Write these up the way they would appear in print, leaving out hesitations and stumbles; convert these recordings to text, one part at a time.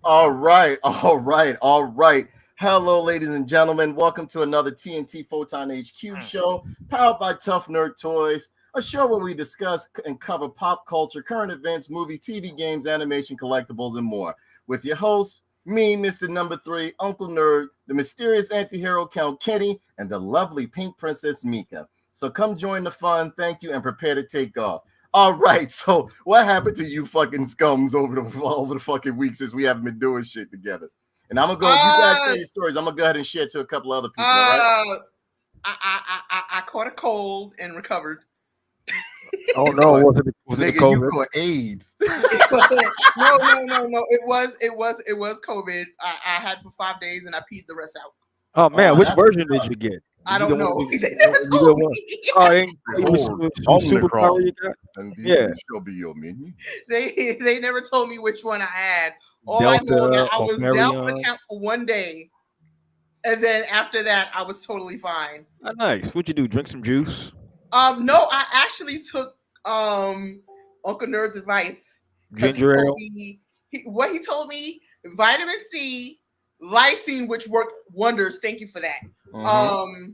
All right, all right, all right. Hello, ladies and gentlemen. Welcome to another TNT Photon HQ show, powered by Tough Nerd Toys, a show where we discuss and cover pop culture, current events, movies, TV games, animation, collectibles, and more. With your hosts, me, Mr. Number 3, Uncle Nerd, the mysterious anti-hero Count Kenny, and the lovely Pink Princess Mika. So come join the fun, thank you, and prepare to take off. All right, so what happened to you fucking scums over the fucking week since we haven't been doing shit together? And I'm gonna go. You guys tell your stories. I'm gonna go ahead and share to a couple other people. All right? I caught a cold and recovered. Oh no, was it Nigga, you caught AIDS? No. It was COVID. I had for 5 days and I peed the rest out. Oh man, which version did you get? I don't know. They never told me. Oh, superpower you got? Yeah, she'll be your minion. They never told me which one I had. All Delta, I know that I was down for the count for 1 day, and then after that, I was totally fine. Oh, nice. What'd you do? Drink some juice? No, I actually took Uncle Nerd's advice. Ginger ale. What he told me: vitamin C, lysine, which worked wonders. Thank you for that. Mm-hmm.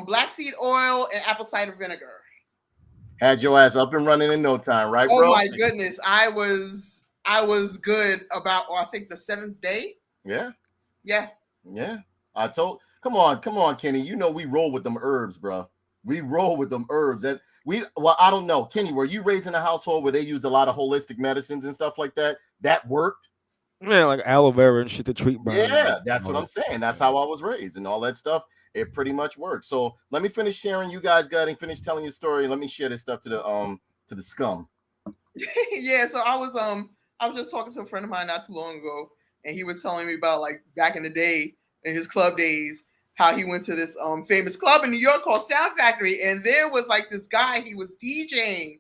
Black seed oil and apple cider vinegar. Had your ass up and running in no time, right, bro? Oh my goodness, I was good about I think the 7th day. Yeah. Come on, Kenny. You know we roll with them herbs, bro. We roll with them herbs. I don't know, Kenny. Were you raised in a household where they used a lot of holistic medicines and stuff like that? That worked. Yeah, like aloe vera and shit to treat burn. Yeah, that's what I'm saying. That's how I was raised and all that stuff. It pretty much works. So let me finish sharing. You guys got and finish telling your story. Let me share this stuff to the scum. Yeah, so I was just talking to a friend of mine not too long ago, and he was telling me about like back in the day in his club days, how he went to this famous club in New York called Sound Factory, and there was like this guy, he was DJing,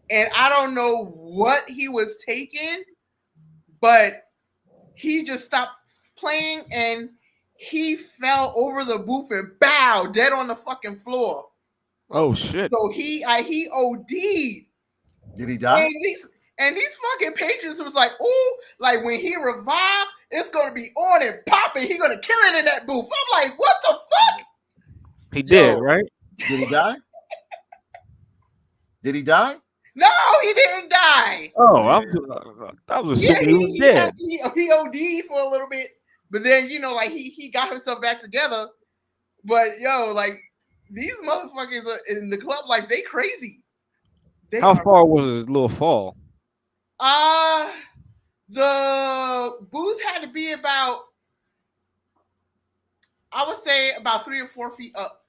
and I don't know what he was taking, but he just stopped playing and he fell over the booth and bowed dead on the fucking floor. Oh shit. So he OD'd. Did he die? And these fucking patrons was like, ooh, like when he revived, it's gonna be on and popping. He gonna kill it in that booth. I'm like, what the fuck? He did, right? Did he die? Did he die? No, he didn't die. Oh, I was assuming he was dead. He OD'd for a little bit, but then like he got himself back together. But like these motherfuckers are in the club, like they crazy. How far was his little fall? The booth had to be about, I would say about 3 or 4 feet up.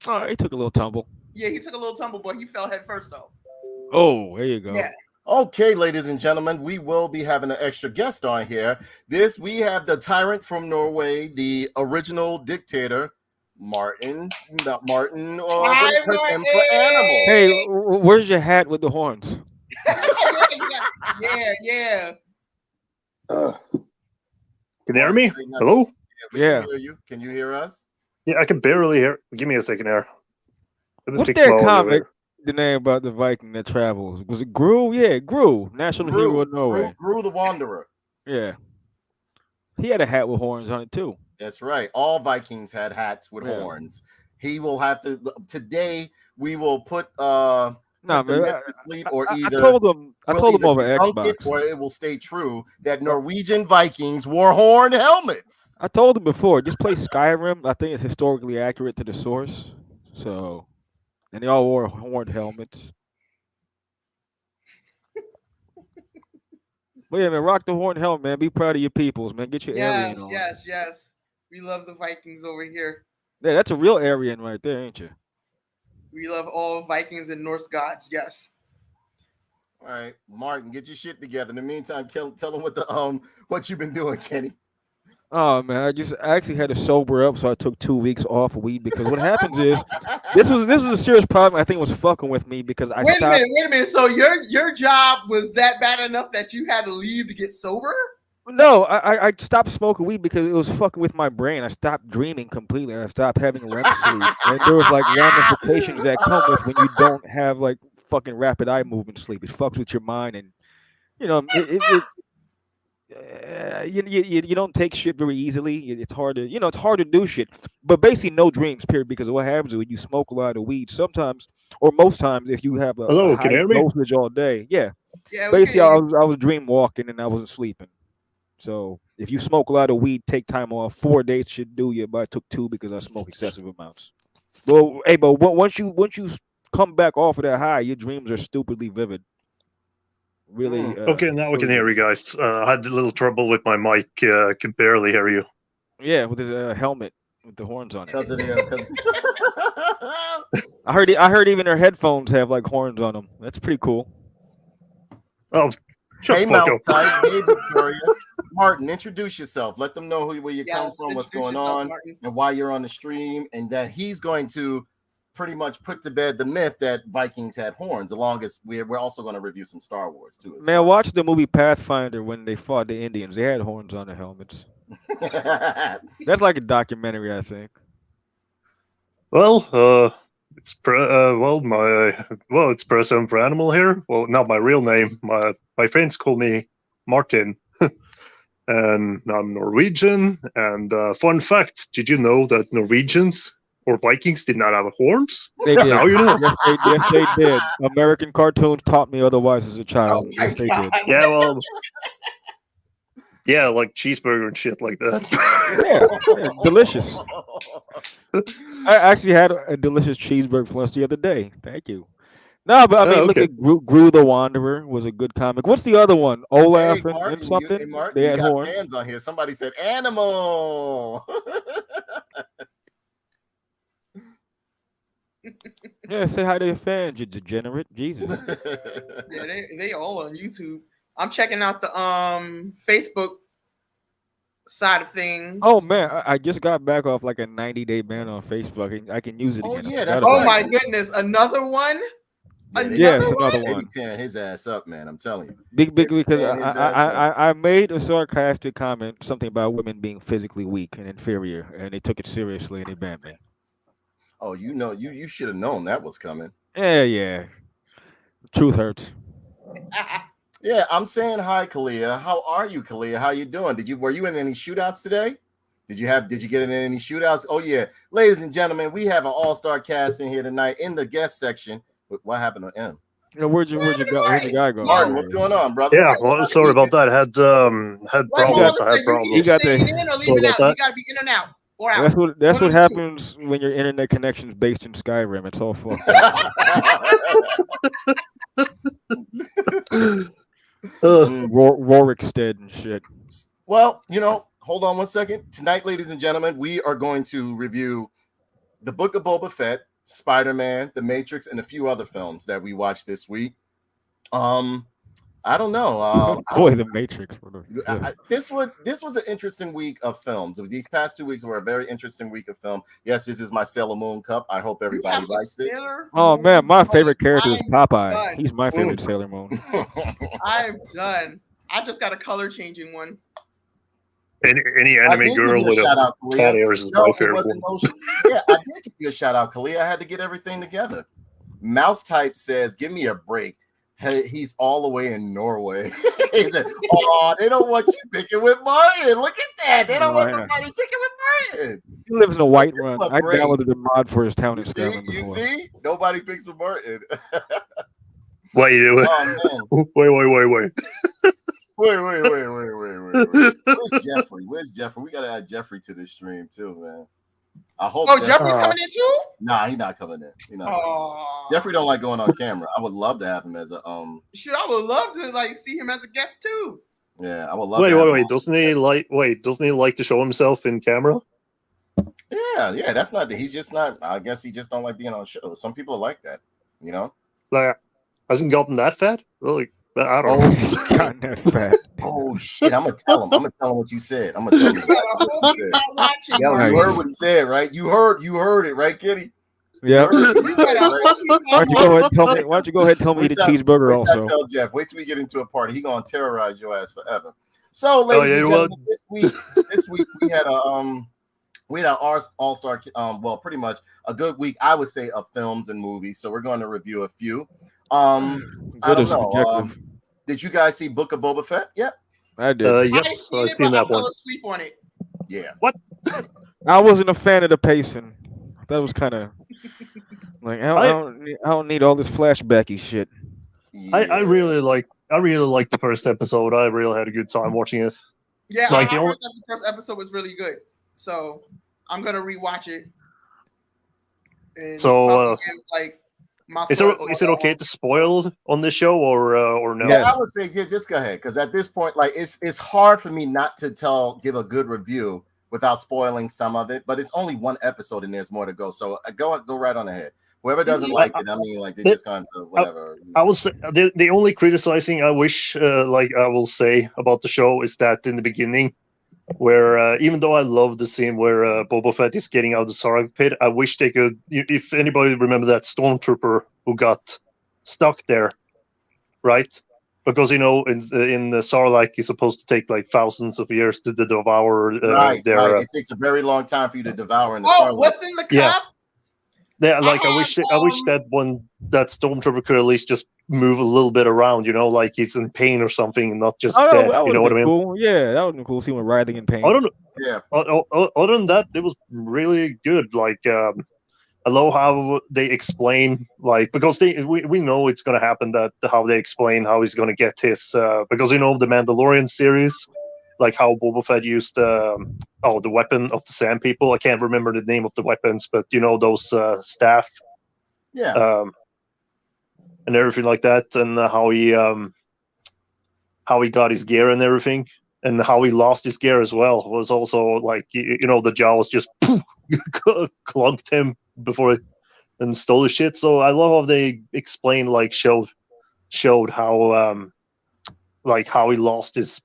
Oh, he took a little tumble. Yeah, he took a little tumble, but he fell head first though. Oh, there you go. Yeah. Okay, ladies and gentlemen, we will be having an extra guest on here. We have the Tyrant from Norway, the original dictator, Martin, Emperor Animal. Hey, where's your hat with the horns? Yeah. Can you hear me? Hello? Yeah. Can you hear us? Yeah, I can barely hear. Give me a second here. What's their comic? The name about the Viking that travels, was it Gru? Yeah, Gru, national hero of Norway. Gru the Wanderer. Yeah, he had a hat with horns on it too. That's right. All Vikings had hats with horns. He will have to. Today we will put to sleep, or either I told him over Xbox, or it will stay true that Norwegian Vikings wore horn helmets. I told him before. Just play Skyrim. I think it's historically accurate to the source. So. And they all wore horned helmets. But yeah, man, rock the horned helmet, man. Be proud of your peoples, man. Get your Aryan on. Yes. We love the Vikings over here. Yeah, that's a real Aryan right there, ain't you? We love all Vikings and Norse gods, yes. All right, Martin, get your shit together. In the meantime, tell them what you've been doing, Kenny. Oh man, I actually had to sober up, so I took 2 weeks off weed because what happens is this was a serious problem. I think it was fucking with me because I Wait a minute. So your job was that bad enough that you had to leave to get sober? No, I stopped smoking weed because it was fucking with my brain. I stopped dreaming completely. I stopped having REM sleep, and there was like ramifications that come with when you don't have like fucking rapid eye movement sleep. It fucks with your mind, and you don't take shit very easily. It's hard to it's hard to do shit. But basically, no dreams, period. Because what happens is when you smoke a lot of weed, sometimes or most times, if you have a Hello, can high you hear me? dosage all day, yeah. Yeah, we can Basically, hear you. I was dream walking and I wasn't sleeping. So if you smoke a lot of weed, take time off. 4 days should do you, but I took 2 because I smoke excessive amounts. Well, hey, but once you come back off of that high, your dreams are stupidly vivid. Really, Okay, now we really can hear vivid. you guys. I had a little trouble with my mic. Can barely hear you. Yeah, with his helmet with the horns on it. Because of the, 'cause- I heard even their headphones have like horns on them. That's pretty cool. Oh, shut Hey, the fuck Mouse up. Type. Hey, Victoria. Martin, introduce yourself. Let them know where you come Yes, from, what's introduce going yourself, on, Martin. and why you're on the stream, and that he's going to pretty much put to bed the myth that Vikings had horns, along as we're also going to review some Star Wars too. As Man, watch the movie Pathfinder when they fought the Indians. They had horns on their helmets. well. That's like a documentary, I think. Well, it's it's present for animal here. Well, not my real name. My friends call me Martin, and I'm Norwegian. And fun fact: did you know that Norwegians or Vikings did not have horns? They did. Now you know. Yes, they did. American cartoons taught me otherwise as a child. Oh my Yes, they did. God. Yeah, well, yeah, like cheeseburger and shit like that. Yeah, delicious. I actually had a delicious cheeseburger for lunch the other day. Thank you. No, but I mean, Oh, look okay. at Gru the Wanderer was a good comic. What's the other one? Hey, Olaf and Martin, something. Martin, They you had got horns. fans on here. Somebody said animal. Yeah, say hi to your fans, you degenerate. Jesus. Yeah, they all on YouTube. I'm checking out the Facebook side of things. Oh man, I just got back off like a 90-day ban on Facebook. I can use it Oh, again. yeah, I that's forgot Oh about right. my goodness, another one? Yeah, they, Yes, Another another one? they be one. tearing his ass up, man. I'm telling you. Big They be because tearing his ass up. I made a sarcastic comment, something about women being physically weak and inferior, and they took it seriously and they banned me. Oh, you should have known that was coming. Yeah. Truth hurts. Yeah, I'm saying hi, Kalia. How are you, Kalia? How you doing? Were you in any shootouts today? Did you get in any shootouts? Oh yeah, ladies and gentlemen, we have an all-star cast in here tonight in the guest section. What happened to him? Where'd your guy go? Martin, There what's he is. going on, brother? Yeah, well, sorry about that. Had Like my problems. mother I said, had you problems. either got staying the- in or Sorry leaving about out. that. You gotta be in and out or out. That's what One of the two. happens when your internet connection's based in Skyrim. It's all fucked up. Rorikstead and shit. Well, hold on one second. Tonight, ladies and gentlemen, we are going to review the Book of Boba Fett, Spider-Man, The Matrix, and a few other films that we watched this week. I don't know. The Matrix. This was an interesting week of films. These past 2 weeks were a very interesting week of film. Yes, this is my Sailor Moon cup. I hope everybody likes it. Oh man, my favorite character is I'm Popeye. done. He's my favorite Sailor Moon. I'm done. I just got a color changing one. Any I anime did give girl you a with shout a out, cat Kalia. ears is No, my it favorite wasn't one. yeah, I did give you a shout out, Kalia. I had to get everything together. Mouse Type says, "Give me a break." He's all the way in Norway. He said, "Oh, they don't want you picking with Martin. Look at that. They don't want nobody picking with Martin." He lives in a white run. my I brain. downloaded the mod for his town in You Scotland see? before. Nobody picks with Martin. Wait, Oh man. wait. Wait. Where's Jeffrey? We gotta add Jeffrey to this stream too, man. I hope. Oh, Jeffrey's coming in too? Nah, he's not coming in. Oh, Jeffrey don't like going on camera. I would love to have him as a Shit, I would love to see him as a guest too. Yeah, I would love. Wait. Doesn't he like to show himself in camera? Yeah. That's not. He's just not. I guess he just don't like being on shows. Some people are like that. Like, hasn't gotten that fat? Really? I don't know. God, that fat. Oh shit! I'm gonna tell him. What you said. I'm gonna tell him. You gotta hope he's not watching. Yo, Martin. you heard what he said, right? You heard it, right, Kitty? Yeah. You gotta hope he's Why not don't you go ahead and tell me? Why don't you go ahead and tell me Wait the till- cheeseburger wait till I also? tell Jeff. Wait till we get into a party. He gonna terrorize your ass forever. So, ladies and well- gentlemen, this week we had our all-star. Well, pretty much a good week, I would say, of films and movies. So we're going to review a few. I Good don't is know. subjective. Did you guys see Book of Boba Fett? Yeah. I did. Yes, I seen I've it, seen but I that one. fell asleep on it. Yeah. I wasn't a fan of the pacing. That was kind of like I don't need all this flashbacky shit. I Yeah. really like the first episode. I really had a good time watching it. Yeah, Like I the heard only, that the first episode was really good, so I'm gonna rewatch it and so probably give like my is thoughts it okay to spoil on this show or no? Yeah, Yes. I would say just go ahead because at this point, like it's hard for me not to give a good review without spoiling some of it. But it's only one episode and there's more to go. So go right on ahead. Whoever doesn't like it, I mean, like they just kind of whatever. I will say the only criticizing I wish, like I will say about the show is that in the beginning, where even though I love the scene where Boba Fett is getting out of the Sarlacc pit, I wish they could. If anybody remember that stormtrooper who got stuck there, right? Because in the Sarlacc, it's supposed to take like thousands of years to devour Right. their. It takes a very long time for you to devour in the Oh, Starlight. what's in the Yeah. cup? Yeah, like I have, wish that stormtrooper could at least just move a little bit around, like he's in pain or something, and not just Oh, dead. that You would know have what I been mean? cool. Yeah, that would have been cool. See him writhing in pain. I don't know. Yeah. Other than that, it was really good. Like I love how they explain, like because we know it's gonna happen, that how they explain how he's gonna get his because the Mandalorian series, like how Boba Fett used the weapon of the Sand People. I can't remember the name of the weapons, but those staff, Yeah. and everything like that, and how he got his gear and everything, and how he lost his gear as well was also like the Jawas just clunked him before and stole his shit. So I love how they explained, like showed how like how he lost his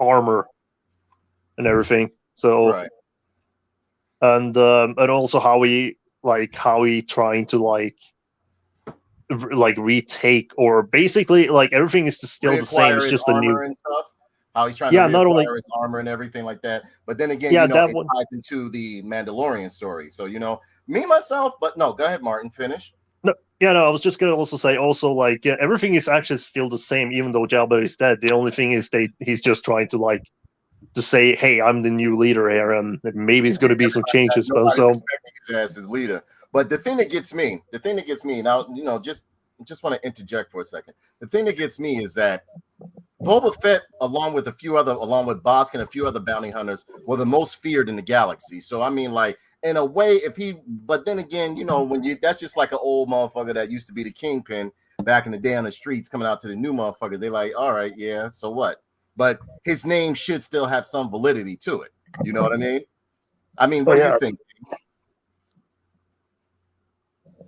armor and everything. So Right. and also how he trying to retake, or basically like everything is still the same. Reacquire It's his just a new. armor and stuff. How he's trying Yeah, to not only reacquire his armor and everything like that. But then again, Yeah, it that one. ties into the Mandalorian story. So me myself, but no, go ahead, Martin, finish. Yeah, no, I was just gonna also say, everything is actually still the same, even though Jabba is dead. The only thing is he's just trying to say, "Hey, I'm the new leader here," and maybe it's gonna be some changes. But Nobody so respecting his ass as leader. But the thing that gets me now, just want to interject for a second. The thing that gets me is that Boba Fett, along with Bossk and a few other bounty hunters, were the most feared in the galaxy. So I mean, like, in a way, but then again, that's just like an old motherfucker that used to be the kingpin back in the day on the streets, coming out to the new motherfuckers. They're like, all right, yeah, so what? But his name should still have some validity to it. You know what I mean? What do you think?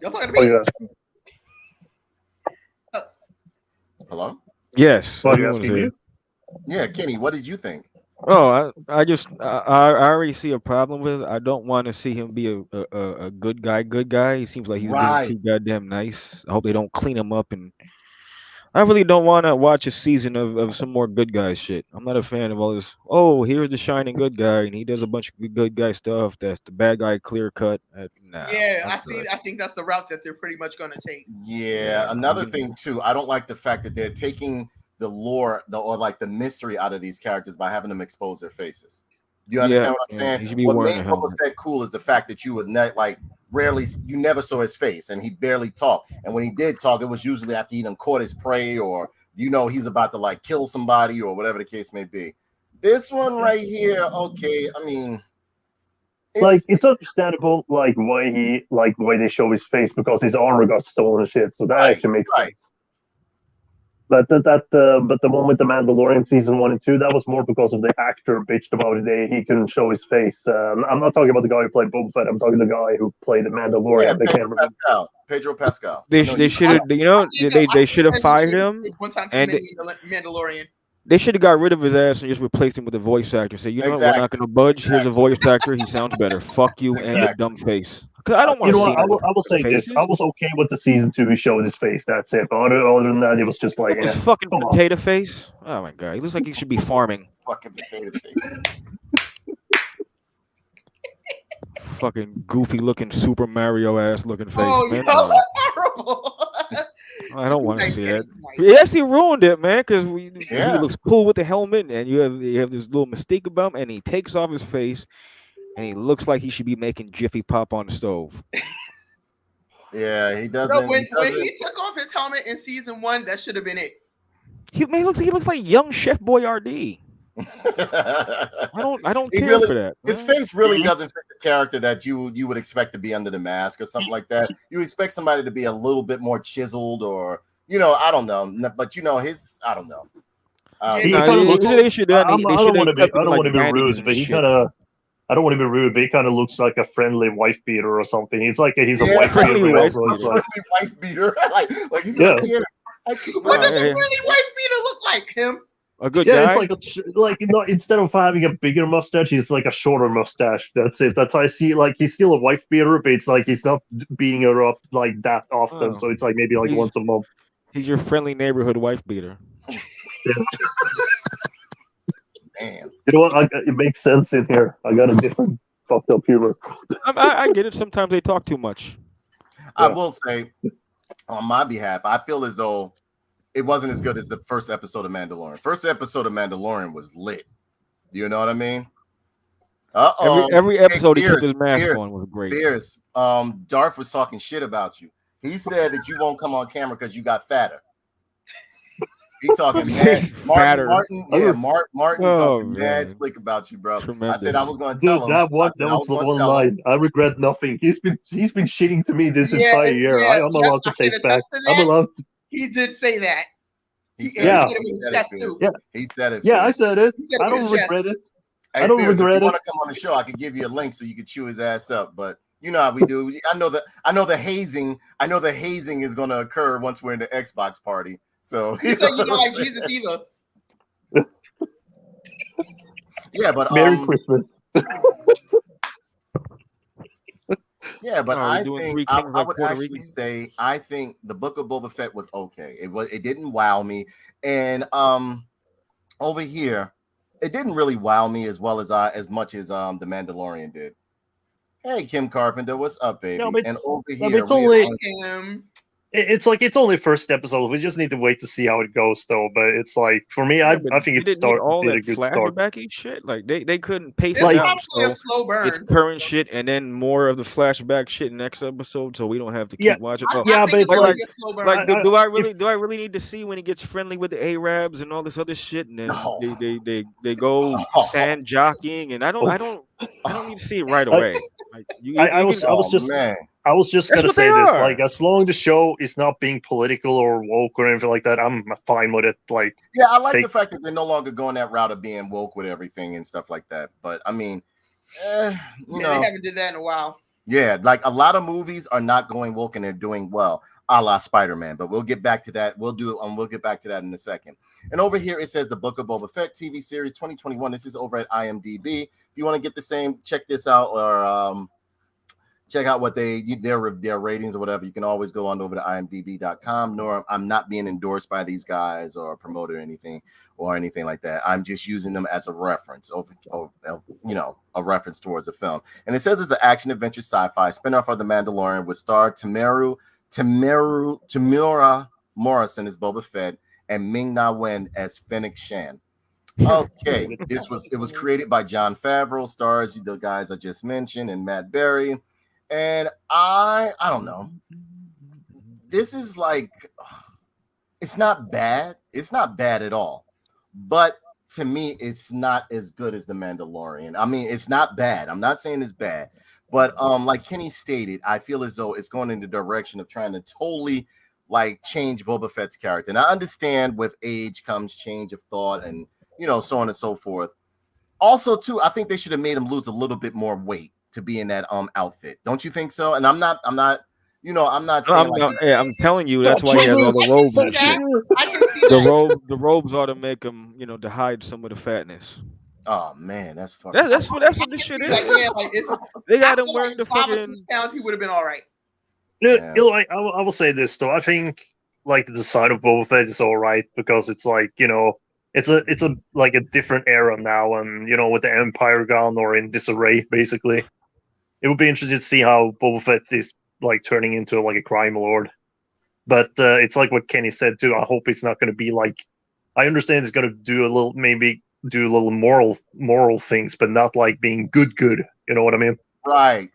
Y'all talking to me? Hello? Yes. What what are do you you wanna asking say? me? Yeah, Kenny, what did you think? Oh, I already see a problem with it. I don't want to see him be a good guy. Good guy. He seems like he's being Right. too goddamn nice. I hope they don't clean him up, and I really don't want to watch a season of some more good guy shit. I'm not a fan of all this. Oh, here's the shining good guy, and he does a bunch of good guy stuff. That's the bad guy clear cut. Nah, Yeah, I'm I see. good. I think that's the route that they're pretty much going to take. Yeah, another thing too, I don't like the fact that they're taking the lore or like the mystery out of these characters by having them expose their faces. You understand what I'm saying? He should be What wearing made a Boba helmet. Fett cool is the fact that you never saw his face, and he barely talked. And when he did talk, it was usually after he done caught his prey, or he's about to kill somebody, or whatever the case may be. This one right here, okay, It's understandable, why they show his face, because his armor got stolen and shit. So that actually makes sense. But but the one with the Mandalorian season 1 and 2, that was more because of the actor bitched about it. He couldn't show his face. I'm not talking about the guy who played Boba Fett. I'm talking the guy who played the Mandalorian. Yeah, Pedro Pascal. They should have, they should have fired him, One time too and many Mandalorian. they should have got rid of his ass and just replaced him with a voice actor. Say, what, we're not going to budge. Here's a voice actor. He sounds better. Fuck you and your dumb face. Because I don't want to see I will say faces. this. I was okay with the season 2. He showed his face. That's it. But other than that, it was just like his fucking potato face. Oh my god, he looks like he should be farming. Fucking potato face. Fucking goofy looking Super Mario ass looking face. Oh, man. that's horrible. I don't want to Nice, see Kenny, that. nice. He actually ruined it, man, because he Yeah. looks cool with the helmet, and you have this little mystique about him, and he takes off his face, and he looks like he should be making Jiffy Pop on the stove. Yeah, he No, doesn't. when He doesn't. he took off his helmet in season 1, that should have been it. He looks like young Chef Boyardee. I don't He care really, for that. his Man. face really doesn't fit the character that you would expect to be under the mask or something like that. You expect somebody to be a little bit more chiseled, or I don't know. But his, I don't know. He No, kind of looks. they should I have don't want to be. kept I him don't like want to be vanities rude, and but he shit. kind of. I don't want to be rude, but he kind of looks like a friendly wife beater or something. He's like he's a Yeah, wife friendly beater. wife Also, a he's like, friendly wife beater, like Yeah. What does yeah. a really white beater look like? Him? A good yeah, guy. it's instead of having a bigger mustache, it's like a shorter mustache. That's it. That's how I see. Like he's still a wife beater, but it's like he's not beating her up like that often. Oh. So it's like maybe like He's- once a month. He's your friendly neighborhood wife beater. Man. You know what? It makes sense in here. I got a different fucked up humor. I get it. Sometimes they talk too much. I Yeah. will say, on my behalf, I feel as though it wasn't as good as the first episode of Mandalorian. First episode of Mandalorian was lit. You know what I mean? Every episode he took Beers, his mask Beers, on was great. Beers. Darth was talking shit about you. He said that you won't come on camera because you got fatter. He talking mad. Fatter. Martin Oh, talking mad man. slick about you, bro. Tremendous. I said I was going to tell Dude, him. that I said I was the gonna one tell him. line. I regret nothing. He's been shitting to me this Yeah, entire year. yeah, I'm allowed to I can take back. attest to I'm that. allowed to. He did say that. He Yeah. said Yeah. it. He said That's it, true. Fierce. Yeah. He said it. Yeah, I Fierce. said it. He said I it don't with his regret it. Hey, I don't Fierce, regret if you it. want to come on the show, I could give you a link so you could chew his ass up. But you know how we do. I know the hazing. I know the hazing is going to occur once we're in the Xbox party. So He said you don't like Jesus either. Yeah, but Merry Christmas. yeah, but Oh, I we doing think Three I Kings like would Puerto actually Rican? say I think the Book of Boba Fett was okay. It didn't wow me, and over here, it didn't really wow me as well as much as the Mandalorian did. Hey, Kim Carpenter, what's up, baby? No, but And over but here, it's only Him. it's like it's only first episode. We just need to wait to see how it goes, though. But it's like for me, Yeah, I but think they it didn't need all did a that good start. flashbacky shit. Like they couldn't pace It's it Like- out. probably a So slow burn. it's current shit and then more of the flashback shit next episode, so we don't have to keep Yeah. watching. I, Oh, Yeah, I but think it's it's like- like a slow burn. like do I really if- do I really need to see when he gets friendly with the Arabs and all this other shit, and then No. they go sand jockeying, and I don't need to see it right away. Like I was just man. I was just That's gonna what say they this. are. Like, as long as the show is not being political or woke or anything like that, I'm fine with it. Like, Yeah, I like Take- the fact that they're no longer going that route of being woke with everything and stuff like that. But I mean, you They know, haven't did that in a while. yeah, like a lot of movies are not going woke and they're doing well, a la Spider-Man. But we'll get back to that. We'll get back to that in a second. And over here it says the Book of Boba Fett TV series 2021. This is over at IMDb. If you want to get the same, check this out or check out what their ratings or whatever. You can always go on over to imdb.com. Nor I'm not being endorsed by these guys or promoted or anything like that. I'm just using them as a reference a reference towards the film. And it says it's an action adventure sci-fi spinoff of The Mandalorian with star Tamura Morrison as Boba Fett and Ming-Na Wen as Fennec Shan. Okay, it was created by Jon Favreau, stars the guys I just mentioned and Matt Berry. And I don't know. This is like, it's not bad. It's not bad at all. But to me, it's not as good as The Mandalorian. I mean, it's not bad. I'm not saying it's bad. But like Kenny stated, I feel as though it's going in the direction of trying to totally like change Boba Fett's character. And I understand with age comes change of thought and, so on and so forth. Also, too, I think they should have made him lose a little bit more weight to be in that outfit. Don't you think so? And I'm not saying I'm telling you, that's why he has all the robes and shit. I can see that. The robes ought to make him, to hide some of the fatness. oh man, that's fucking That's what this shit is. Like, yeah, like They got him after, wearing the 5 or fucking. 6 pounds, he would have been all right. Yeah. I will say this though. I think like the design of Boba Fett is all right because it's like it's a like a different era now, and with the Empire gone or in disarray, basically. It would be interesting to see how Boba Fett is like turning into like a crime lord. But it's like what Kenny said too. I hope it's not going to be like. I understand it's going to do a little, maybe do a little moral things, but not like being good. You know what I mean? Right.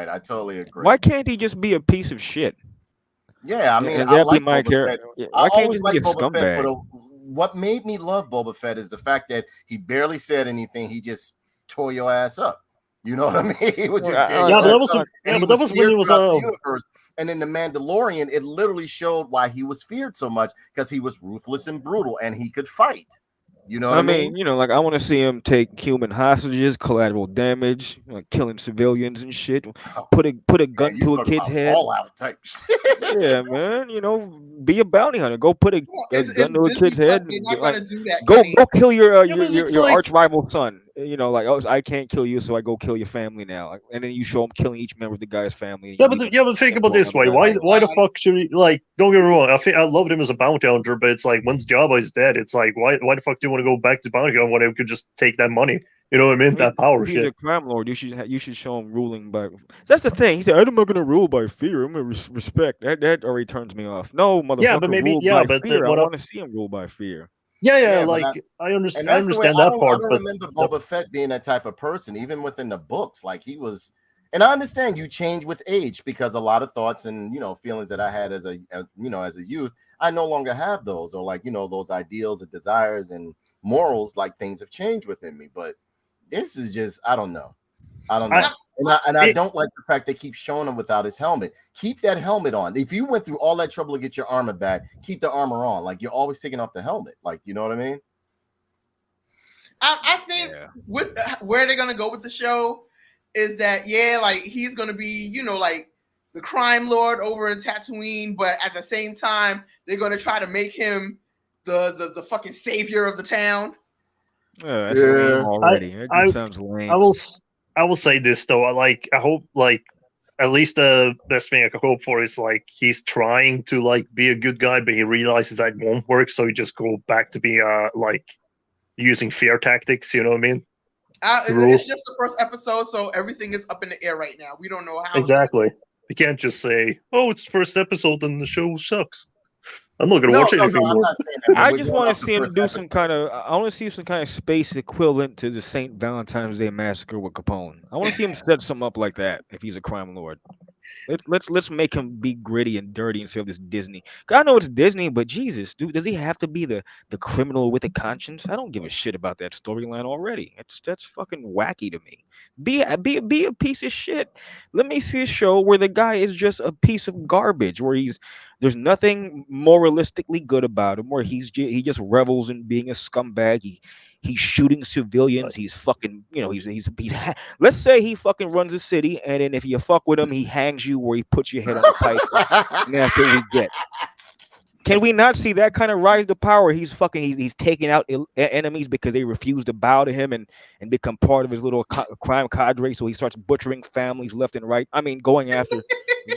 I totally agree. Why can't he just be a piece of shit? Yeah, I mean, And I that'd be like my Boba Fett. character. I Why can't he always just like be a Boba Fett for scumbag? what made me love Boba Fett is the fact that he barely said anything. He just tore your ass up. You know what I mean? He would just tear Yeah, your but that ass was up. And he but that was when feared it was throughout the universe. And in The Mandalorian, it literally showed why he was feared so much, because he was ruthless and brutal and he could fight. You know what I I mean? mean, you know, like I want to see him take human hostages, collateral damage, like killing civilians and shit. Put a gun Man, you to a talking kid's about head. Fallout type shit. Yeah, man. You know, be a bounty hunter. Go put a It's gun to a Disney kid's Plus. head. They're And not like, gonna do that. go Kenny. kill your Yeah, but it's your like- arch rival son. You know, like, oh, I can't kill you, so I go kill your family now. Like, and then you show him killing each member of the guy's family. And Yeah, you but leave him think and about go this on way. another Why the God. fuck should he, like? Don't get me wrong. I loved him as a bounty hunter, but it's like once Jabba is dead, it's like why the fuck do you want to go back to bounty hunter when I could just take that money? You know what I mean? That power If he's shit. a crime lord, you should show him ruling by. That's the thing. He said, "I'm not gonna rule by fear. I'm gonna respect." That already turns me off. No, motherfucker, Yeah, but maybe rule by but fear. I what? want to see him rule by fear. Yeah, Yeah, but like I and understand. that's the way that part, I don't but remember Boba Fett being that type of person, even within the books. Like he was, and I understand you change with age, because a lot of thoughts and feelings that I had as a youth, I no longer have those, or like those ideals and desires and morals. Like things have changed within me, but this is just I don't know. I don't like the fact they keep showing him without his helmet. Keep that helmet on. If you went through all that trouble to get your armor back, keep the armor on. Like you're always taking off the helmet. Like you know what I mean? I think with where they're gonna go with the show is that like he's gonna be like the crime lord over in Tatooine, but at the same time they're gonna try to make him the fucking savior of the town. That's lame already. That sounds lame. I will say this though. I hope at least the best thing I could hope for is like he's trying to like be a good guy, but he realizes that won't work, so he just go back to be like using fear tactics. You know what I mean? It's just the first episode, so everything is up in the air right now. We don't know how exactly. You can't just say, "Oh, it's the first episode and the show sucks." I'm not gonna watch anything more. I just want to see him do some kind of. I want to see some kind of space equivalent to the Saint Valentine's Day Massacre with Capone. I want to see him set something up like that if he's a crime lord. Let's make him be gritty and dirty instead of this Disney. I know it's Disney, but Jesus, dude, does he have to be the criminal with a conscience? I don't give a shit about that storyline already. That's fucking wacky to me. Be a piece of shit. Let me see a show where the guy is just a piece of garbage, where there's nothing moralistically good about him, where he just revels in being a scumbag. He's shooting civilians. He's fucking, he's let's say he fucking runs a city, and then if you fuck with him, he hangs you where he puts your head on a pike. And that's what we get. Can we not see that kind of rise to power? He's taking out enemies because they refuse to bow to him and become part of his little crime cadre. So he starts butchering families left and right. I mean, going after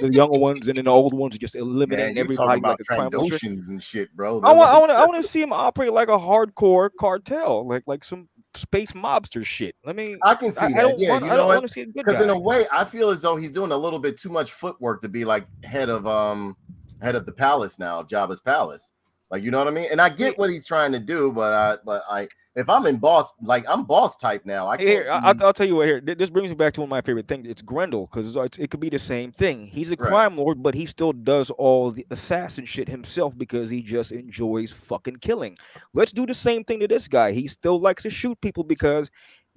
the younger ones, and then the old ones, just eliminating everybody like a crime buster. And shit, bro. I want to see him operate like a hardcore cartel, like some space mobster shit. I can see that. I don't want to see a good guy. Because in a way, I feel as though he's doing a little bit too much footwork to be like head of the palace now, of Jabba's palace. Like, you know what I mean? And I get what he's trying to do, but if I'm in boss, like I'm boss type now. I'll tell you what here. This brings me back to one of my favorite things. It's Grendel, because it could be the same thing. He's a crime lord, but he still does all the assassin shit himself because he just enjoys fucking killing. Let's do the same thing to this guy. He still likes to shoot people because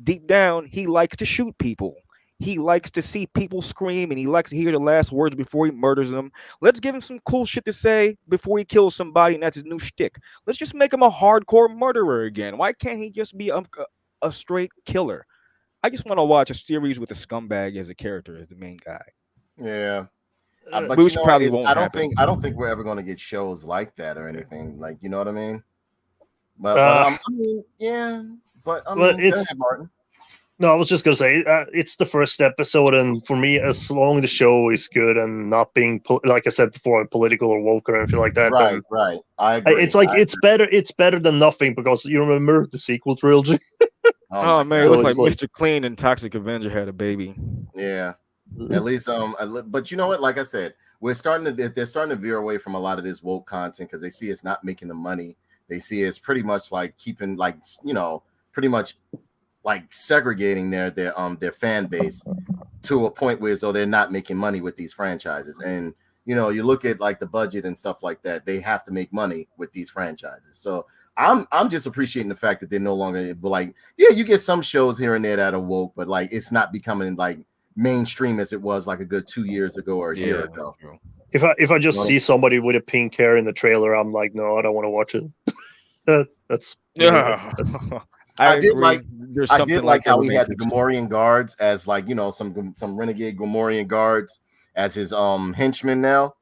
deep down he likes to shoot people. He likes to see people scream, and he likes to hear the last words before he murders them. Let's give him some cool shit to say before he kills somebody, and that's his new shtick. Let's just make him a hardcore murderer again. Why can't he just be a straight killer? I just want to watch a series with a scumbag as a character, as the main guy. Yeah. But which probably won't happen. I don't think we're ever going to get shows like that or anything. Like, you know what I mean? But it's Martin. No, I was just gonna say it's the first episode, and for me, as long as the show is good and not being like I said before, political or woke or anything like that. Right. I agree. It's like it's better. It's better than nothing, because you remember the sequel trilogy. Oh man, it looks like Mr. Clean and Toxic Avenger had a baby. Yeah, at least but you know what? Like I said, they're starting to veer away from a lot of this woke content because they see it's not making the money. They see it's pretty much like keeping pretty much like segregating their fan base to a point where so they're not making money with these franchises. And you look at like the budget and stuff like that, they have to make money with these franchises. So I'm just appreciating the fact that they're no longer like, yeah, you get some shows here and there that are woke, but like it's not becoming like mainstream as it was like a good 2 years ago or a year ago. If I just see somebody with a pink hair in the trailer, I'm like, no, I don't want to watch it. That's I did like how he had the Gamorrean guards as like some renegade Gamorrean guards as his henchmen now,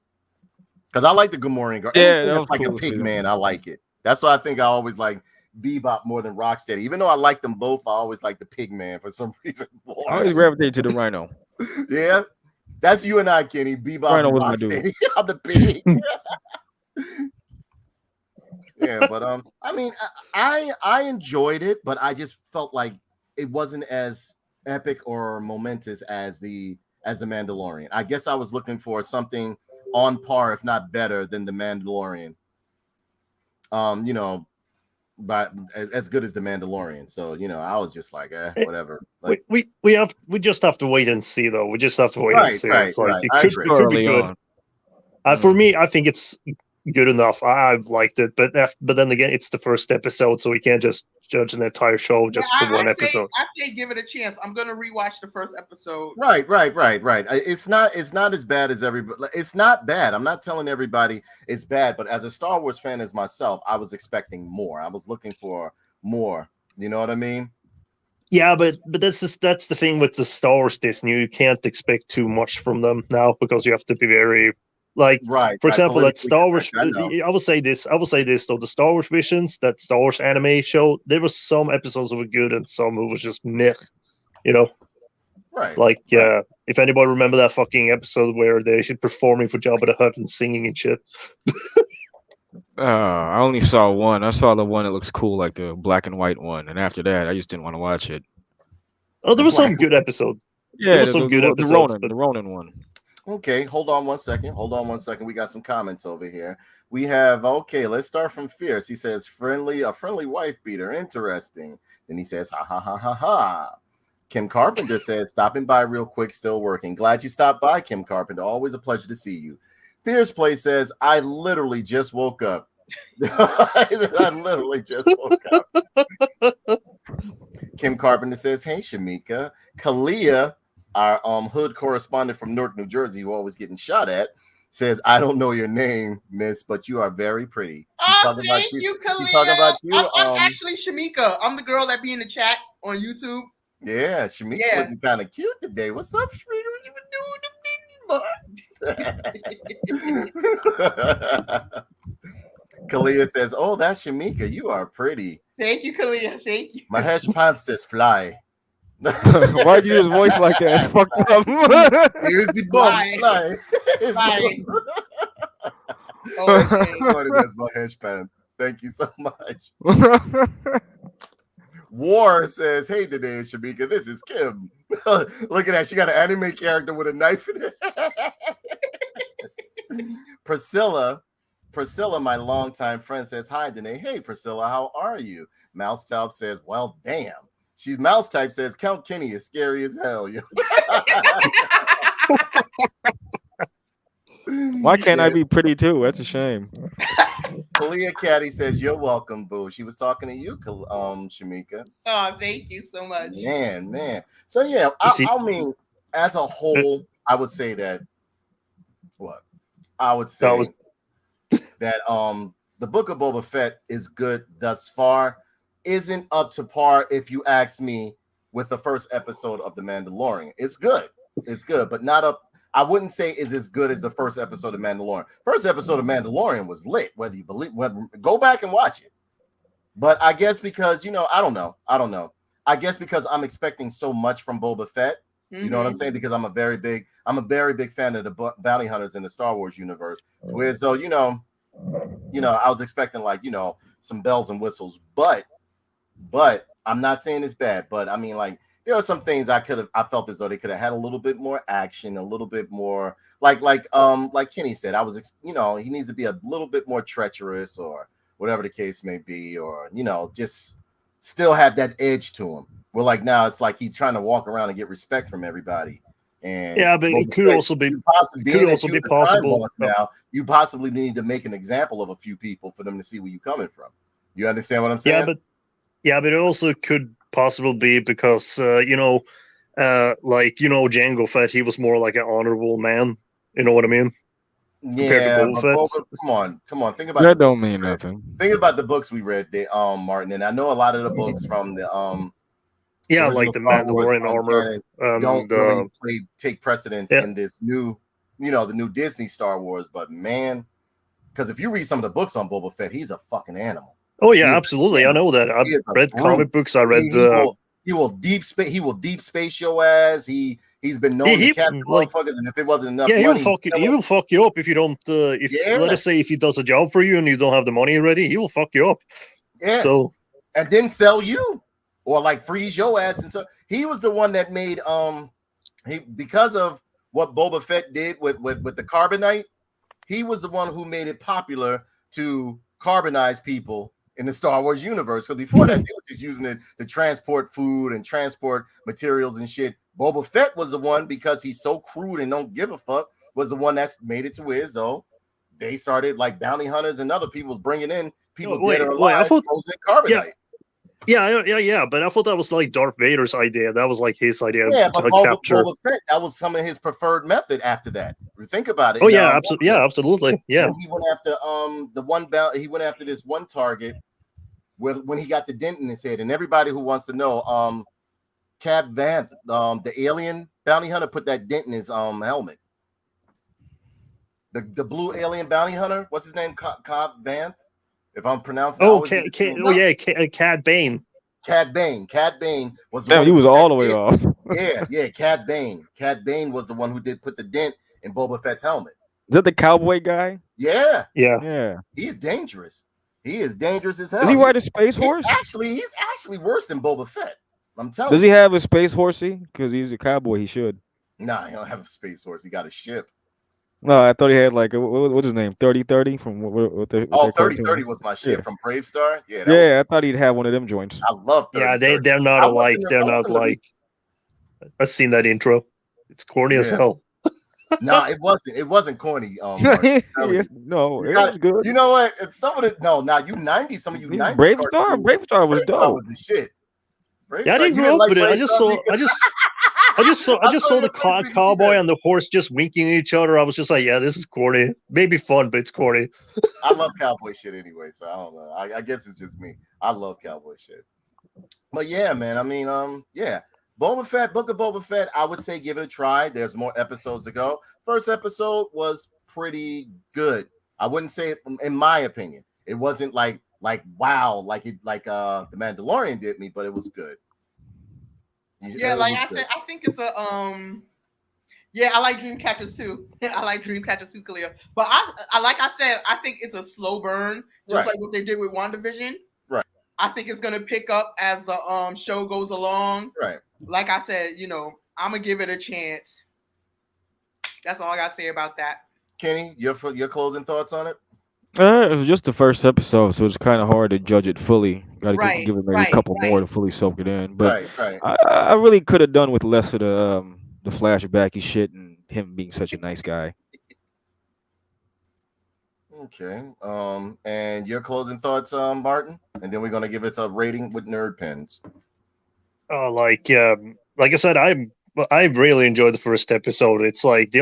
because I like the Gamorrean guard. Yeah, that's like cool, a pig man. I like it. That's why I think I always like Bebop more than Rocksteady. Even though I like them both, I always like the pig man for some reason. I always gravitate to the Rhino. Yeah, that's you and I, Kenny. Bebop Rhino and was my Rocksteady. dude. I'm the pig. Yeah, but I mean, I enjoyed it, but I just felt like it wasn't as epic or momentous as the Mandalorian. I guess I was looking for something on par, if not better, than the Mandalorian. But as good as the Mandalorian. So I was just like, whatever. Like, we just have to wait and see, though. We just have to wait and see. It's like it could be good. For me, I think it's good enough. I've liked it, but then again, it's the first episode, so we can't just judge an entire show just for one episode. I say give it a chance. I'm gonna rewatch the first episode. Right. It's not as bad as everybody. It's not bad. I'm not telling everybody it's bad, but as a Star Wars fan as myself, I was expecting more. I was looking for more. You know what I mean? Yeah, but that's the thing with the Star Wars Disney. You can't expect too much from them now because you have to be very. Like, for example, that Star Wars. I will say this though: the Star Wars Visions, that Star Wars anime show, there was some episodes that were good and some who was just meh. Right. Like, if anybody remember that fucking episode where they should performing for Jabba the Hutt and singing and shit. I only saw one. I saw the one that looks cool, like the black and white one, and after that, I just didn't want to watch it. Oh, there was some good episode. Yeah, there was some good episodes. The Ronin one. Okay, hold on one second. We got some comments over here. We have, let's start from Fierce. He says, a friendly wife beater. Interesting. Then he says, ha, ha, ha, ha, ha. Kim Carpenter says, stopping by real quick, still working. Glad you stopped by, Kim Carpenter. Always a pleasure to see you. Fierce Play says, I literally just woke up. Kim Carpenter says, hey, Shamika. Kalia, our hood correspondent from Newark, New Jersey, who always getting shot at, says, I don't know your name, miss, but you are very pretty. Thank you, Kalia. She's talking about you. I'm actually Shamika. I'm the girl that be in the chat on YouTube. Yeah, Shamika looking kind of cute today. What's up, Shamika? What you doing, Kalia says, oh, that's Shamika. You are pretty. Thank you, Kalia. Thank you. Mahesh Pamp says, fly. Why'd you use his voice like that? Fucked up. Here's the bomb. Fly. That's Mahesh Pamp. Thank you so much. War says, hey, today, Shamika. This is Kim. Look at that. She got an anime character with a knife in it. Priscilla, my longtime friend, says, hi, Danae. Hey, Priscilla, how are you? Mousetop says, well, damn. Mouse type says, Count Kenny is scary as hell. Why can't I be pretty too? That's a shame. Kalia Caddy says, you're welcome, boo. She was talking to you, Shamika. Oh, thank you so much. Man. So, yeah, I mean, as a whole, I would say that, that the Book of Boba Fett is good thus far. Isn't up to par, if you ask me, with the first episode of The Mandalorian. It's good, but not up. I wouldn't say is as good as the first episode of Mandalorian. First episode of Mandalorian was lit, whether you believe, go back and watch it. But I guess because, I don't know. I guess because I'm expecting so much from Boba Fett. You know what I'm saying? Because I'm a very big fan of the bounty hunters in the Star Wars universe. Where so, I was expecting some bells and whistles, but I'm not saying it's bad, but I mean, there are some things I felt as though they could have had a little bit more action, a little bit more like Kenny said, he needs to be a little bit more treacherous or whatever the case may be, or just still have that edge to him. Well, like now it's like he's trying to walk around and get respect from everybody. And yeah, but it could also be possible. No. Now you possibly need to make an example of a few people for them to see where you're coming from. You understand what I'm saying? Yeah, but it also could possibly be because Jango Fett, he was more like an honorable man. You know what I mean? Compared to Boba Fett. Come on. Think about that. Don't mean nothing. Think about the books we read, Martin, and I know a lot of the books from the like the Mandalorian armor don't really take precedence in this new, the new Disney Star Wars. But man, because if you read some of the books on Boba Fett, he's a fucking animal. Oh yeah, absolutely. I know that. I've read comic books. I read. He will deep space your ass. He's been known to capture motherfuckers, and if it wasn't enough, he will fuck you up if you don't. Let us say if he does a job for you and you don't have the money ready, he will fuck you up. Yeah. So and then sell you or like freeze your ass, and so he was the one that made because of what Boba Fett did with the carbonite, he was the one who made it popular to carbonize people in the Star Wars universe. So before that, they were just using it to transport food and transport materials and shit. Boba Fett was the one, because he's so crude and don't give a fuck, was the one that's made it to where as though they started like bounty hunters and other people's bringing in people dead or alive, frozen carbonite. Yeah, but I thought that was like Darth Vader's idea. That was like his idea. Yeah, but Boba Fett, that was some of his preferred method after that. Think about it. Oh yeah, absolutely. Yeah. He went after he went after this one target when he got the dent in his head, and everybody who wants to know, Cab Vanth, the alien bounty hunter, put that dent in his helmet. The blue alien bounty hunter, what's his name? Cobb Vanth, if I'm pronouncing. Cad Bane. Cad Bane was the Damn, one he was all the way off. Yeah, Cad Bane. Cad Bane was the one who did put the dent in Boba Fett's helmet. Is that the cowboy guy? Yeah. He's dangerous. He is dangerous as hell. Does he ride a space horse? He's actually worse than Boba Fett. I'm telling you. Does he have a space horsey? Because he's a cowboy. He should. Nah, he don't have a space horse. He got a ship. No, I thought he had like what's his name? 3030 from what 3030 was my ship from Brave Star. Yeah, I thought he'd have one of them joints. I love 30. Yeah, they're not alike. They're not like. I've seen that intro. It's corny as hell. No, it wasn't. It wasn't corny. No, it was good. You know what? It's some of it. No, now you 90. Some of you 90. Brave Star was dope. Was the shit. I didn't grow up with it. I just saw the cowboy and the horse just winking at each other. I was just like, yeah, this is corny. Maybe fun, but it's corny. I love cowboy shit anyway, so I don't know. I guess it's just me. I love cowboy shit. But yeah, man. I mean, Boba Fett, Book of Boba Fett, I would say give it a try. There's more episodes to go. First episode was pretty good. I wouldn't say, in my opinion, it wasn't like wow, like the Mandalorian did me, but it was good. Yeah, like I said, I think it's a I like Dreamcatchers too. I like Dreamcatchers too, Kalia. But I think it's a slow burn, just like what they did with WandaVision. Right. I think it's gonna pick up as the show goes along. Right. Like I said, I'm gonna give it a chance. That's all I gotta say about that. Kenny, your closing thoughts on it? It was just the first episode, so it's kind of hard to judge it fully. Got to give it maybe a couple more to fully soak it in. But I really could have done with less of the flashbacky shit and him being such a nice guy. Okay. And your closing thoughts, Martin, and then we're gonna give it a rating with nerd pens. Like I said, I really enjoyed the first episode. It's like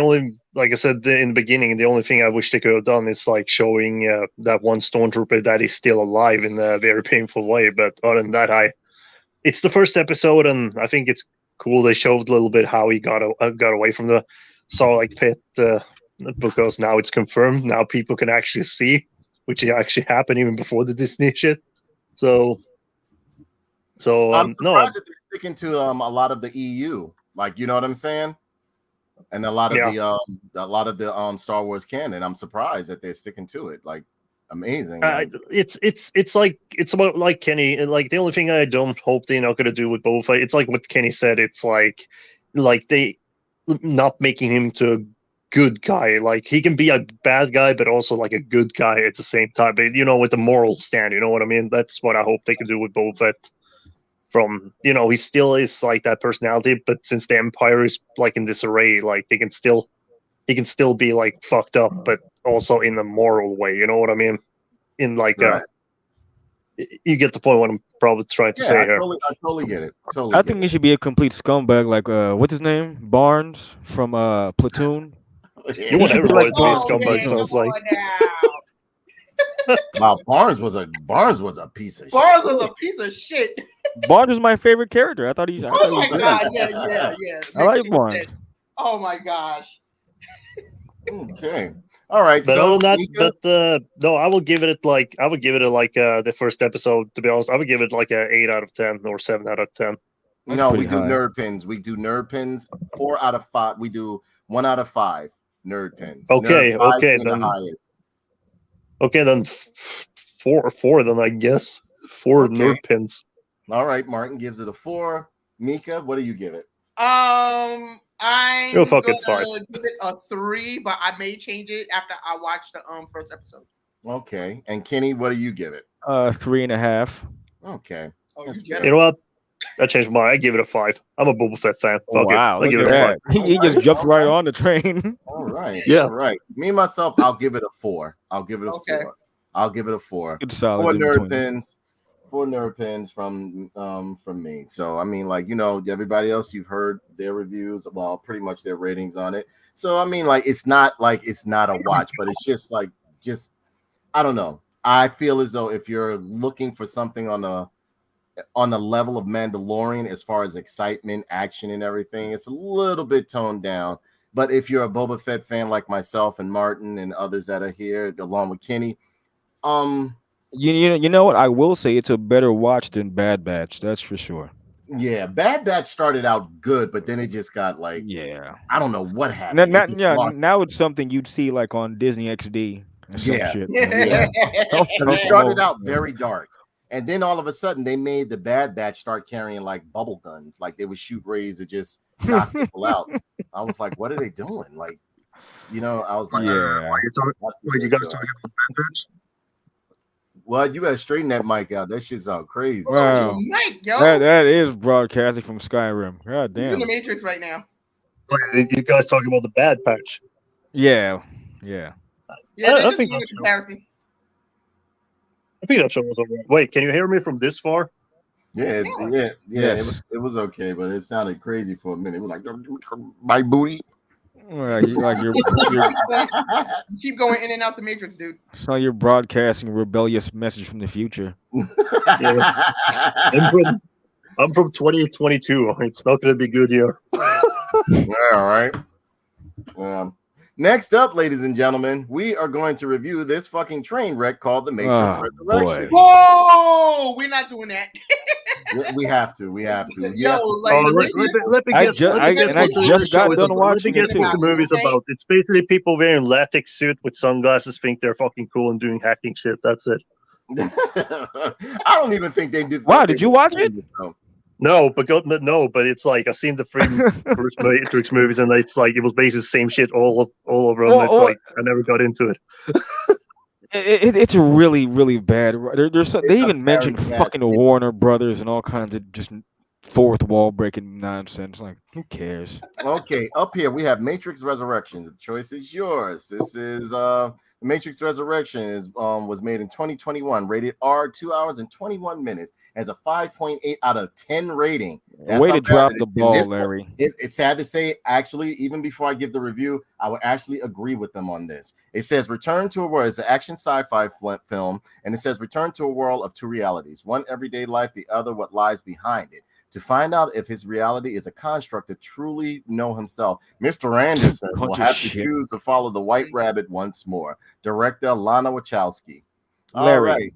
like I said in the beginning, the only thing I wish they could have done is like showing that one stormtrooper that is still alive in a very painful way. But other than that, it's the first episode, and I think it's cool. They showed a little bit how he got away from the Sarlacc pit, because now it's confirmed. Now people can actually see, which actually happened even before the Disney shit. So I'm surprised that they're sticking to a lot of the EU. Like, you know what I'm saying? And a lot of the Star Wars canon. I'm surprised that they're sticking to it. Like, amazing. Like, It's like it's about like Kenny, and like the only thing I don't hope they're not gonna do with Boba Fett, it's like what Kenny said. It's like they not making him to a good guy. Like he can be a bad guy, but also like a good guy at the same time. But with the moral stand, you know what I mean? That's what I hope they can do with Boba Fett. From he still is like that personality, but since the Empire is like in disarray, like he can still be like fucked up, but also in a moral way. You know what I mean? In like right. you get the point what I'm probably trying to say I here. totally get it. I think he should be a complete scumbag, like what's his name? Barnes from Platoon. You want everybody to be a Barnes. scumbag, sounds like. Wow, Barnes was a piece of shit. Barnes was a piece of shit. Barnes was my favorite character. I thought he. Oh my was god, yeah. I like Makes Barnes. sense. Oh my gosh. Okay. All right. But so other than Mika? that, no, I would give it like the first episode. To be honest, I would give it like a 8 out of 10 or 7 out of 10. No, we pretty do high. nerd pins. We do nerd pins. 4 out of 5. We do 1 out of 5 nerd pins. Okay, Nerd five okay, being the then. highest. Okay, then 4 then I guess 4 Okay. nerd pins. All right, Martin gives it a 4. Mika, what do you give it? I'm Go fuck it, gonna 5. give it a 3, but I may change it after I watch the first episode. Okay. And Kenny, what do you give it? 3.5. Okay. Oh, That's you get fair. You know what? I changed mine. I give it a 5. I'm a Boba Fett fan. Fuck Wow, it. I give look it at a 5. that. He just jumped right Okay. on the train. All right. Yeah. All right. Me myself, I'll give it a 4. I'll give it a Okay. 4. I'll give it a 4. Good solid 4 in nerd between. pins. 4 nerd pins from me. So I mean, like, everybody else, you've heard their reviews, well, pretty much their ratings on it. So I mean, like, it's not a watch, but it's just I don't know. I feel as though if you're looking for something on the level of Mandalorian as far as excitement, action, and everything, it's a little bit toned down. But if you're a Boba Fett fan like myself and Martin and others that are here, along with Kenny, You know what? I will say it's a better watch than Bad Batch. That's for sure. yeah, Bad Batch started out good, but then it just got like, Yeah. I don't know what happened. It just lost. Now it's something you'd see like on Disney XD or some Yeah. shit. Yeah. Don't- Because don't it started know. out very dark. And then all of a sudden they made the Bad Batch start carrying like bubble guns, like they would shoot rays to just knock people out. I was like, what are they doing? Like, I was like, Yeah. You guys talking about Bad Batch? well, you gotta straighten that mic out. That shit sounds crazy. Wow. Mike, yo. That is broadcasting from Skyrim. God He's in damn. the Matrix right now. You guys talking about the Bad Batch? Yeah. Yeah, I they're just think doing a that's true. comparison. I think that show was alright. Wait, can you hear me from this far? Yeah. Yes. It was okay, but it sounded crazy for a minute. It was like my booty. Like you're You keep going in and out the Matrix, dude. so you're broadcasting a rebellious message from the future. I'm from 2022. It's not going to be good here. All right. Next up, ladies and gentlemen, we are going to review this fucking train wreck called The Matrix Oh, Resurrection. Whoa, we're not doing that. We have to. We have to. Yo, like, Oh, let me I guess. ju- let me I- guess and I what the just show got is done about. watching Let me it guess what too. the movie's Okay. about. It's basically people wearing latex suit with sunglasses, think they're fucking cool and doing hacking shit. That's it. I don't even think they did. Wow, did you watch it? No, but it's like I've seen the first Matrix movies, and it's like it was basically the same shit all over them. It's like I never got into it. It's really, really bad. There's they It's a even mentioned very fucking nasty- Warner Brothers and all kinds of just fourth wall breaking nonsense. Like, who cares? Okay, up here we have Matrix Resurrections. The choice is yours. This is Matrix Resurrection was made in 2021, rated R, 2 hours and 21 minutes, has a 5.8 out of 10 rating. That's Way how to bad drop it the is. And ball, this- Larry. It's sad to say, actually, even before I give the review, I would actually agree with them on this. It says return to a world. It's an action sci-fi film, and it says return to a world of two realities, one everyday life, the other what lies behind it. To find out if his reality is a construct to truly know himself, Mr. Anderson will Bunch of have to shit. choose to follow the White Rabbit once more. Director Lana Wachowski. All Larry. right.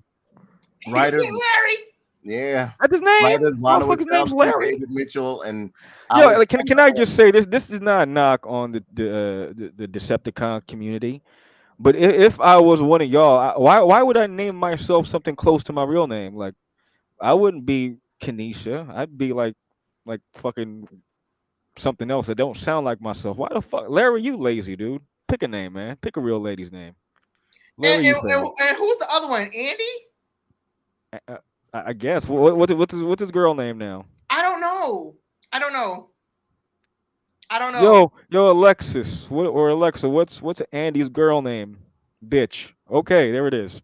Writers, Larry. yeah. That's his name. Writers Lana Motherfucker's name's Wachowski, Larry. David Mitchell, and Yo, Alex like, can I just say this? This is not a knock on the Decepticon community, But if I was one of y'all, why would I name myself something close to my real name? Like I wouldn't be Kenesha. I'd be like fucking something else that don't sound like myself. Why the fuck, Larry? You lazy dude. Pick a name, man. Pick a real lady's name. And, Larry, you favorite. and who's the other one? Andy? I guess. What's his girl name now? I don't know. I don't know. I don't know. Yo, Alexis. Or Alexa? What's Andy's girl name? Bitch. Okay, there it is.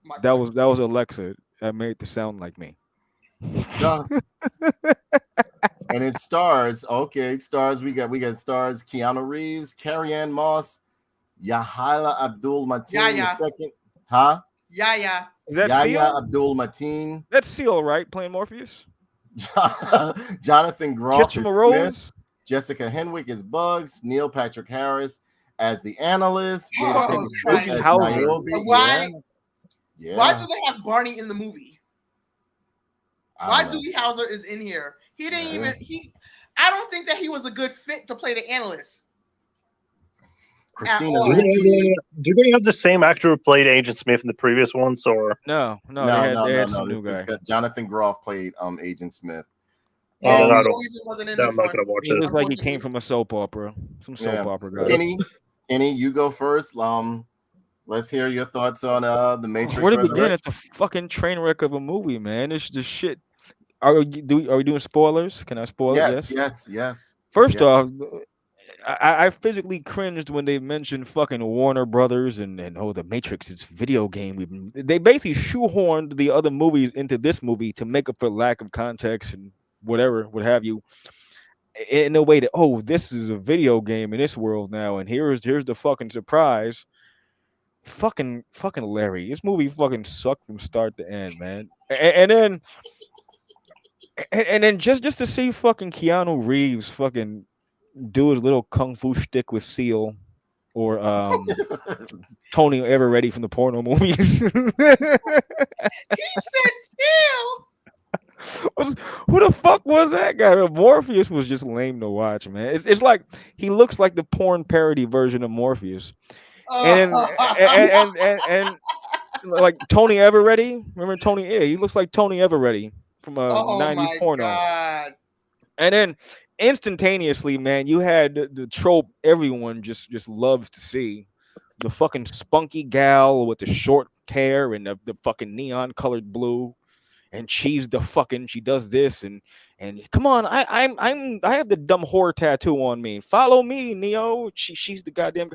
My That God. was Alexa. That made it sound like me. Yeah. And it stars. Okay, it stars. We got stars. Keanu Reeves, Carrie Ann Moss, Yahila Abdul Mateen Yahya. II. Huh? Yeah. Is that Yahya Seal? Abdul Mateen. That's Seal, right? Playing Morpheus. Jonathan Groff Kiss from is a Smith. Rose. Jessica Henwick is Bugs. Neil Patrick Harris as the analyst. Jada Oh, Pinkett Christ. Smith as Hauser. Niobe. Why? Yeah. Why do they have Barney in the movie? I Why don't know. Doogie Howser is in here? He didn't Yeah. even I don't think that he was a good fit to play the analyst. Christina all. Ricci. Do they have the same actor who played Agent Smith in the previous ones, or? No, No, they had some new This guy. Jonathan Groff played Agent Smith. Yeah, then I he don't- wasn't in No, this I'm not one. gonna watch He it. looks like he came from a soap opera, some soap Yeah. opera guy. Kenny, you go first. Let's hear your thoughts on the Matrix Where to begin? Resurrection. It's a fucking train wreck of a movie, man. It's just shit. Are we doing spoilers? Can I spoil it? Yes. First Yeah. off, I physically cringed when they mentioned fucking Warner Brothers and the Matrix, it's video game. They basically shoehorned the other movies into this movie to make up for lack of context and whatever, what have you, in a way that this is a video game in this world now, and here's the fucking surprise. Fucking Larry, this movie fucking sucked from start to end, man. And then just to see fucking Keanu Reeves fucking do his little kung fu shtick with Seal or Tony Everready from the porno movies. He said still. Who the fuck was that guy? Morpheus was just lame to watch, man. It's like he looks like the porn parody version of Morpheus, and like Tony Everready. Remember Tony? Yeah, he looks like Tony Everready from a Oh '90s my porno. God. And then instantaneously, man, you had the trope everyone just loves to see. The fucking spunky gal with the short hair and the fucking neon colored blue. And she does this and come on, I have the dumb whore tattoo on me. Follow me, Neo. She's the goddamn.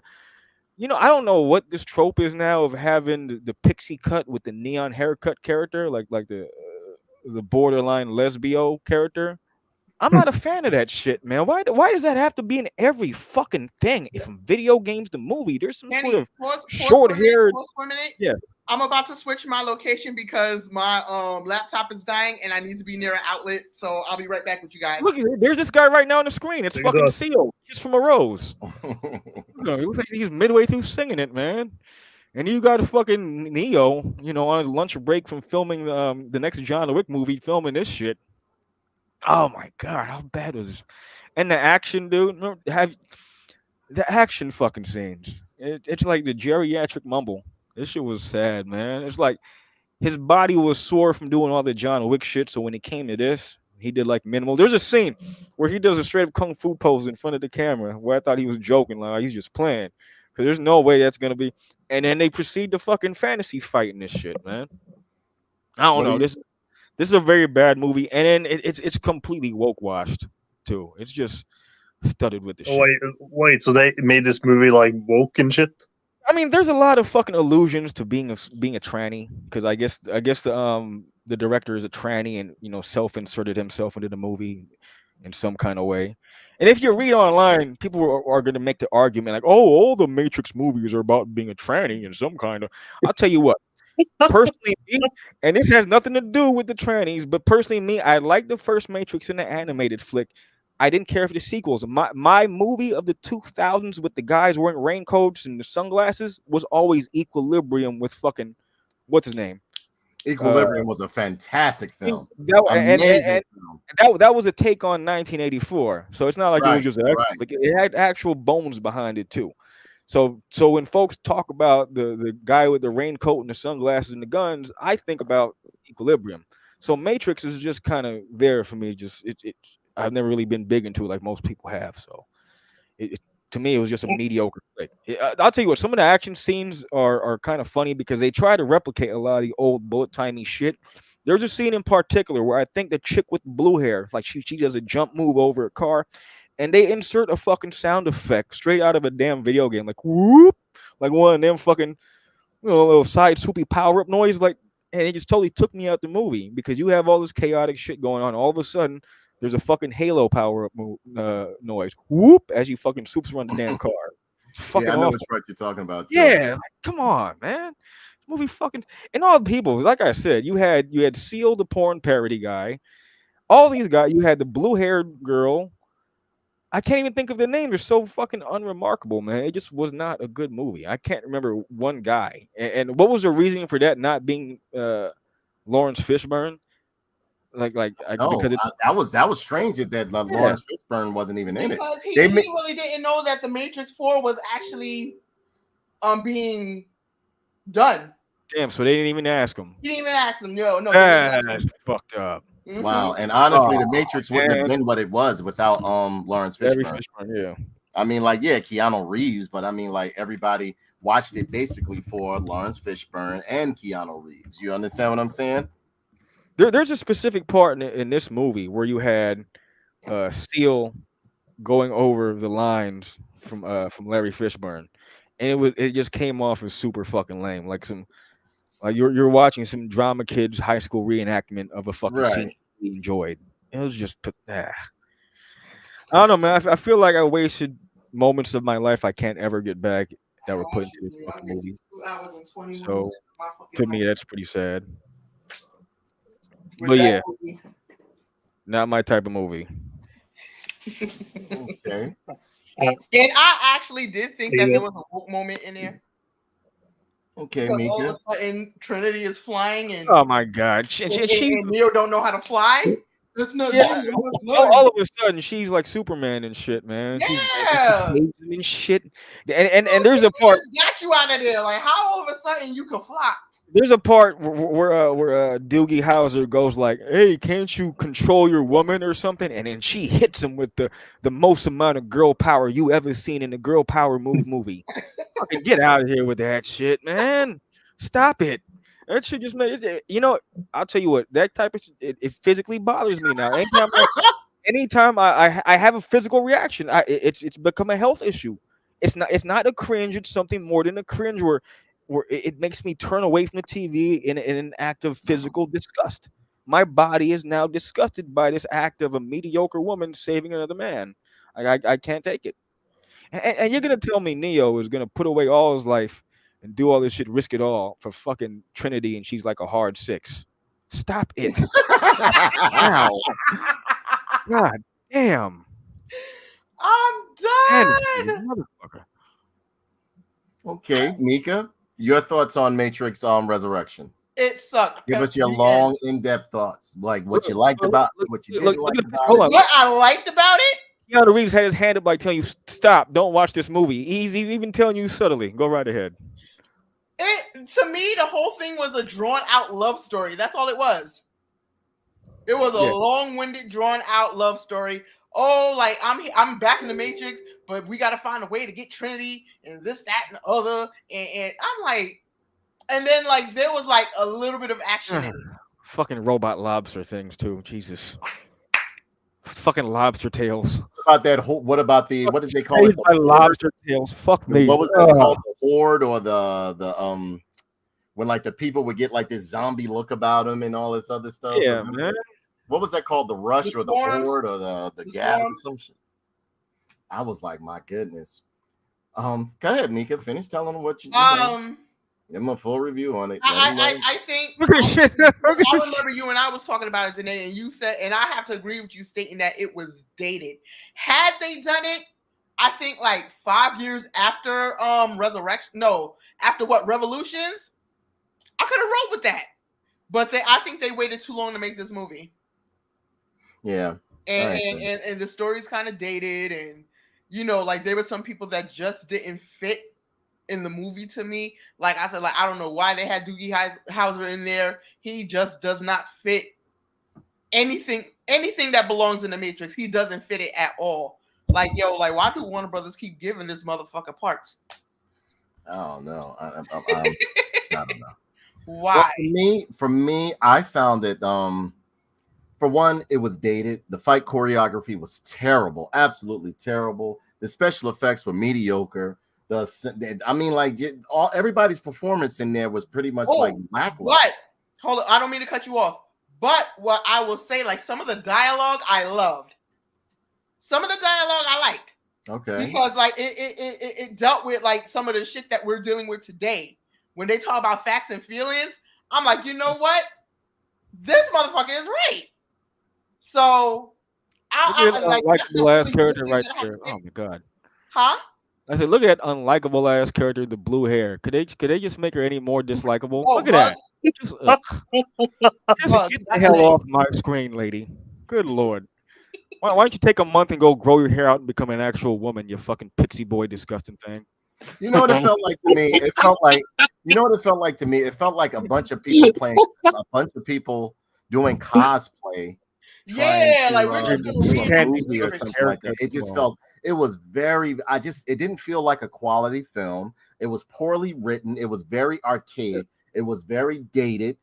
I don't know what this trope is now of having the pixie cut with the neon haircut character, like the borderline lesbio character. I'm not a fan of that shit, man. Why does that have to be in every fucking thing? If from video games to movie, there's some Kenny, sort of pause short-haired. for a minute. Yeah. I'm about to switch my location because my laptop is dying and I need to be near an outlet. So I'll be right back with you guys. Look, there's this guy right now on the screen. It's There you fucking go. Seal. He's from a rose. He looks like he's midway through singing it, man. And you got a fucking Neo, on his lunch break from filming the next John Wick movie, filming this shit. Oh my god, how bad was this? And the action, dude. The action fucking scenes. It's like the geriatric mumble. This shit was sad, man. It's like his body was sore from doing all the John Wick shit. So when it came to this, he did like minimal. There's a scene where he does a straight up kung fu pose in front of the camera where I thought he was joking, like he's just playing. Cause there's no way that's gonna be. And then they proceed to fucking fantasy fight in this shit, man. I don't know. This is a very bad movie, and then it's completely woke washed too. It's just studded with the shit. Wait. So they made this movie like woke and shit? I mean, there's a lot of fucking allusions to being a tranny, because I guess the director is a tranny and self-inserted himself into the movie in some kind of way. And if you read online, people are going to make the argument like, oh, all the Matrix movies are about being a tranny in some kind of. I'll tell you what. Personally, me, and this has nothing to do with the trannies, but personally, me, I like the first Matrix in the animated flick. I didn't care for the sequels. My movie of the 2000s with the guys wearing raincoats and the sunglasses was always Equilibrium with fucking what's his name. Equilibrium was a fantastic film. Amazing film. That was a take on 1984. So it's not like it was just like it had actual bones behind it too. So when folks talk about the guy with the raincoat and the sunglasses and the guns, I think about Equilibrium. So Matrix is just kind of there for me. Just I've never really been big into it like most people have. So to me, it was just a mediocre flick. I'll tell you what, some of the action scenes are kind of funny because they try to replicate a lot of the old bullet timey shit. There's a scene in particular where I think the chick with blue hair, like she does a jump move over a car, and they insert a fucking sound effect straight out of a damn video game, like whoop, like one of them fucking little side swoopy power up noise, like, and it just totally took me out the movie because you have all this chaotic shit going on. All of a sudden, there's a fucking Halo power up noise, whoop, as you fucking swoops around the damn car. It's fucking Yeah, I know awful. which part you're talking about. Too. Yeah, like, come on, man. Movie fucking, and all the people, like I said, you had Seal the porn parody guy, all these guys. You had the blue haired girl. I can't even think of the name. They're so fucking unremarkable, man. It just was not a good movie. I can't remember one guy. And what was the reason for that not being Lawrence Fishburne? No, Because that was strange that Lawrence Fishburne wasn't even in it. Because he really didn't know that the Matrix 4 was actually being done. damn, so they didn't even ask him. He didn't even ask him. No, That's fucked up. Mm-hmm. Wow, and honestly, the Matrix wouldn't have been what it was without Lawrence Fishburne. Yeah. I mean, like, yeah, Keanu Reeves, but I mean, like, everybody watched it basically for Lawrence Fishburne and Keanu Reeves. You understand what I'm saying? There's a specific part in this movie where you had Seal going over the lines from Larry Fishburne, and it just came off as super fucking lame, like you're watching some drama kids high school reenactment of a fucking scene you enjoyed. It was just I don't know, man. I feel like I wasted moments of my life I can't ever get back that were put into this fucking movie. 2 hours and 21 So minutes. to me, that's pretty sad. With But that yeah, movie. not my type of movie. Okay. And I actually did think that there was a woke moment in there. Okay, Because all of Mika. a sudden Trinity is flying and, Oh my god, and Neo don't know how to fly. That's not all of a sudden she's like Superman and shit, man. Yeah. She's and shit. And there's a part got you out of there. Like how all of a sudden you can fly. There's a part where Doogie Howser goes like, "Hey, can't you control your woman or something?" And then she hits him with the most amount of girl power you ever seen in a girl power movie. Fucking get out of here with that shit, man. Stop it. That shit just made it. You know, I'll tell you what. That type of shit, it physically bothers me now. Anytime I have a physical reaction, it's become a health issue. It's not a cringe. It's something more than a cringe where it makes me turn away from the TV in an act of physical disgust. My body is now disgusted by this act of a mediocre woman saving another man. I can't take it. And you're gonna tell me Neo is gonna put away all his life and do all this shit, risk it all for fucking Trinity, and she's like a hard 6. Stop it. Wow. God damn. I'm done. Motherfucker. Okay, Mika, your thoughts on Matrix Resurrection? It sucked. Give us your long, in-depth thoughts, like what you liked about, what you didn't like about it. What I liked about it. Keanu Reeves had his hand up like telling you, "Stop! Don't watch this movie." He's even telling you subtly, "Go right ahead." It to me, the whole thing was a drawn-out love story. That's all it was. It was a long-winded, drawn-out love story. Oh, like I'm back in the Matrix, but we got to find a way to get Trinity and this, that, and the other. And I'm like, and then like there was like a little bit of action. In it. Fucking robot lobster things too. Jesus. Fucking lobster tails. What about the what did they call it? The lobster tails. Fuck me. What was that called? The horde or the when like the people would get like this zombie look about them and all this other stuff. Yeah, man. What was that called? The rush or the horde or the gas or some shit? I was like, my goodness. Go ahead, Mika. Finish telling them what you. Give them a full review on it. I think I remember you and I was talking about it today, and you said, and I have to agree with you stating that it was dated. Had they done it, I think like 5 years after after Revolutions, I could have rolled with that. But I think they waited too long to make this movie. Yeah. And the story's kind of dated, and you know, like there were some people that just didn't fit in the movie to me. Like I said, like I don't know why they had Doogie Howser in there. He just does not fit anything that belongs in the Matrix. He doesn't fit it at all. Like like why do Warner Brothers keep giving this motherfucker parts? I don't know. I don't know. Why? Well, for me, I found it. For one, it was dated. The fight choreography was terrible, absolutely terrible. The special effects were mediocre. Everybody's performance in there was pretty much like lackluster. But hold on, I don't mean to cut you off. But what I will say, like some of the dialogue I loved. Some of the dialogue I liked. Okay. Because like it dealt with like some of the shit that we're dealing with today. When they talk about facts and feelings, I'm like, you know what? This motherfucker is right. So I like the last character right there. Oh my god. Huh? I said, look at that unlikable ass character, the blue hair. Could they just make her any more dislikable? Look at that. Just get the hell off my screen, lady. Good lord. Why don't you take a month and go grow your hair out and become an actual woman, you fucking pixie boy, disgusting thing. You know what it felt like to me? It felt like to me? It felt like a bunch of people doing cosplay. Yeah, like we're just doing a movie or something like that. It just felt it didn't feel like a quality film. It was poorly written. It was very archaic. It was very dated.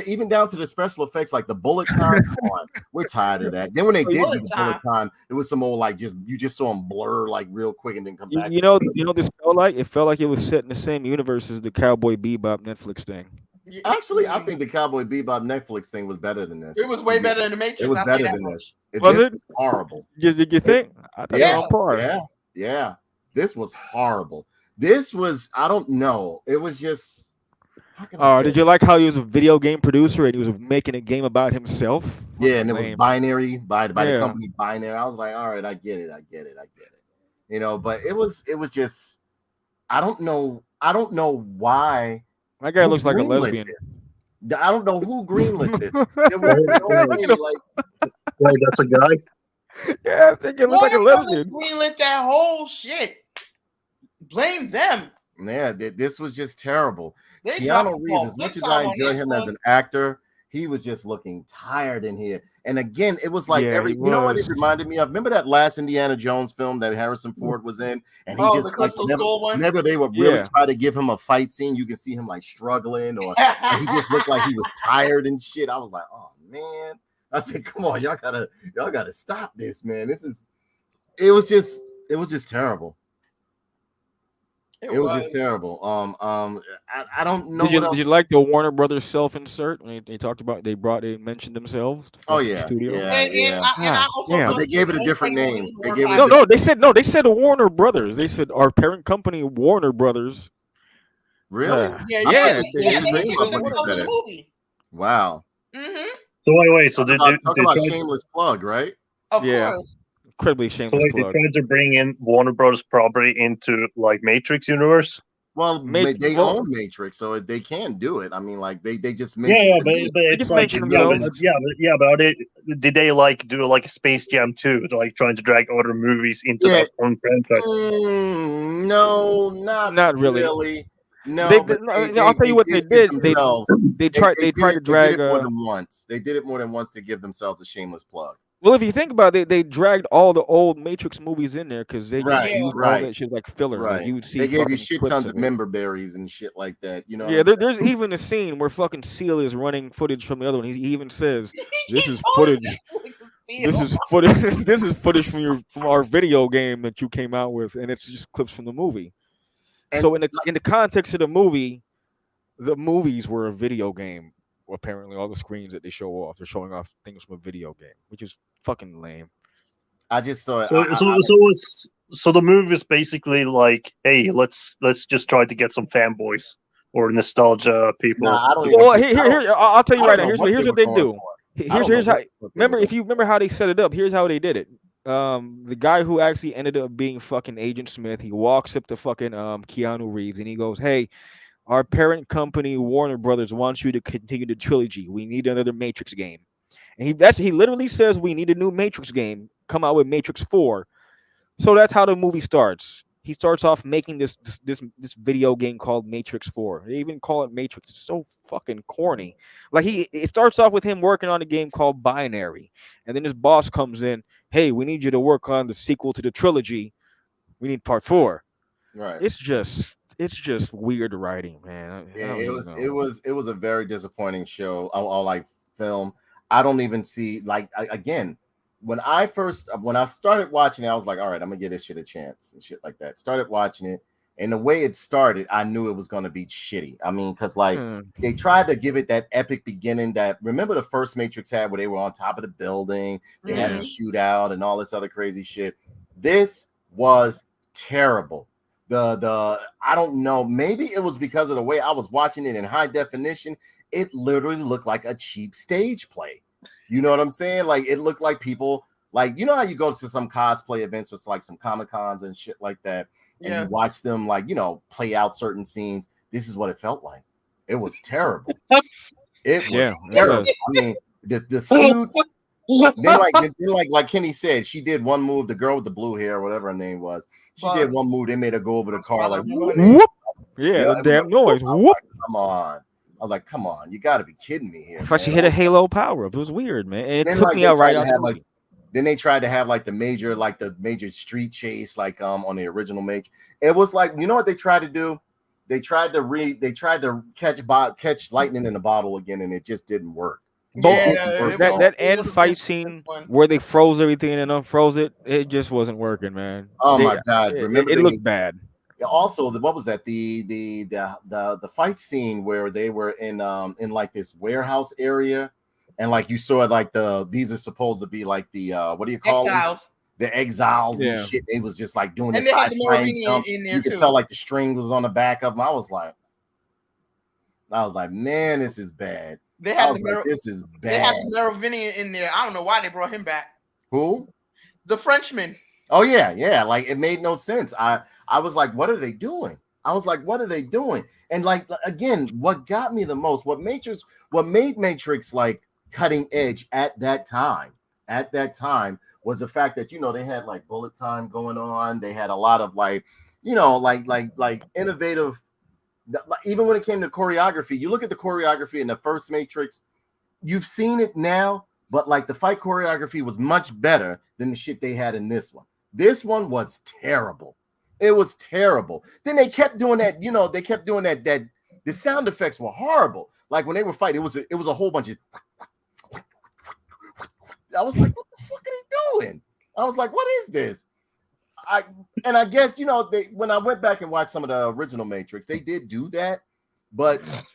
Even down to the special effects, like the bullet time. Come on, we're tired of that. Then when they did do the bullet time, it was some old like you just saw them blur like real quick and then come back. You know this felt like? It felt like it was set in the same universe as the Cowboy Bebop Netflix thing. Actually, I think the Cowboy Bebop Netflix thing was better than this. It was way better than the Matrix. It was better than this. Was it? Was horrible. Did you think? I thought yeah, on par. Yeah. This was horrible. This was, I don't know. It was just. Did you like how he was a video game producer and he was making a game about himself? Yeah, and it was binary by the company Binary. I was like, all right, I get it. You know, but it was just, I don't know why. My guy looks like a lesbian. I don't know who greenlit this. There was no way, that's a guy. Yeah, I think it looks like a lesbian. Greenlit that whole shit. Blame them. Yeah, this was just terrible. Keanu Reeves, as much as I enjoy him as an actor, he was just looking tired in here. And again, it was like you know what it reminded me of? Remember that last Indiana Jones film that Harrison Ford was in? And he just like whenever they would really try to give him a fight scene, you can see him like struggling or he just looked like he was tired and shit. I was like, oh man. I said, come on, y'all gotta stop this, man. It was just terrible. It was just terrible. I don't know. Did you like the Warner Brothers self-insert when they talked about they mentioned themselves? Oh yeah, studio. Yeah. They gave it a different name. They said Warner Brothers. They said our parent company Warner Brothers. Really? Yeah. Wow. Mm-hmm. So wait. So they talk about shameless plug, right? Of course. Incredibly shameless plug. They tried to bring in Warner Brothers property into like Matrix universe. Well, they own Matrix, so they can do it. I mean, like they just mentioned. But it's like did they like do like a Space Jam 2, like trying to drag other movies into that own franchise? No, not really. No, I'll tell you what they did. They tried to drag. They did it more than once. They did it more than once to give themselves a shameless plug. Well, if you think about it, they dragged all the old Matrix movies in there because they just used all that shit like filler. Right. Like you would see they gave you shit tons of member berries and shit like that. You know. Yeah, there's even a scene where fucking Seal is running footage from the other one. He even says, "This is footage. This is footage from our video game that you came out with, and it's just clips from the movie." And so in the context of the movie, the movies were a video game. Apparently, all the screens that they show off, they're showing off things from a video game, which is fucking lame. I just thought so the movie is basically like, hey, let's just try to get some fanboys or nostalgia people. I'll tell you right now. Here's what they do. Here's how. Remember how they set it up. Here's how they did it. The guy who actually ended up being fucking Agent Smith, he walks up to fucking Keanu Reeves and he goes, "Hey, our parent company, Warner Brothers, wants you to continue the trilogy. We need another Matrix game." And he literally says, "We need a new Matrix game. Come out with Matrix 4. So that's how the movie starts. he starts off making this video game called Matrix 4. They even call it Matrix. It's so fucking corny. Like it starts off with him working on a game called Binary, and then his boss comes in. Hey, we need you to work on the sequel to the trilogy. We need part 4. Right. It's just weird writing, man. I Yeah, don't it even was know. it was a very disappointing show. Or like film. I don't even see like again. When I started watching it, I was like, all right, I'm gonna give this shit a chance and shit like that. Started watching it, and the way it started, I knew it was gonna be shitty. I mean, because like they tried to give it that epic beginning that remember the first Matrix had where they were on top of the building, they had a shootout and all this other crazy shit. This was terrible. The I don't know, maybe it was because of the way I was watching it in high definition. It literally looked like a cheap stage play. You know what I'm saying? Like it looked like people like, you know how you go to some cosplay events with like some Comic Cons and shit like that, and you watch them like, you know, play out certain scenes. This is what it felt like. It was terrible. It was terrible. I mean, the suits. Then like Kenny said, she did one move. The girl with the blue hair, whatever her name was, she did one move. They made her go over the car like whoop. Yeah, the damn noise. Whoop. Like, come on. I was like, come on, you got to be kidding me here. I thought she hit a Halo power up. It was weird, man. And it took like, me out right out. Like, then they tried to have like the major street chase, like on the original make. It was like, you know what they tried to do? They tried to catch lightning in a bottle again, and it just didn't work. That end fight scene where they froze everything and unfroze it, it just wasn't working, man. Oh my god! Remember it looked bad. Also, what was that? The fight scene where they were in like this warehouse area, and like you saw like these are supposed to be like the what do you call them? The exiles and shit. They was just like doing this high flying jump. You could tell like the string was on the back of them. I was like, man, this is bad. This is bad. They had the Merovingian in there. I don't know why they brought him back. Who? The Frenchman. Oh yeah. Like it made no sense. I was like, what are they doing? And like again, what got me the most, what made Matrix like cutting edge at that time was the fact that, you know, they had like bullet time going on. They had a lot of like, you know, like innovative. Even when it came to choreography, you look at the choreography in the first Matrix, you've seen it now, but like the fight choreography was much better than the shit they had in this one. This one was terrible. It was terrible. Then they kept doing that, you know, that the sound effects were horrible. Like when they were fighting, it was a whole bunch of I was like, what the fuck are they doing? I was like, what is this? I guess, you know, when I went back and watched some of the original Matrix, they did do that, but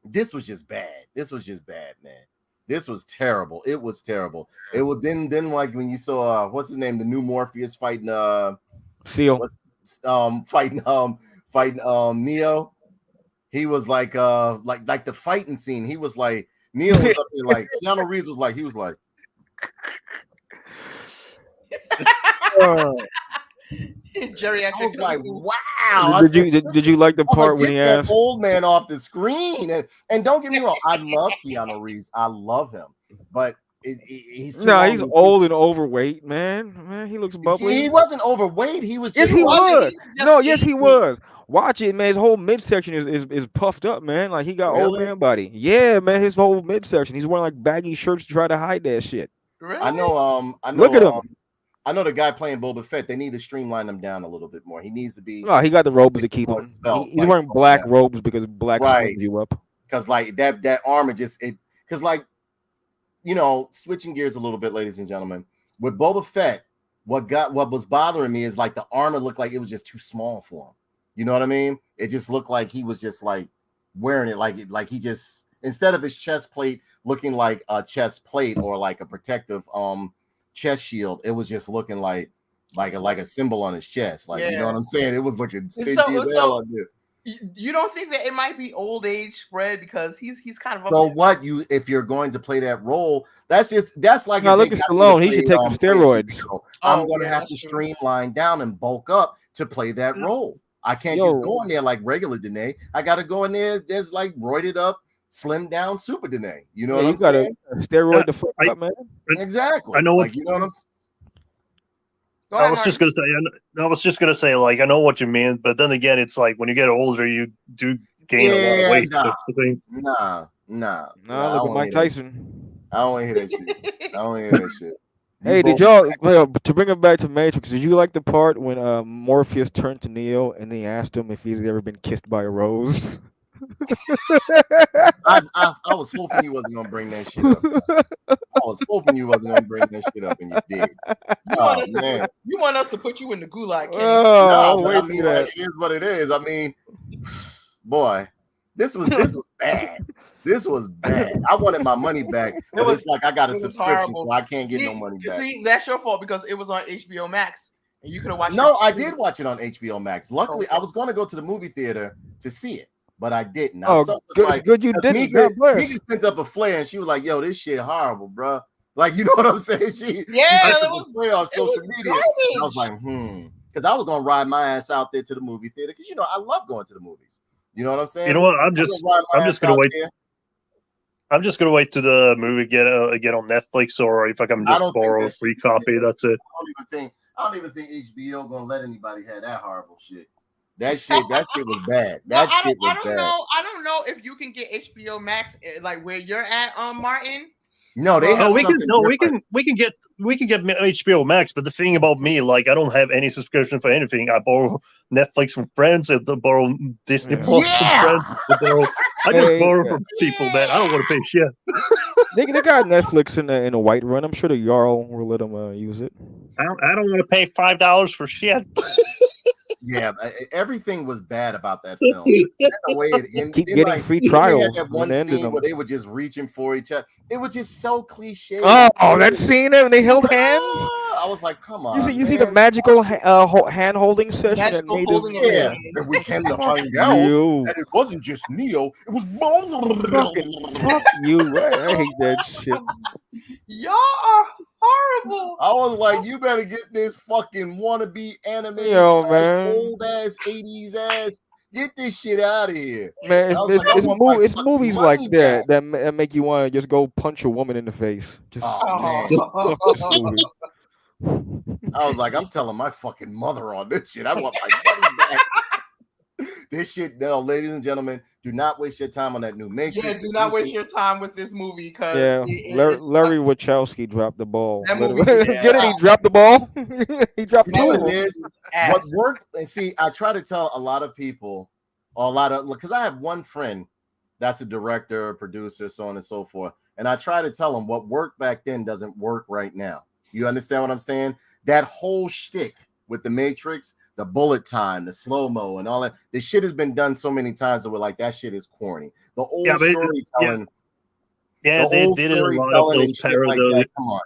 this was just bad. This was just bad, man. This was terrible. It was terrible. It was then like when you saw what's his name, the new Morpheus fighting Seal, fighting Neo. He was like the fighting scene. He was like Neo was up there like Keanu Reeves was like Jerry, I was like, wow. Did you like the part when he asked old man off the screen? And don't get me wrong, I love Keanu Reeves. I love him, but he's old and overweight, man. He looks bubbly. He wasn't overweight. He was. Yes, he was. No, yes, he was. Watch it, man. His whole midsection is puffed up, man. Like he got old man body. Yeah, man. His whole midsection. He's wearing like baggy shirts to try to hide that shit. Really? I know. Look at him. I know the guy playing Boba Fett. They need to streamline him down a little bit more. He needs to be. No, he got the robes to keep him. He's wearing black robes because black swings you up. Because like that armor because like, you know, switching gears a little bit, ladies and gentlemen, with Boba Fett, what was bothering me is like the armor looked like it was just too small for him. You know what I mean? It just looked like he was just like wearing it like he just, instead of his chest plate looking like a chest plate or like a protective chest shield, it was just looking like a symbol on his chest. Like, you know what I'm saying? It was looking stingy as hell on it. You don't think that it might be old age spread because he's kind of so what if you're going to play that role, that's like no, look at Stallone. He should take some steroids. I'm going to have to streamline down and bulk up to play that role. I can't just go in there like regular Danae. I got to go in there just like roided up, slim down super Danae. You know what I'm saying? Steroid the fuck up, man. Exactly. I know like, you know what I'm saying? Go I ahead, was just Martin. gonna say, like, I know what you mean, but then again, it's like when you get older, you do gain a lot of Yeah, weight. nah, That's the thing. nah. Nah, I look don't at wanna Mike hear that. Tyson. I don't want to hear that shit. I don't want to hear that shit. You Hey, did both. y'all to bring it back to Matrix? Did you like the part when Morpheus turned to Neo and he asked him if he's ever been kissed by a rose? I was hoping you wasn't gonna bring that shit up. I was hoping you wasn't gonna bring that shit up, and you did. Oh man, You want us to put you in the gulag, Kenny? no, Oh, but I wait mean, for that. like, it is what it is. I mean, boy, this was bad. This was bad. I wanted my money back, but it's like I got a it was subscription, horrible. so I can't get no money back. See, that's your fault because it was on HBO Max, and you could have watched. No, it. I did watch it on HBO Max. Luckily, Okay. I was going to go to the movie theater to see it, but I didn't. Oh, So good, like, it's good you 'cause didn't. God bless. Mika sent up a flare, and she was like, "Yo, this shit horrible, bro." Like, you know what I'm saying? She Yeah, sent it up was- a flare on it social was media. And I was like, because I was gonna ride my ass out there to the movie theater because I love going to the movies. You know what I'm saying? You know what? I'm I'm just gonna gonna wait. there. I'm just gonna wait till the movie get on Netflix, or if I can I just don't think borrow a that free shit- copy. That's it. I don't even think HBO gonna let anybody have that horrible shit. That shit was bad. That shit was bad. I don't know if you can get HBO Max like where you're at, Martin. No, they have something different. We can get HBO Max, but the thing about me, like, I don't have any subscription for anything. I borrow Netflix from friends, I borrow Disney Yeah. Plus from friends. I just Hey, borrow from people, man. I don't want to pay shit. they got Netflix in a white run. I'm sure the Jarl will let them use it. I don't want to pay $5 for shit. Yeah, everything was bad about that film. The way it ended, Keep getting free trials. They had that one and ending scene them. where they were just reaching for each other. It was just so cliche. Oh, that scene there when they held hands. I was like, come on. You see the magical hand holding session that Magical made holding them. of Yeah, hands. and we came to find You. out that it wasn't just Neo. It was Fuck you. I hate that shit. Y'all are horrible. I was like, you better get this fucking wannabe anime old ass 80s ass. Get this shit out of here. Man, it's movies like money that back. that make you want to just go punch a woman in the face. Just Oh, fuck this movie. I was like, I'm telling my fucking mother on this shit. I want my money back. This shit, no, ladies and gentlemen, do not waste your time on that new Matrix. Yeah, do not waste your time with this movie because Larry Wachowski dropped the ball. That movie, Get it? He dropped the ball. He dropped You know two. what it is? What worked, and see, I try to tell a lot of people, because I have one friend that's a director, producer, so on and so forth, and I try to tell them what worked back then doesn't work right now. You understand what I'm saying? That whole shtick with the Matrix, the bullet time, the slow-mo, and all that, the shit has been done so many times that we're like, that shit is corny. The old storytelling. Yeah, they did a lot of those parallels. Like come on.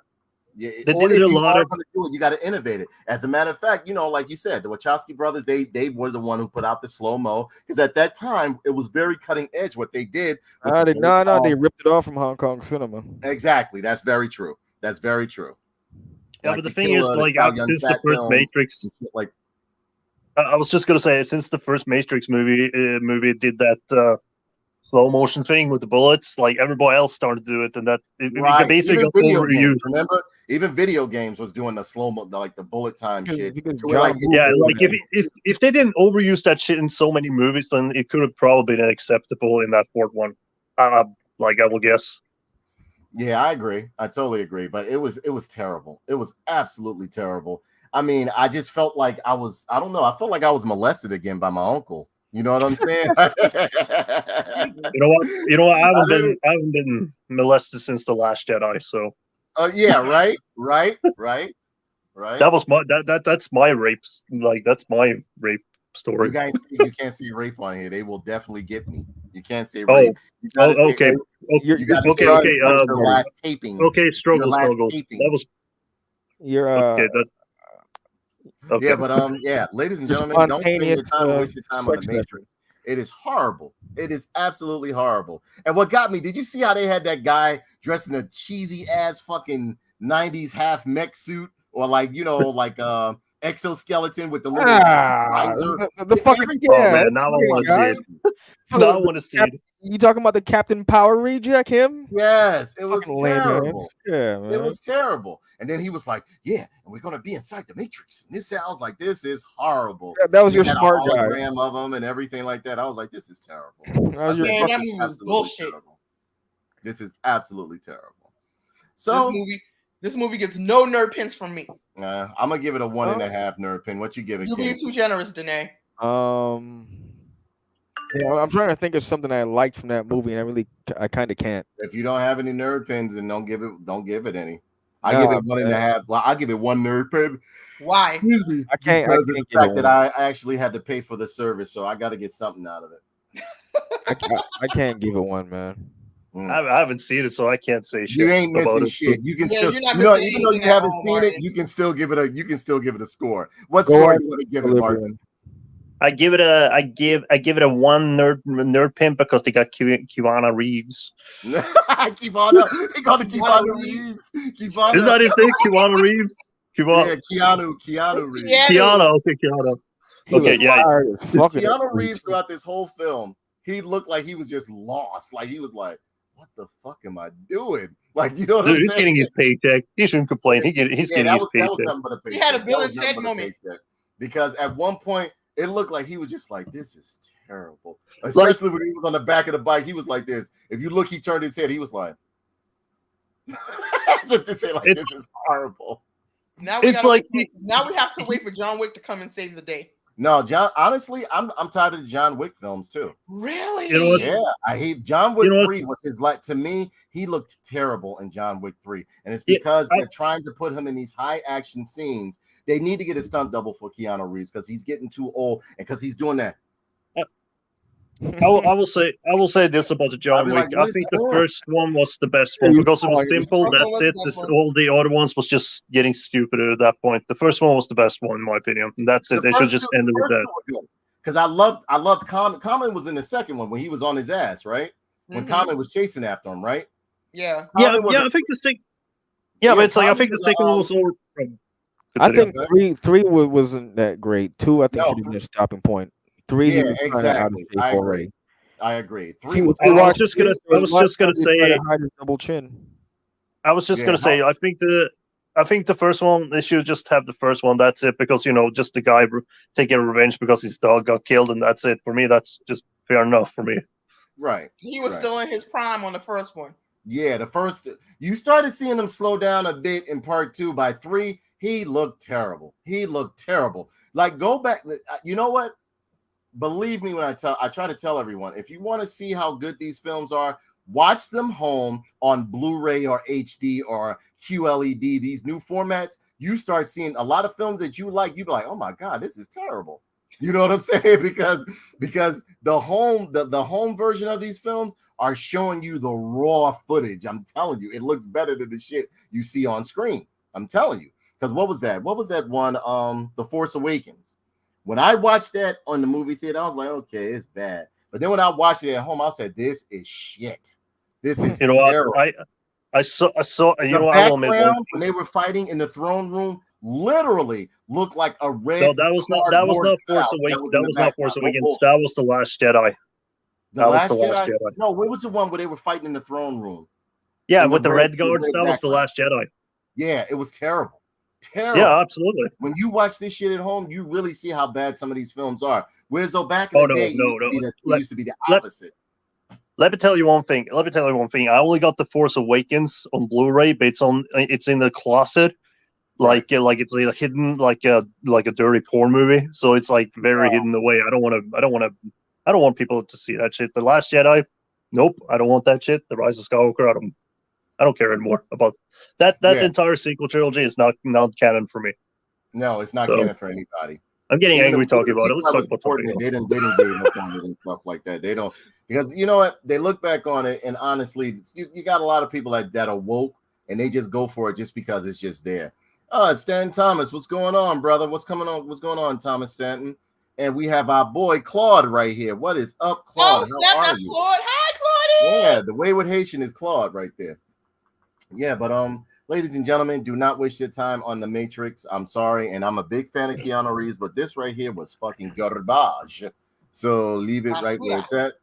Yeah, they did a lot of. Going to do it, you got to innovate it. As a matter of fact, like you said, the Wachowski brothers, they were the one who put out the slow mo because at that time it was very cutting edge what they did. They ripped it off from Hong Kong cinema. Exactly, that's very true. That's very true. Yeah, but the thing is, like, since the first Matrix, like, I was just gonna say, since the first Matrix movie did that slow motion thing with the bullets, like everybody else started to do it, and that it basically got overused. Remember, even video games was doing the slow mo, like the bullet time shit. If they didn't overuse that shit in so many movies, then it could have probably been acceptable in that fourth one. Like, I will guess. Yeah, I agree. I totally agree. But it was terrible. It was absolutely terrible. I mean, I just felt like I don't know. I felt like I was molested again by my uncle. You know what I'm saying? You know what? I haven't been molested since The Last Jedi. So. Yeah. Right. That was that's my rape. Like, that's my rape story. You guys, you can't see rape on here. They will definitely get me. You can't say rape. Okay. Okay. Your last taping. Okay, struggle. Taping. That was. Okay. Yeah, but ladies and gentlemen, don't spend your time waste your time on the Matrix. It is horrible. It is absolutely horrible. And what got me, did you see how they had that guy dressed in a cheesy ass fucking 90s half mech suit, or like exoskeleton with the little visor. The fucking Oh yeah. man, now I want to see guy. it. Now I want to see it. You talking about the Captain Power reject? Him? Yes, it was Fucking lame, man. terrible. Yeah, man. It was terrible. And then he was like, "Yeah, and we're gonna be inside the Matrix." And this sounds like this is horrible. That was They your had a smart guy. hologram of him and everything like that. I was like, "This is terrible." That was your Man, that movie was Absolutely bullshit. terrible. This is absolutely terrible. So This movie gets no nerd pins from me. I'm gonna give it a 1.5 nerd pin. What you give it? You're being too generous, Danae. I'm trying to think of something I liked from that movie, and I kind of can't. If you don't have any nerd pins, then don't give it any. I give it 1.5. Well, I'll give it 1 nerd pin. Why? Excuse me. I can't. Because I of can't the fact that I actually had to pay for the service, so I got to get something out of it. I can't give it 1, man. I haven't seen it, so I can't say shit. You ain't missing about shit. it. You can Yeah, still, you're not you know, missing even though you anything at haven't all, seen Martin. it, you can still give it a score. What Go score ahead, do you want to give it, Martin? I give it a 1 nerd pin because they got Keanu Reeves. Keep on up. He got to keep on the Reeves. Keep on Is up. that his name? Keanu Reeves? Yeah, Keanu Reeves. Yeah. Keanu. Okay, Keanu. Okay, yeah. Keanu Reeves throughout this whole film, he looked like he was just lost. Like he was like, "What the fuck am I doing?" Like, you know what Dude, I'm he's saying? getting his paycheck. He shouldn't complain. He's getting his That was paycheck. nothing but a paycheck. He had a Bill and That was nothing Ted but a moment. paycheck. Because at one point, it looked like he was just like, "This is terrible." Especially when he was on the back of the bike, he was like this. If you look, he turned his head. He was like, as if to say, like, "This is horrible." Now we It's gotta like now we have to wait for John Wick to come and save the day. No, John. Honestly, I'm tired of the John Wick films too. Really? You know what? Yeah, I hate John Wick You know what? 3 was his like to me, he looked terrible in John Wick 3. And it's because they're trying to put him in these high action scenes. They need to get a stunt double for Keanu Reeves because he's getting too old and because he's doing that. I will say this about the John Wick. I think the first one was the best one because it was simple. That's it. All the other ones was just getting stupider at that point. The first one was the best one in my opinion. And that's it. They should just end it with that. Because I loved Common. Common was in the second one when he was on his ass, right? When Common was chasing after him, right? Yeah. I think the second. Yeah, but it's like I think the second one was over. I think three wasn't that great. 2, I think, should have been a stopping point. 3, yeah, exactly. I agree. I agree. 3 was. I was just gonna say. Double chin. I was just gonna say. I think the first one they should just have the first one. That's it because just the guy taking revenge because his dog got killed and that's it. For me, that's just fair enough for me. Right. He was still in his prime on the first one. Yeah, the first you started seeing him slow down a bit in part 2. By 3, he looked terrible. Like go back. You know what? Believe me when I try to tell everyone, if you want to see how good these films are, watch them home on Blu-ray or HD or QLED, these new formats. You start seeing a lot of films that you like, you be like, "Oh my God, this is terrible." You know what I'm saying? Because the home version of these films are showing you the raw footage. I'm telling you, it looks better than the shit you see on screen. I'm telling you. Because what was that? What was that one? The Force Awakens. When I watched that on the movie theater, I was like, okay, it's bad. But then when I watched it at home, I said, this is shit. This is terrible. I saw background when they were fighting in the throne room literally looked like a red. No, that was not Force Awakens. That was not Force Awakens. That was The Last Jedi. That was The Last Jedi. No, what was the one where they were fighting in the throne room? Yeah, with the red guards. That was The Last Jedi. Yeah, it was terrible. Terrible. Yeah, absolutely. When you watch this shit at home, you really see how bad some of these films are. Whereas though back in the day, it used to be the opposite. Let me tell you one thing. I only got The Force Awakens on Blu-ray, but it's in the closet, like it's like hidden, like a dirty porn movie. So it's like very hidden away. I don't want people to see that shit. The Last Jedi, nope. I don't want that shit. The Rise of Skywalker, I don't care anymore about that. That entire sequel trilogy is not canon for me. No, it's not canon for anybody. I'm getting angry talking about it. Let's talk about something else. They didn't give up on it and stuff like that. They don't, because you know what? They look back on it, and honestly, you got a lot of people that are woke, and they just go for it just because it's just there. Oh, it's Stanton Thomas. What's going on, brother? What's going on, Thomas Stanton? And we have our boy Claude right here. What is up, Claude? Oh, that's Claude. Hi, Claude. Yeah, the Wayward Haitian is Claude right there. Yeah, but Ladies and gentlemen, do not waste your time on The Matrix. I'm sorry, and I'm a big fan of Keanu Reeves, but this right here was fucking garbage. So leave it right where it's at.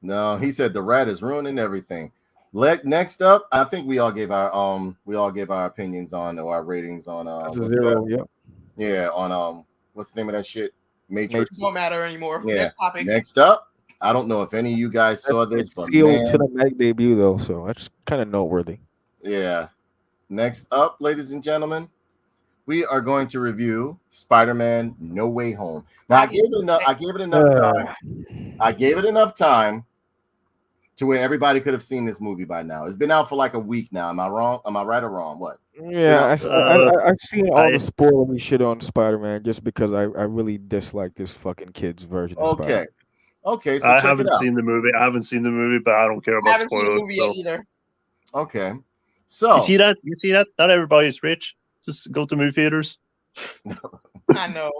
No, he said the rat is ruining everything. Next up, I think we all gave our opinions on or our ratings on That's a zero. Yep. Yeah, on what's the name of that shit? Matrix. Don't matter anymore. Yeah. Next topic. Next up, I don't know if any of you guys saw this, but man, cinematic debut though, so that's kind of noteworthy. Yeah. Next up, ladies and gentlemen, we are going to review Spider-Man: No Way Home. Now, I gave it enough time. I gave it enough time to where everybody could have seen this movie by now. It's been out for like a week now. Am I wrong? Am I right or wrong? What? Yeah, I've seen all the spoiling shit on Spider-Man just because I really dislike this fucking kid's version of Spider-Man. Okay, so I haven't seen the movie. I haven't seen the movie, but I don't care about spoilers. I haven't seen the movie yet either. Okay. So you see that? Not everybody's rich. Just go to movie theaters. I know.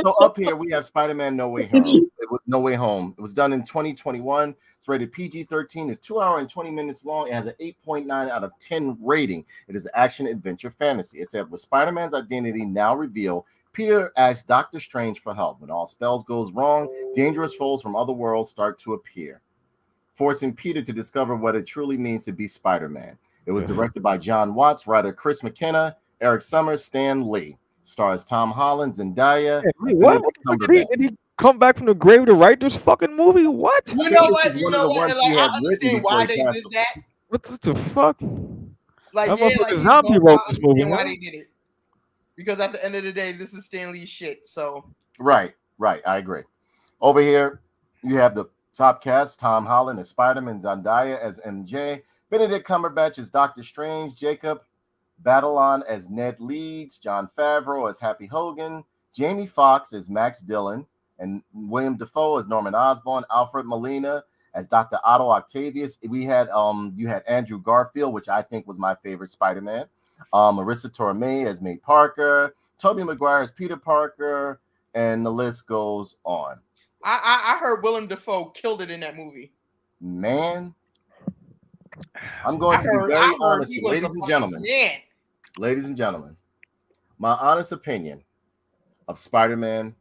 So up here we have Spider-Man: No Way Home. No Way Home. It was done in 2021. It's rated PG-13. It's 2 hours and 20 minutes long. It has an 8.9 out of 10 rating. It is an action adventure fantasy. It said with Spider-Man's identity now revealed, Peter asks Doctor Strange for help. When all spells goes wrong, dangerous foes from other worlds start to appear, forcing Peter to discover what it truly means to be Spider-Man. It was directed by John Watts, writer Chris McKenna, Eric Summers, Stan Lee. Stars Tom Holland, Zendaya. Hey, what? Did he come back from the grave to write this fucking movie? What? You know what? You know what? Like, I understand why they did that. What the fuck? Like, yeah, like zombie wrote this movie. Why they did it? Because at the end of the day, this is Stan Lee's shit. So right. I agree. Over here, you have the top cast: Tom Holland as Spider-Man, Zendaya as MJ, Benedict Cumberbatch as Doctor Strange, Jacob Batalon as Ned Leeds, Jon Favreau as Happy Hogan, Jamie Foxx as Max Dillon, and William Dafoe as Norman Osborn, Alfred Molina as Dr. Otto Octavius. We had you had Andrew Garfield, which I think was my favorite Spider-Man. Marissa Tomei as May Parker, Tobey Maguire as Peter Parker, and the list goes on. I heard Willem Dafoe killed it in that movie. Man, I'm going to be very honest, ladies and gentlemen. Ladies and gentlemen, my honest opinion of Spider-Man: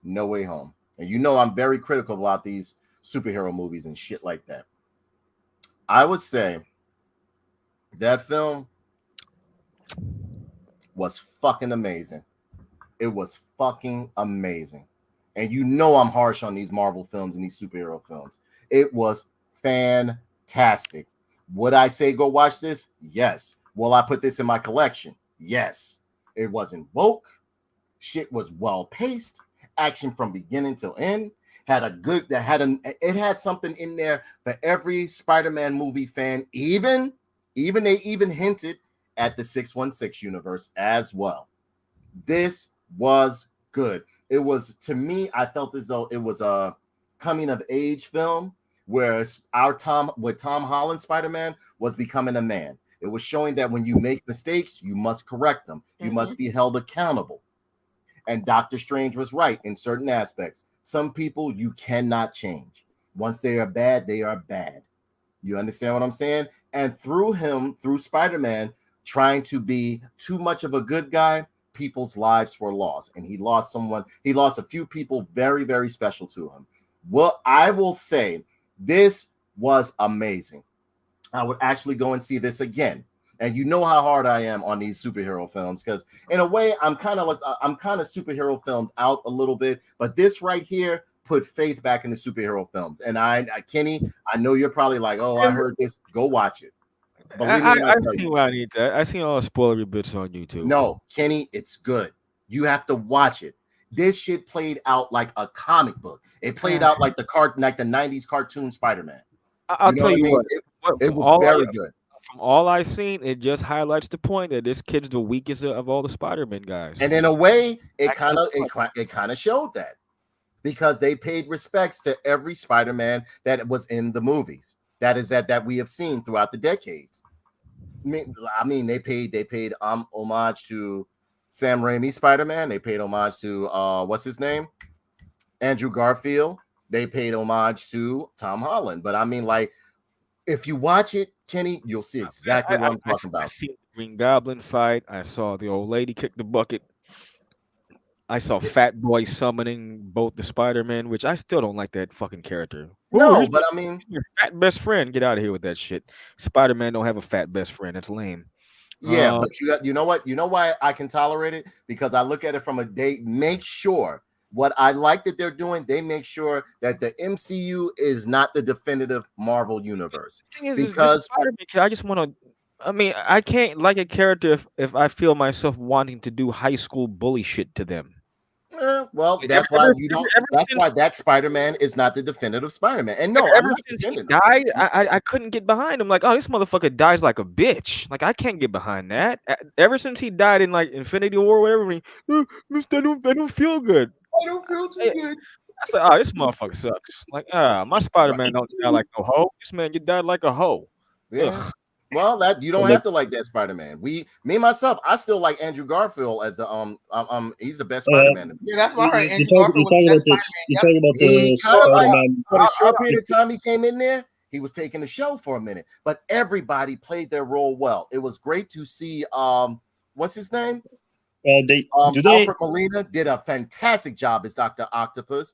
No Way Home. And you know I'm very critical about these superhero movies and shit like that. I would say that film was fucking amazing. It was fucking amazing. And you know I'm harsh on these Marvel films and these superhero films. It was fantastic. Would I say go watch this? Yes. Will I put this in my collection? Yes. It wasn't woke. Shit was well paced. Action from beginning till end. It had something in there for every Spider-Man movie fan. Even they hinted at the 616 universe as well. This was good. It was, to me, I felt as though it was a coming of age film where Tom Holland Spider-Man was becoming a man. It was showing that when you make mistakes, you must correct them. You must be held accountable. And Doctor Strange was right in certain aspects. Some people you cannot change. Once they are bad, they are bad. You understand what I'm saying? And through Spider-Man trying to be too much of a good guy, people's lives were lost. And he lost a few people very, very special to him. Well, I will say this was amazing. I would actually go and see this again. And you know how hard I am on these superhero films, because in a way I'm kind of superhero filmed out a little bit, but this right here put faith back in the superhero films. And Kenny, I know you're probably like, oh, I heard this. Go watch it. I've seen what I need to. I've seen all the spoilery bits on YouTube. No, Kenny, it's good. You have to watch it. This shit played out like a comic book. It played out like the 90s cartoon Spider-Man. I'll tell you what. It was very good. From all I've seen, it just highlights the point that this kid's the weakest of all the Spider-Man guys. And in a way, it kind of showed that, because they paid respects to every Spider-Man that was in the movies. That we have seen throughout the decades. I mean, they paid homage to Sam Raimi's Spider-Man. They paid homage to what's his name, Andrew Garfield. They paid homage to Tom Holland. But I mean, like, If you watch it, Kenny, you'll see exactly what I'm talking I about. seen the Green Goblin fight. I saw the old lady kick the bucket. I saw Fat Boy summoning both the Spider-Man, which I still don't like that fucking character. Ooh, No, here's but I mean, your fat best friend. Get out of here with that shit. Spider-Man don't have a fat best friend. That's lame. yeah, but you know what? You know why I can tolerate it? Because I look at it from make sure what I like that they're doing, they make sure that the MCU is not the definitive Marvel universe. Thing is, Because Spider-Man, I just want to. I mean, I can't like a character if I feel myself wanting to do high school bully shit to them. well, Like, that's why you don't. That's why that Spider-Man is not the definitive Spider-Man. And no, I'm ever not since he defending him. died, I couldn't get behind him. Like, oh, this motherfucker dies like a bitch. Like, I can't get behind that. Ever since he died in like Infinity War, or whatever, I mean, Mister, they don't feel good. I don't feel too I good. said, oh, this motherfucker sucks. Like, my Spider-Man don't die like no hoe. This man, you died like a hoe. Yeah. Ugh. Well, that you don't have to like that Spider-Man. Me myself, I still like Andrew Garfield as the he's the best Spider-Man. Yeah, that's why I heard You Andrew talk Garfield was the about best this. You Spider-Man. talk about He the kind of like Spider-Man. for the short period of time he came in there, he was taking the show for a minute, but everybody played their role well. It was great to see what's his name? Alfred Molina did a fantastic job as Dr. Octopus.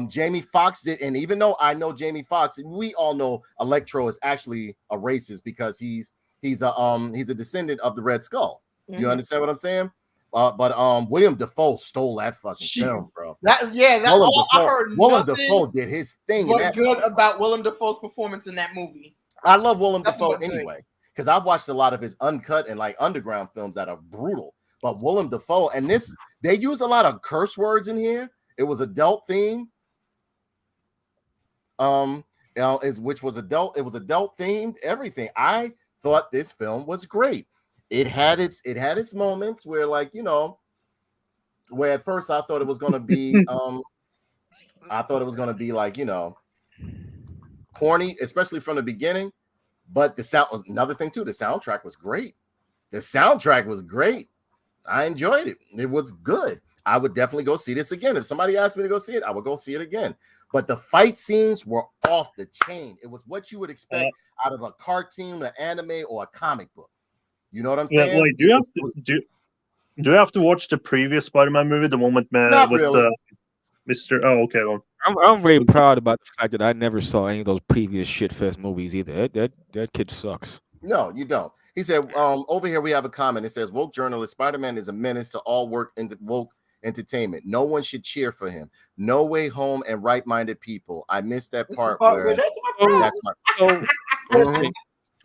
Jamie Foxx did, and even though I know Jamie Foxx, we all know Electro is actually a racist because he's a descendant of the Red Skull. Mhm. You understand what I'm saying? But William Dafoe stole that fucking Shit. film, bro. I heard Willem nothing Dafoe did his thing. but good about Willem Dafoe's performance in that movie. I love Willem Nothing Dafoe but good. anyway, because I've watched a lot of his uncut and like underground films that are brutal. But Willem Dafoe, and this, they use a lot of curse words in here. It was adult theme. Which was adult, it was adult themed, everything. I thought this film was great. It had its moments where, like, you know, where at first I thought it was gonna be like, you know, corny, especially from the beginning. But the soundtrack was great. The soundtrack was great. I enjoyed it. It was good. I would definitely go see this again. If somebody asked me to go see it, I would go see it again. But the fight scenes were off the chain. It was what you would expect out of a cartoon, an anime, or a comic book. You know what I'm saying? Yeah, like, do you have to watch the previous Spider-Man movie, the one with really. Mr. Oh, okay. Well, I'm very proud about the fact that I never saw any of those previous shitfest movies either. That kid sucks. No, you don't. He said, over here we have a comment. It says, woke journalist, Spider-Man is a menace to all woke entertainment. No one should cheer for him. No Way Home and right-minded people. I missed that part where that's my Mhm.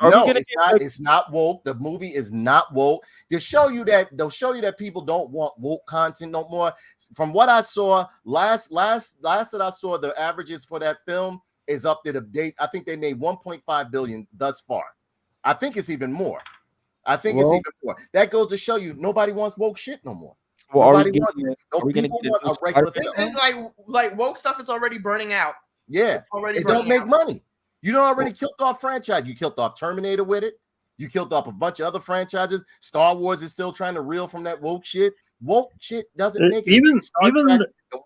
No, it's not woke. The movie is not woke. They'll show you that people don't want woke content no more. From what I saw, last that I saw, the averages for that film is up to the date. I think they made 1.5 billion thus far. I think it's even more. It's even more. That goes to show you nobody wants woke shit no more. Well, Nobody people want a regular film. It's like woke stuff is already burning out. Yeah, it don't make money. You don't already killed off franchise. You killed off Terminator with it. You killed off a bunch of other franchises. Star Wars is still trying to reel from that woke shit. Woke shit doesn't make it.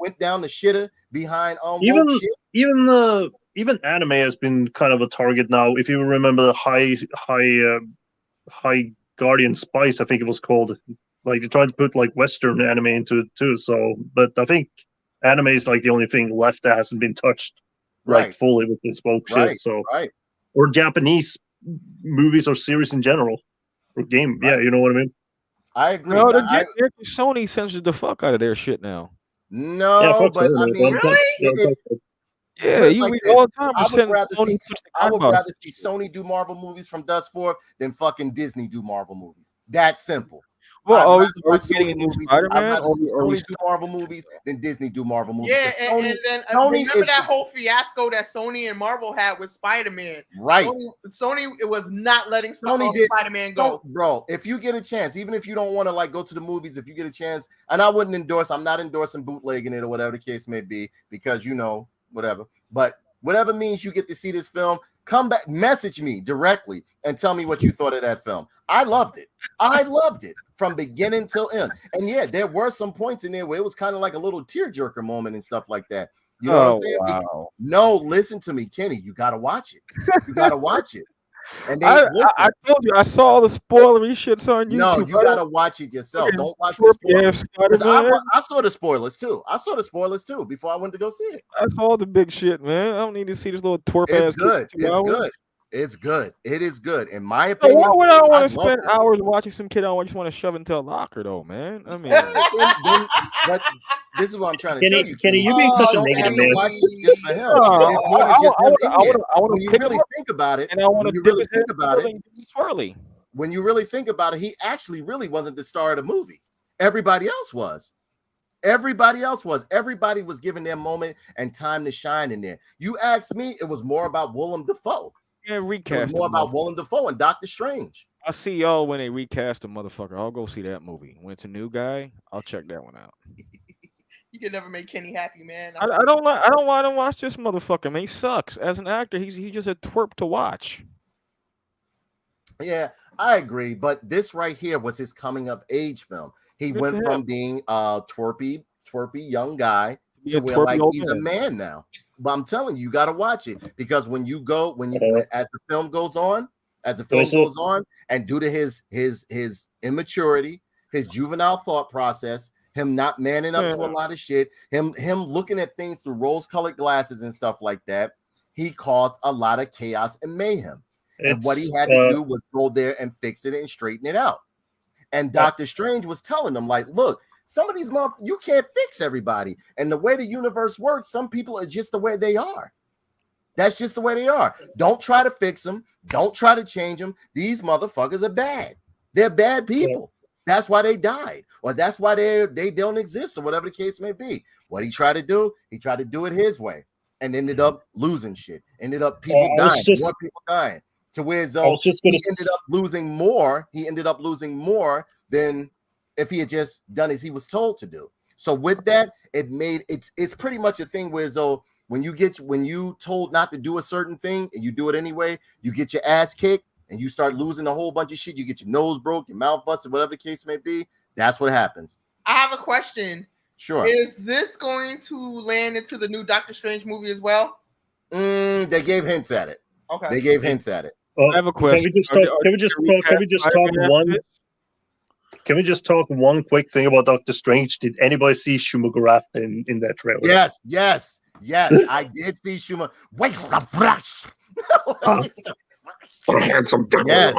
Went down the shitter behind woke shit. Even anime has been kind of a target now. If you remember the High Guardian Spice, I think it was called. Like, they tried to put like Western anime into it too. So, but I think anime is like the only thing left that hasn't been touched like fully with this woke shit. So, or Japanese movies or series in general, or game. Yeah, you know what I mean. I agree. No, Sony censored the fuck out of their shit now. No, but I mean, really? Yeah, you read all the time. I would rather see Sony do Marvel movies from dusk forth than fucking Disney do Marvel movies. That simple. Well, are we getting a new Spider-Man? I'd rather see Sony do Marvel movies than Disney do Marvel movies. Yeah, and then remember that whole fiasco that Sony and Marvel had with Spider-Man. Right. Sony it was not letting Spider-Man go. Bro, if you get a chance, even if you don't want to like go to the movies, if you get a chance, and I'm not endorsing bootlegging it or whatever the case may be, because whatever. But whatever means you get to see this film, come back, message me directly and tell me what you thought of that film. I loved it from beginning till end. And yeah, there were some points in there where it was kind of like a little tearjerker moment and stuff like that. You know what I'm Oh saying? wow! No, listen to me, Kenny. You gotta watch it. You gotta watch it. And they I listen. told you I saw all the spoilery shits on No, YouTube. you gotta watch it yourself. fucking Don't watch the twerpy ass spoilers. Because Spider-Man. I saw the spoilers too. I saw the spoilers too before I went to go see it. I saw the big shit, man. I don't need to see this little twerp It's ass kid good. for 2 It's hours. good. It's good. It is good. In my So why opinion, would I I want to loved spend it. hours watching some kid I just want to shove into a locker though, man? I mean, But this is what I'm trying to tell you, Kenny, Kenny. you being such a don't negative have to man. watch it just for him. No, There's more than just him in there. I want When to you pick really him up think about it, and I want when to you dip really his head think about it, and give him swirly. when you really think about it, he actually really wasn't the star of the movie. Everybody else was. Everybody else was. Everybody was given their moment and time to shine in there. You asked me, it was more about Willem Dafoe. Yeah, It recast. was more about Willem Dafoe and Doctor Strange. I'll see y'all when they recast the motherfucker. I'll go see that movie. When it's a new guy, I'll check that one out. You can never make Kenny happy, man. I don't want to watch this motherfucker, man. He sucks. As an actor, he's just a twerp to watch. Yeah, I agree. But this right here was his coming of age film. He Good went for from him. being a twerpy young guy Be to a where twerpy like old he's man. a man now. But I'm telling you, you got to watch it because when you as the film goes on, and due to his immaturity, his juvenile thought process, him not manning up to a lot of shit, him looking at things through rose-colored glasses and stuff like that, he caused a lot of chaos and mayhem. And what he had to do was go there and fix it and straighten it out. And Doctor Strange was telling them, like, look, some of these you can't fix everybody. And the way the universe works, some people are just the way they are. That's just the way they are. Don't try to fix them. Don't try to change them. These motherfuckers are bad. They're bad people. That's why they died, or that's why they don't exist, or whatever the case may be. What he tried to do it his way, and ended up losing shit. Ended up people dying, more people dying. To where he ended up losing more. He ended up losing more than if he had just done as he was told to do. So with that, it's pretty much a thing where though when you told not to do a certain thing and you do it anyway, you get your ass kicked and you start losing a whole bunch of shit. You get your nose broke, your mouth busted, whatever the case may be. That's what happens. I have a question. Sure. Is this going to land into the new Doctor Strange movie as well? They gave hints at it. Okay. They gave hints at it. I have a question. Can we just talk one quick thing about Doctor Strange? Did anybody see Shuma Gorath in that trailer? Yes. I did see Shuma. Waste the brush. Handsome. Yes.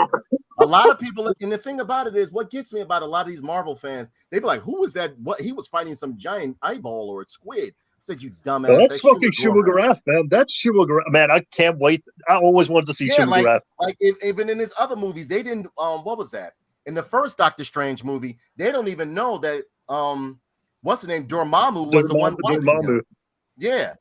A lot of people, and the thing about it is, what gets me about a lot of these Marvel fans, they be like, "Who was that? What he was fighting some giant eyeball or a squid?" I said, "You dumbass." That's fucking Shuma Gorath, man. That's Shuma Gorath, man. I can't wait. I always wanted to see Shuma Gorath. Like even in his other movies, they didn't. What was that? In the first Doctor Strange movie, they don't even know that. What's the name? Dormammu was the one watching him. Yeah.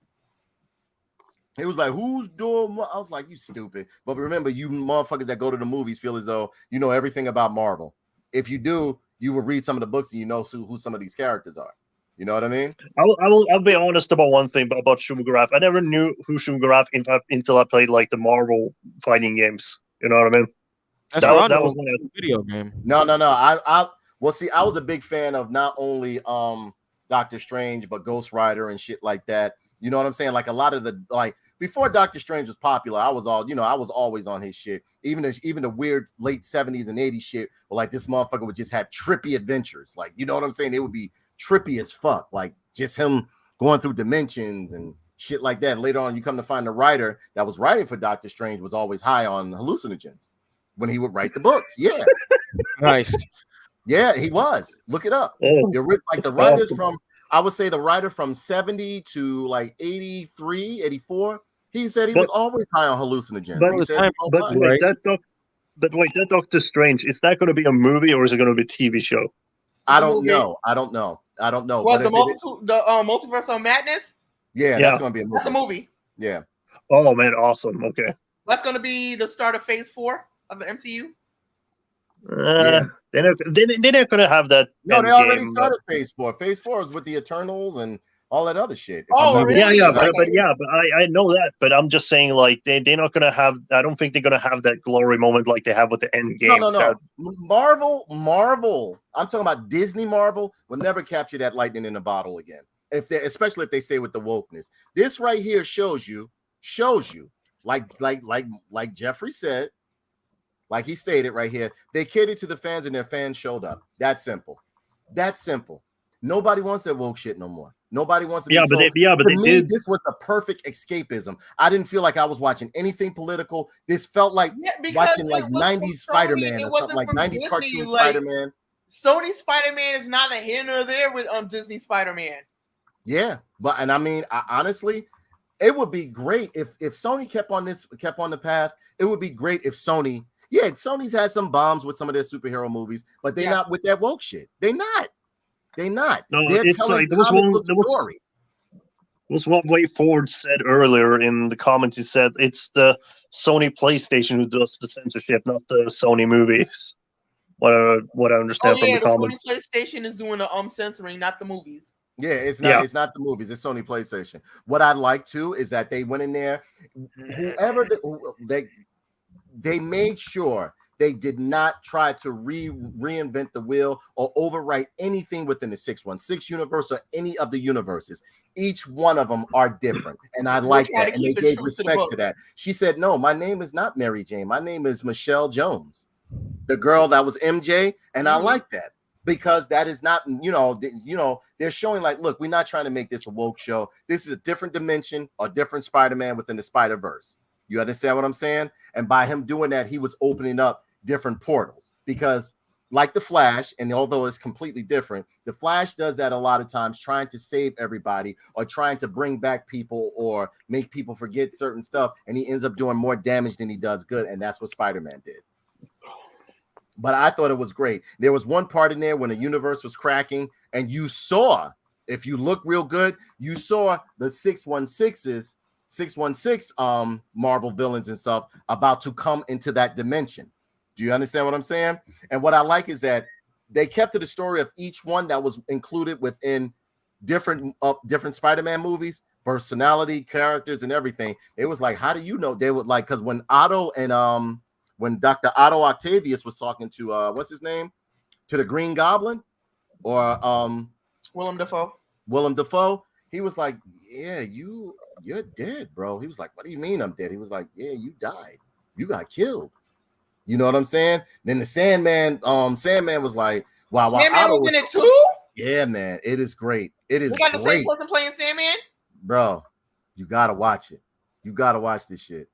It was like, who's Dormammu? I was like, you stupid. But remember, you motherfuckers that go to the movies feel as though you know everything about Marvel. If you do, you will read some of the books and you know who some of these characters are. You know what I mean? I'll be honest about one thing about Shuma Gorath. I never knew who Shuma Gorath until I played like the Marvel fighting games. You know what I mean? That was a video game. No. I was a big fan of not only Doctor Strange but Ghost Rider and shit like that. You know what I'm saying? Like a lot of the before Doctor Strange was popular, I was always on his shit. Even the weird late 70s and 80s shit, where like this motherfucker would just have trippy adventures. Like, you know what I'm saying? It would be trippy as fuck. Like just him going through dimensions and shit like that. And later on, you come to find the writer that was writing for Doctor Strange was always high on hallucinogens when he would write the books. Yeah. Nice. Yeah, he was. Look it up. The writers from, I would say the writer from 70 to like 83, 84, he said he was always high on hallucinogens. But that Doctor Strange, is that going to be a movie or is it going to be a TV show? I don't know. What, the Multiverse of Madness? Yeah, that's going to be a movie. That's a movie. Yeah. Oh, man, awesome. Okay. That's going to be the start of Phase 4 of the MCU? They're not going to have that. No, they already started Phase 4. Phase 4 is with the Eternals and all that other shit. Really? But I know that. But I'm just saying, like, they're not going to have. I don't think they're going to have that glory moment like they have with the End Game. No. Marvel. I'm talking about Disney. Marvel will never capture that lightning in a bottle again. especially if they stay with the wokeness. This right here shows you, like Jeffrey said, like he stated right here, they catered to the fans and their fans showed up. That's simple. That's simple. Nobody wants that woke shit no more. Nobody wants to be told. But to they me, did. This was a perfect escapism. I didn't feel like I was watching anything political. This felt like watching like 90s Spider-Man or something, like 90s Disney, cartoon like, Spider-Man. Sony Spider-Man is neither here nor there with Disney Spider-Man. Yeah, and I mean, honestly, it would be great if Sony kept on the path. It would be great if Sony's had some bombs with some of their superhero movies, but they're not with that woke shit. They're not. No, they're it's telling like there stories. was what Way Ford said earlier in the comments. He said it's the Sony PlayStation who does the censorship, not the Sony movies. What I understand from the comments. Sony PlayStation is doing the censoring, not the movies. Yeah, it's not the movies. It's Sony PlayStation. What I'd like to is that they went in there, they made sure they did not try to reinvent the wheel or overwrite anything within the 616 universe or any of the universes. Each one of them are different, and I like that. And they gave respect to that. She said, "No, my name is not Mary Jane. My name is Michelle Jones, the girl that was MJ," and I like that. Because that is not, they're showing like, look, we're not trying to make this a woke show. This is a different dimension, a different Spider-Man within the Spider-Verse. You understand what I'm saying? And by him doing that, he was opening up different portals. Because like the Flash, and although it's completely different, the Flash does that a lot of times, trying to save everybody or trying to bring back people or make people forget certain stuff. And he ends up doing more damage than he does good. And that's what Spider-Man did. But I thought it was great. There was one part in there when the universe was cracking, and you saw, if you look real good, you saw the 616 Marvel villains and stuff about to come into that dimension. Do you understand what I'm saying? And what I like is that they kept to the story of each one that was included within different Spider-Man movies, personality, characters, and everything. It was like, how do you know? They would like, because when Otto and when Dr. Otto Octavius was talking to what's his name? To the Green Goblin or Willem Dafoe, he was like, "Yeah, you're dead, bro." He was like, "What do you mean I'm dead?" He was like, "Yeah, you died. You got killed." You know what I'm saying? Then the Sandman was like, "Wow, Sandman was in it too?" Yeah, man, it is great. It is we got the great. same person playing Sandman? Bro, you gotta watch it. You gotta watch this shit.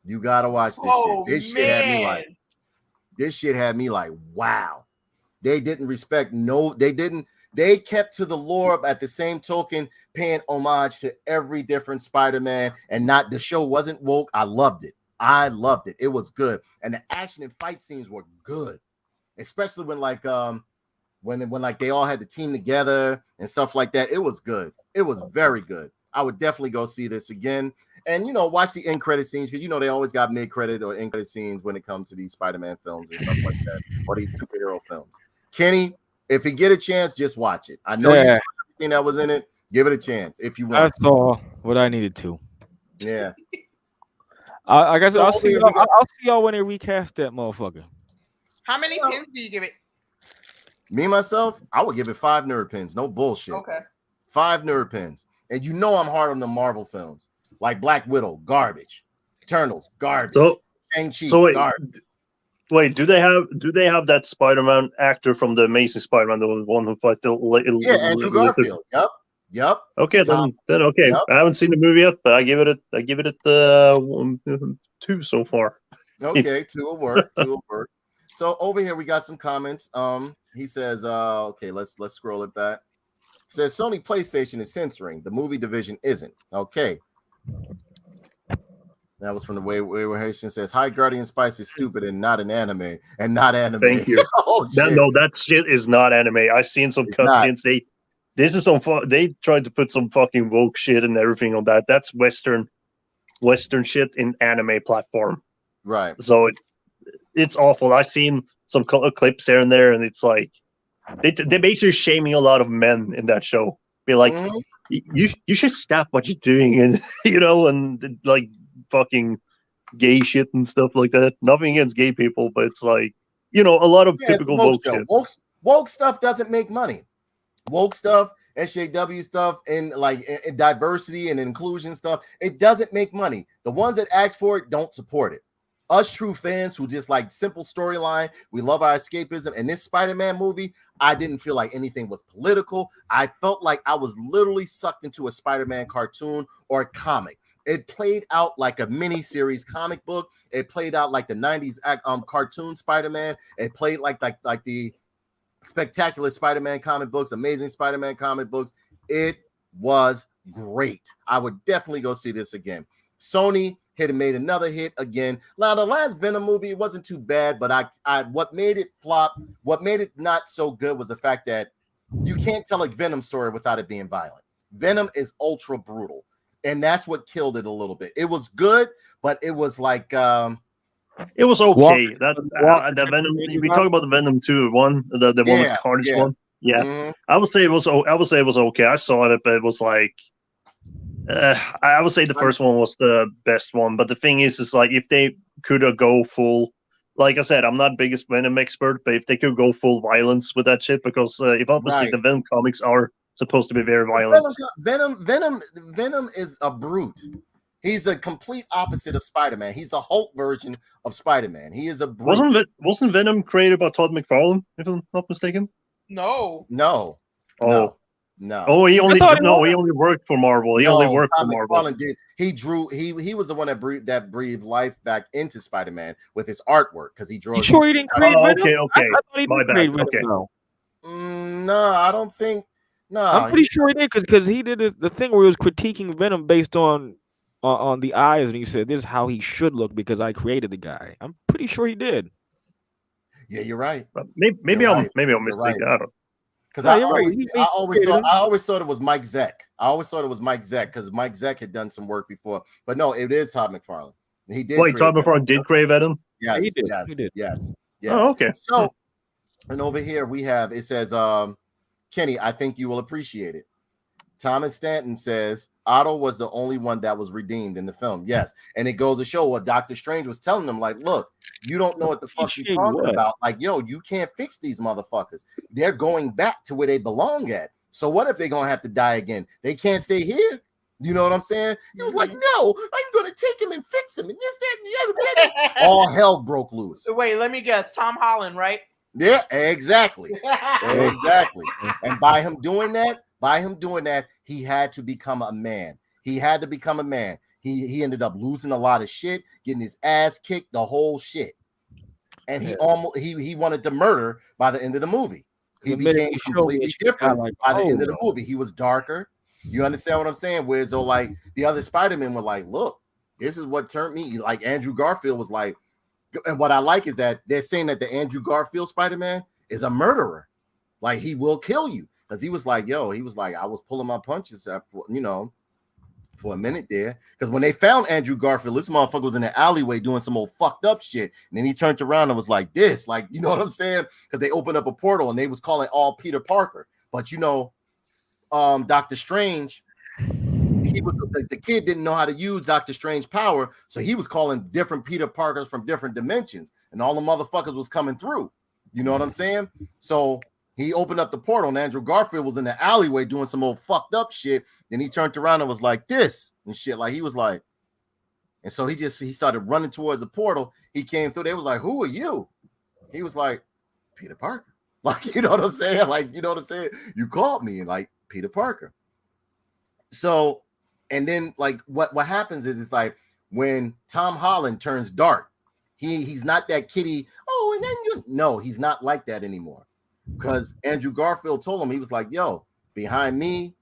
You gotta watch this shit. This shit had me like, wow. They didn't respect they kept to the lore, at the same token, paying homage to every different Spider-Man, and not the show wasn't woke. I loved it. It was good. And the action and fight scenes were good. Especially when when they all had the team together and stuff like that. It was good. It was very good. I would definitely go see this again. And, watch the end credit scenes, because, they always got mid-credit or end credit scenes when it comes to these Spider-Man films and stuff like that, or these superhero films. Kenny, if you get a chance, just watch it. I know you saw everything that was in it. Give it a chance if you want. That's all what I needed to. Yeah. I guess I'll see y'all when they recast that motherfucker. How many pins do you give it? Me, myself, I would give it 5 nerd pins. No bullshit. Okay. 5 nerd pins. And I'm hard on the Marvel films. Like Black Widow, garbage. Eternals, garbage. Shang-Chi, garbage. Wait, do they have that Spider-Man actor from the Amazing Spider-Man, the one who played Andrew Garfield. Yep. Okay, then okay. Yep. I haven't seen the movie yet, but I give it 2 so far. Okay, 2 will work. So over here we got some comments. He says, okay, let's scroll it back. It says Sony PlayStation is censoring. The movie division isn't. Okay. That was from the way Harrison says, "Hi, Guardian Spice is stupid and not an anime." Thank you. That shit is not anime. I've seen some cutscenes. They tried to put some fucking woke shit and everything on that. That's Western shit in anime platform. Right. So it's awful. I've seen some clips here and there, and it's like they're basically shaming a lot of men in that show. Be like, you should stop what you're doing, and and like fucking gay shit and stuff like that. Nothing against gay people, but it's like a lot of typical woke shit. Woke stuff doesn't make money. woke stuff, SJW stuff, and like diversity and inclusion stuff, it doesn't make money. The ones that ask for it don't support it. Us true fans who just like simple storyline, we love our escapism. And this Spider-Man movie, I didn't feel like anything was political. I felt like I was literally sucked into a Spider-Man cartoon or a comic. It played out like a mini-series comic book. It played out like the 90s cartoon Spider-Man. It played like the Spectacular Spider-Man comic books, Amazing Spider-Man comic books. It was great. I would definitely go see this again. Sony made another hit again. Now, the last Venom movie, it wasn't too bad, but I what made it flop, what made it not so good was the fact that you can't tell a Venom story without it being violent. Venom is ultra brutal, and that's what killed it a little bit. It was good, but it was like it was okay. The Venom. We talk about the Venom 2 one, the one with the Carnage one. Yeah, mm-hmm. I would say it was okay. I saw it, but it was like. I would say the first one was the best one, but the thing is like if they could go full, like I said, I'm not biggest Venom expert, but if they could go full violence with that shit, because if obviously the Venom comics are supposed to be very violent. Venom is a brute. He's a complete opposite of Spider-Man. He's the Hulk version of Spider-Man. He is a brute. Wasn't Venom created by Todd McFarlane, if I'm not mistaken? No. Oh. No. Oh, he only worked for Marvel. He only worked for Marvel. Did. He was the one that breathed life back into Spider-Man with his artwork because he drew. You sure he didn't create Venom? Okay. I thought he My bad. Venom, okay. No, I don't think. No, I'm pretty sure he did because he did the thing where he was critiquing Venom based on the eyes, and he said this is how he should look because I created the guy. I'm pretty sure he did. Yeah, you're right. Maybe I'm mistaken. I don't. Because I always thought it was Mike Zeck. I always thought it was Mike Zeck because Mike Zeck had done some work before. But no, it is Todd McFarlane. He did. Wait, Todd McFarlane did create Venom? Yes, he did. Yes. Oh, okay. So, and over here we have, it says, Kenny, I think you will appreciate it. Thomas Stanton says, Otto was the only one that was redeemed in the film. Yes. And it goes to show what Doctor Strange was telling them, like, look, you don't know what the fuck you're talking about. Like, yo, you can't fix these motherfuckers. They're going back to where they belong at. So what if they're going to have to die again? They can't stay here. You know what I'm saying? He was like, no, I'm going to take him and fix him and this, that, and the other. All hell broke loose. Wait, let me guess. Tom Holland, right? Yeah, exactly. Exactly. And by him doing that, he had to become a man. He had to become a man. He ended up losing a lot of shit, getting his ass kicked, the whole shit. And he wanted to murder by the end of the movie. He became completely different by the end of the movie. He was darker. You understand what I'm saying? Whereas though, like the other Spider-Men were like, look, this is what turned me. Like Andrew Garfield was like, and what I like is that they're saying that the Andrew Garfield Spider-Man is a murderer. Like he will kill you. Because he was like, I was pulling my punches, for a minute there. Because when they found Andrew Garfield, this motherfucker was in the alleyway doing some old fucked up shit. And then he turned around and was like this, like, you know what I'm saying? Because they opened up a portal and they was calling all Peter Parker. But Doctor Strange, he was the kid didn't know how to use Doctor Strange power, so he was calling different Peter Parkers from different dimensions, and all the motherfuckers was coming through. You know what I'm saying? So he opened up the portal, and Andrew Garfield was in the alleyway doing some old fucked up shit. Then he turned around and was like this and shit. Like he was like, and so he started running towards the portal. He came through. They was like, "Who are you?" He was like, "Peter Parker." Like, you know what I'm saying? Like, you know what I'm saying? You called me, like Peter Parker. So, and then like what happens is it's like when Tom Holland turns dark, he's not that kitty. Oh, and then he's not like that anymore. Because Andrew Garfield told him, he was like, yo, behind me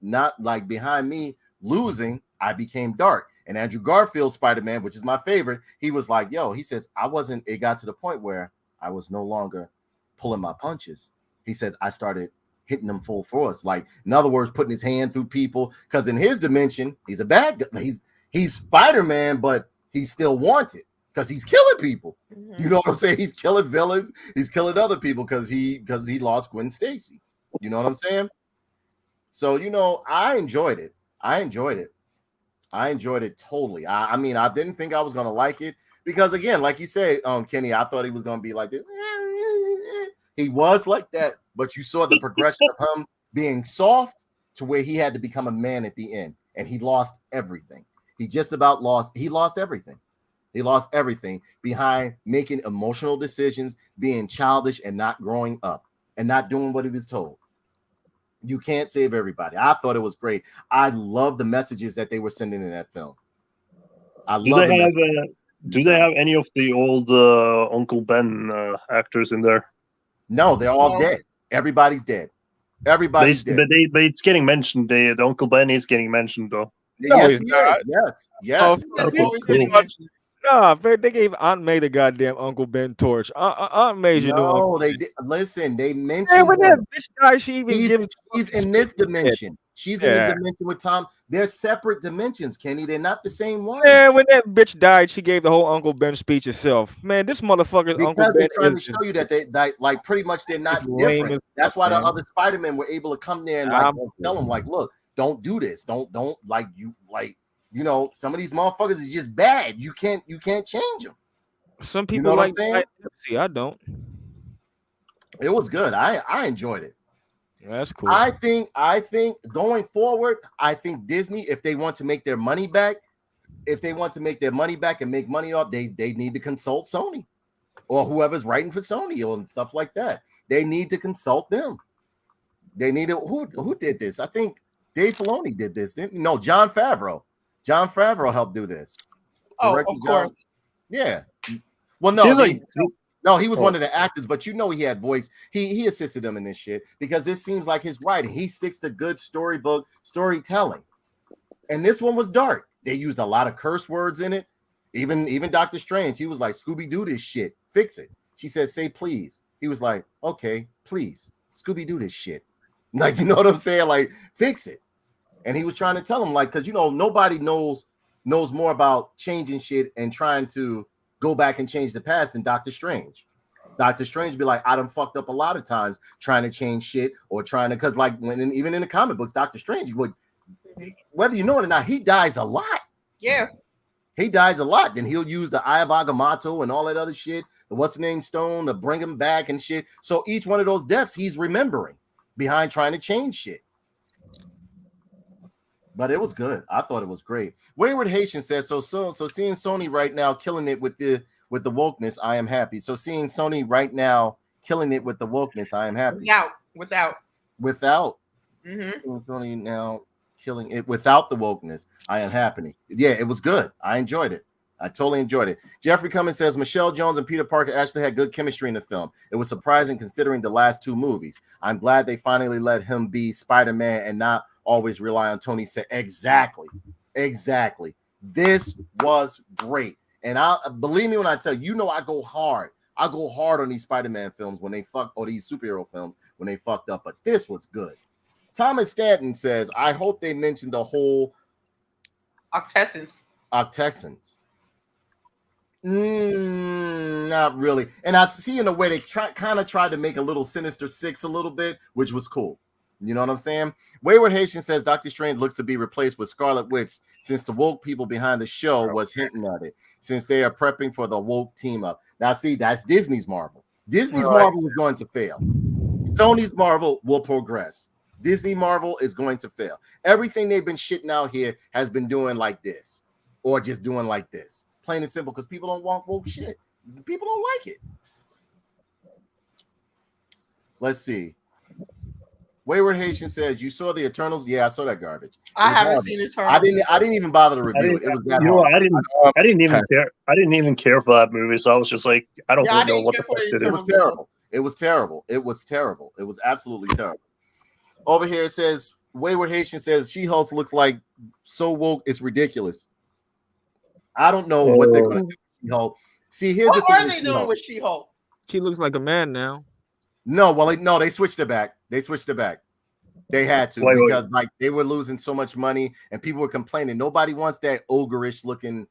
losing, I became dark. And Andrew Garfield Spider-Man, which is my favorite, he was like, yo, he says, it got to the point where I was no longer pulling my punches. He said, I started hitting them full force. Like, in other words, putting his hand through people. Because in his dimension, he's a bad guy. He's Spider-Man, but he's still wanted. Because he's killing people. Mm-hmm. You know what I'm saying? He's killing villains. He's killing other people because he lost Gwen Stacy. You know what I'm saying? So, I enjoyed it. I enjoyed it totally. I mean, I didn't think I was going to like it because, again, like you say, Kenny, I thought he was going to be like this. He was like that, but you saw the progression of him being soft to where he had to become a man at the end, and he lost everything. He just about lost. He lost everything. He lost everything behind making emotional decisions, being childish, and not growing up, and not doing what he was told. You can't save everybody. I thought it was great. I love the messages that they were sending in that film. Do they have any of the old Uncle Ben actors in there? No, they're all dead. Everybody's dead. Everybody's dead. But it's getting mentioned. The Uncle Ben is getting mentioned though. No, Yes, he's he not. is. Yes, yes. Oh, Okay, Always cool. getting mentioned. Nah, they gave Aunt May the goddamn Uncle Ben torch. Aunt May's your new Uncle. No, they did. Listen, they Man, mentioned when that him. bitch guy, she even gives. She's in this dimension. She's in Yeah. the dimension with Tom. They're separate dimensions, Kenny. They're not the same one. Man, when that bitch died, she gave the whole Uncle Ben speech herself. Man, this motherfucker, Because Uncle Ben, they're trying to is show you that like pretty much they're not It's lame different. as That's why the man. other Spider-Men were able to come there and tell them like, look, don't do this. Don't like you know, some of these motherfuckers is just bad. You can't change them. Some You people know what I'm like saying? Diet Pepsi. I don't. It was good. I enjoyed it. That's cool. I think going forward, I think Disney, if they want to make their money back, and make money off, they need to consult Sony or whoever's writing for Sony or stuff like that. They need to consult them. They need to who did this? I think Dave Filoni did this, didn't he? No, Jon Favreau. Jon Favreau helped do this. Oh, Director of course. Yeah. Well, no, no, he was one of the actors, but you know he had voice. He assisted them in this shit because this seems like his writing. He sticks to good storytelling. And this one was dark. They used a lot of curse words in it. Even Dr. Strange, he was like, Scooby-Doo this shit. Fix it. She said, say please. He was like, okay, please. Scooby-Doo this shit. Like, you know what I'm saying? Like, fix it. And he was trying to tell him, like, because, you know, nobody knows more about changing shit and trying to go back and change the past than Dr. Strange. Dr. Strange be like, I done fucked up a lot of times trying to change shit or trying to, because like even in the comic books, Dr. Strange would, whether you know it or not, he dies a lot. Yeah. He dies a lot. Then he'll use the Eye of Agamotto and all that other shit, the what's the name stone to bring him back and shit. So each one of those deaths he's remembering behind trying to change shit. But it was good. I thought it was great. Wayward Haitian says, so seeing Sony right now killing it with the wokeness, I am happy. So seeing Sony right now killing it with the wokeness, I am happy. Without. Mm-hmm. Sony now killing it without the wokeness, I am happy. Yeah, it was good. I enjoyed it. I totally enjoyed it. Jeffrey Cummins says Michelle Jones and Peter Parker actually had good chemistry in the film. It was surprising considering the last two movies. I'm glad they finally let him be Spider-Man and not always rely on Tony. Said exactly. This was great. And I believe me when I tell you, I go hard. I go hard on these Spider-Man films when they fuck, or these superhero films when they fucked up. But this was good. Thomas Stanton says, I hope they mentioned the whole Octessence. Not really. And I see in a way they kind of tried to make a little Sinister Six a little bit, which was cool. You know what I'm saying? Wayward Haitian says Doctor Strange looks to be replaced with Scarlet Witch since the woke people behind the show was hinting at it, since they are prepping for the woke team up. Now, see, that's Disney's Marvel. Disney's Marvel is going to fail. Sony's Marvel will progress. Disney Marvel is going to fail. Everything they've been shitting out here has been doing like this, or just doing like this. Plain and simple, because people don't want woke shit. People don't like it. Let's see. Wayward Haitian says, "You saw the Eternals?" Yeah, I saw that garbage. I haven't seen Eternals. I didn't even bother to review it. It was that hard. I didn't even care. I didn't even care for that movie, so I was just like, I don't really know what the fuck it is. It was terrible. It was terrible. It was terrible. It was absolutely terrible. Over here it says, Wayward Haitian says, She-Hulk looks like so woke, it's ridiculous. I don't know what they're going to do with She-Hulk. See, here's what are they doing with She-Hulk? She looks like a man now. No, well, they switched it back. They had to because like they were losing so much money and people were complaining. Nobody wants that ogreish looking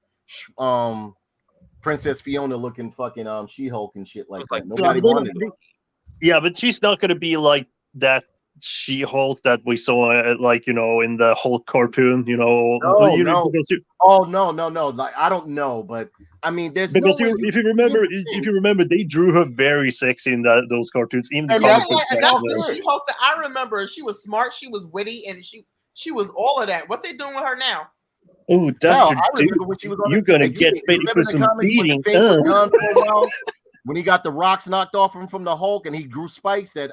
Princess Fiona looking fucking She-Hulk and shit like that. Nobody wanted it. Yeah, but she's not going to be like that She-Hulk that we saw, like in the Hulk cartoon? No. Oh no. Like I don't know, but I mean, there's no Because way if you remember, they drew her very sexy in those cartoons, even the And comic that's books. and back that's then. the She-Hulk that I remember. She was smart, she was witty, and she was all of that. What they doing with her now? Oh, Hell, Doctor I Dude, remember when she was on you're the, gonna and get you ready remember for the some comics when the beating. thing was done for a while, when he got the rocks knocked off him from the Hulk and he grew spikes that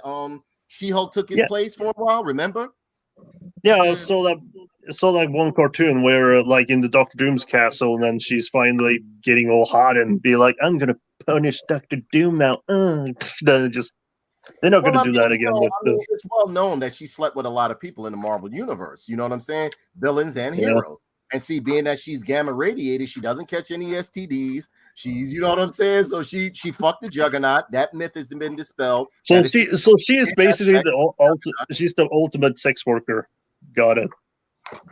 She-Hulk took his place for a while, remember? Yeah, I saw that one cartoon where like in the Doctor Doom's castle, and then she's finally getting all hot and be like, "I'm gonna punish Doctor Doom now." Then they're not gonna do that again. It's well known that she slept with a lot of people in the Marvel universe. You know what I'm saying? Villains and Yeah. heroes. And see, being that she's gamma radiated, she doesn't catch any STDs. She's, you know what I'm saying? So she fucked the Juggernaut. That myth has been dispelled. So she is basically she's the ultimate sex worker. Got it.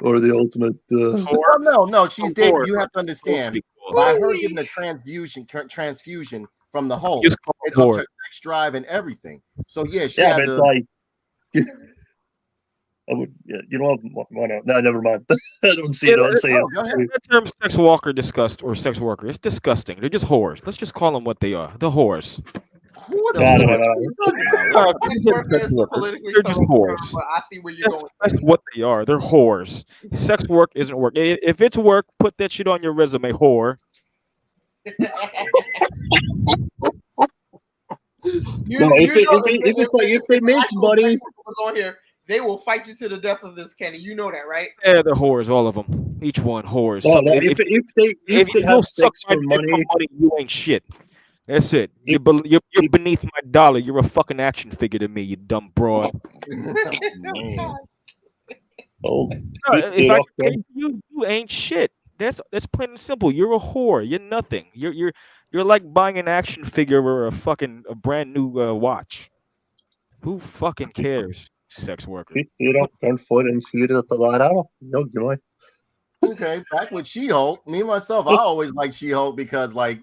Or the ultimate. No, she's dead. You have to understand. By her Ooh-wee. getting a transfusion from the Hulk, Just call it it ups her sex drive and everything. So yeah, she has but a. like, I would. Yeah, you know what? Why not? No, never mind. I don't see it. I'll say it. Go ahead. That term sex walker disgust or sex worker, it's disgusting. They're just whores. Let's just call them what they are. The whores. Who the No. fuck are you talking about? Sex worker is a politically They're just correct term, whores. but I see where you're going. That's what they are. They're whores. Sex work isn't work. If it's work, put that shit on your resume, whore. If they make money, on here, they will fight you to the death of this, Kenny. You know that, right? Yeah, they're whores, all of them. Each one, whores. No, So if they you have don't suck sex my for dick money, you ain't shit. That's it. You're beneath my dollar. You're a fucking action figure to me, you dumb broad. Man. oh, If I pay you ain't shit. That's plain and simple. You're a whore. You're nothing. You're like buying an action figure or a brand new watch. Who fucking cares? Sex worker. pick it up, turn foot, and feed it the light out. No joy. Okay, back with She-Hulk. Me myself, I always liked She-Hulk because, like,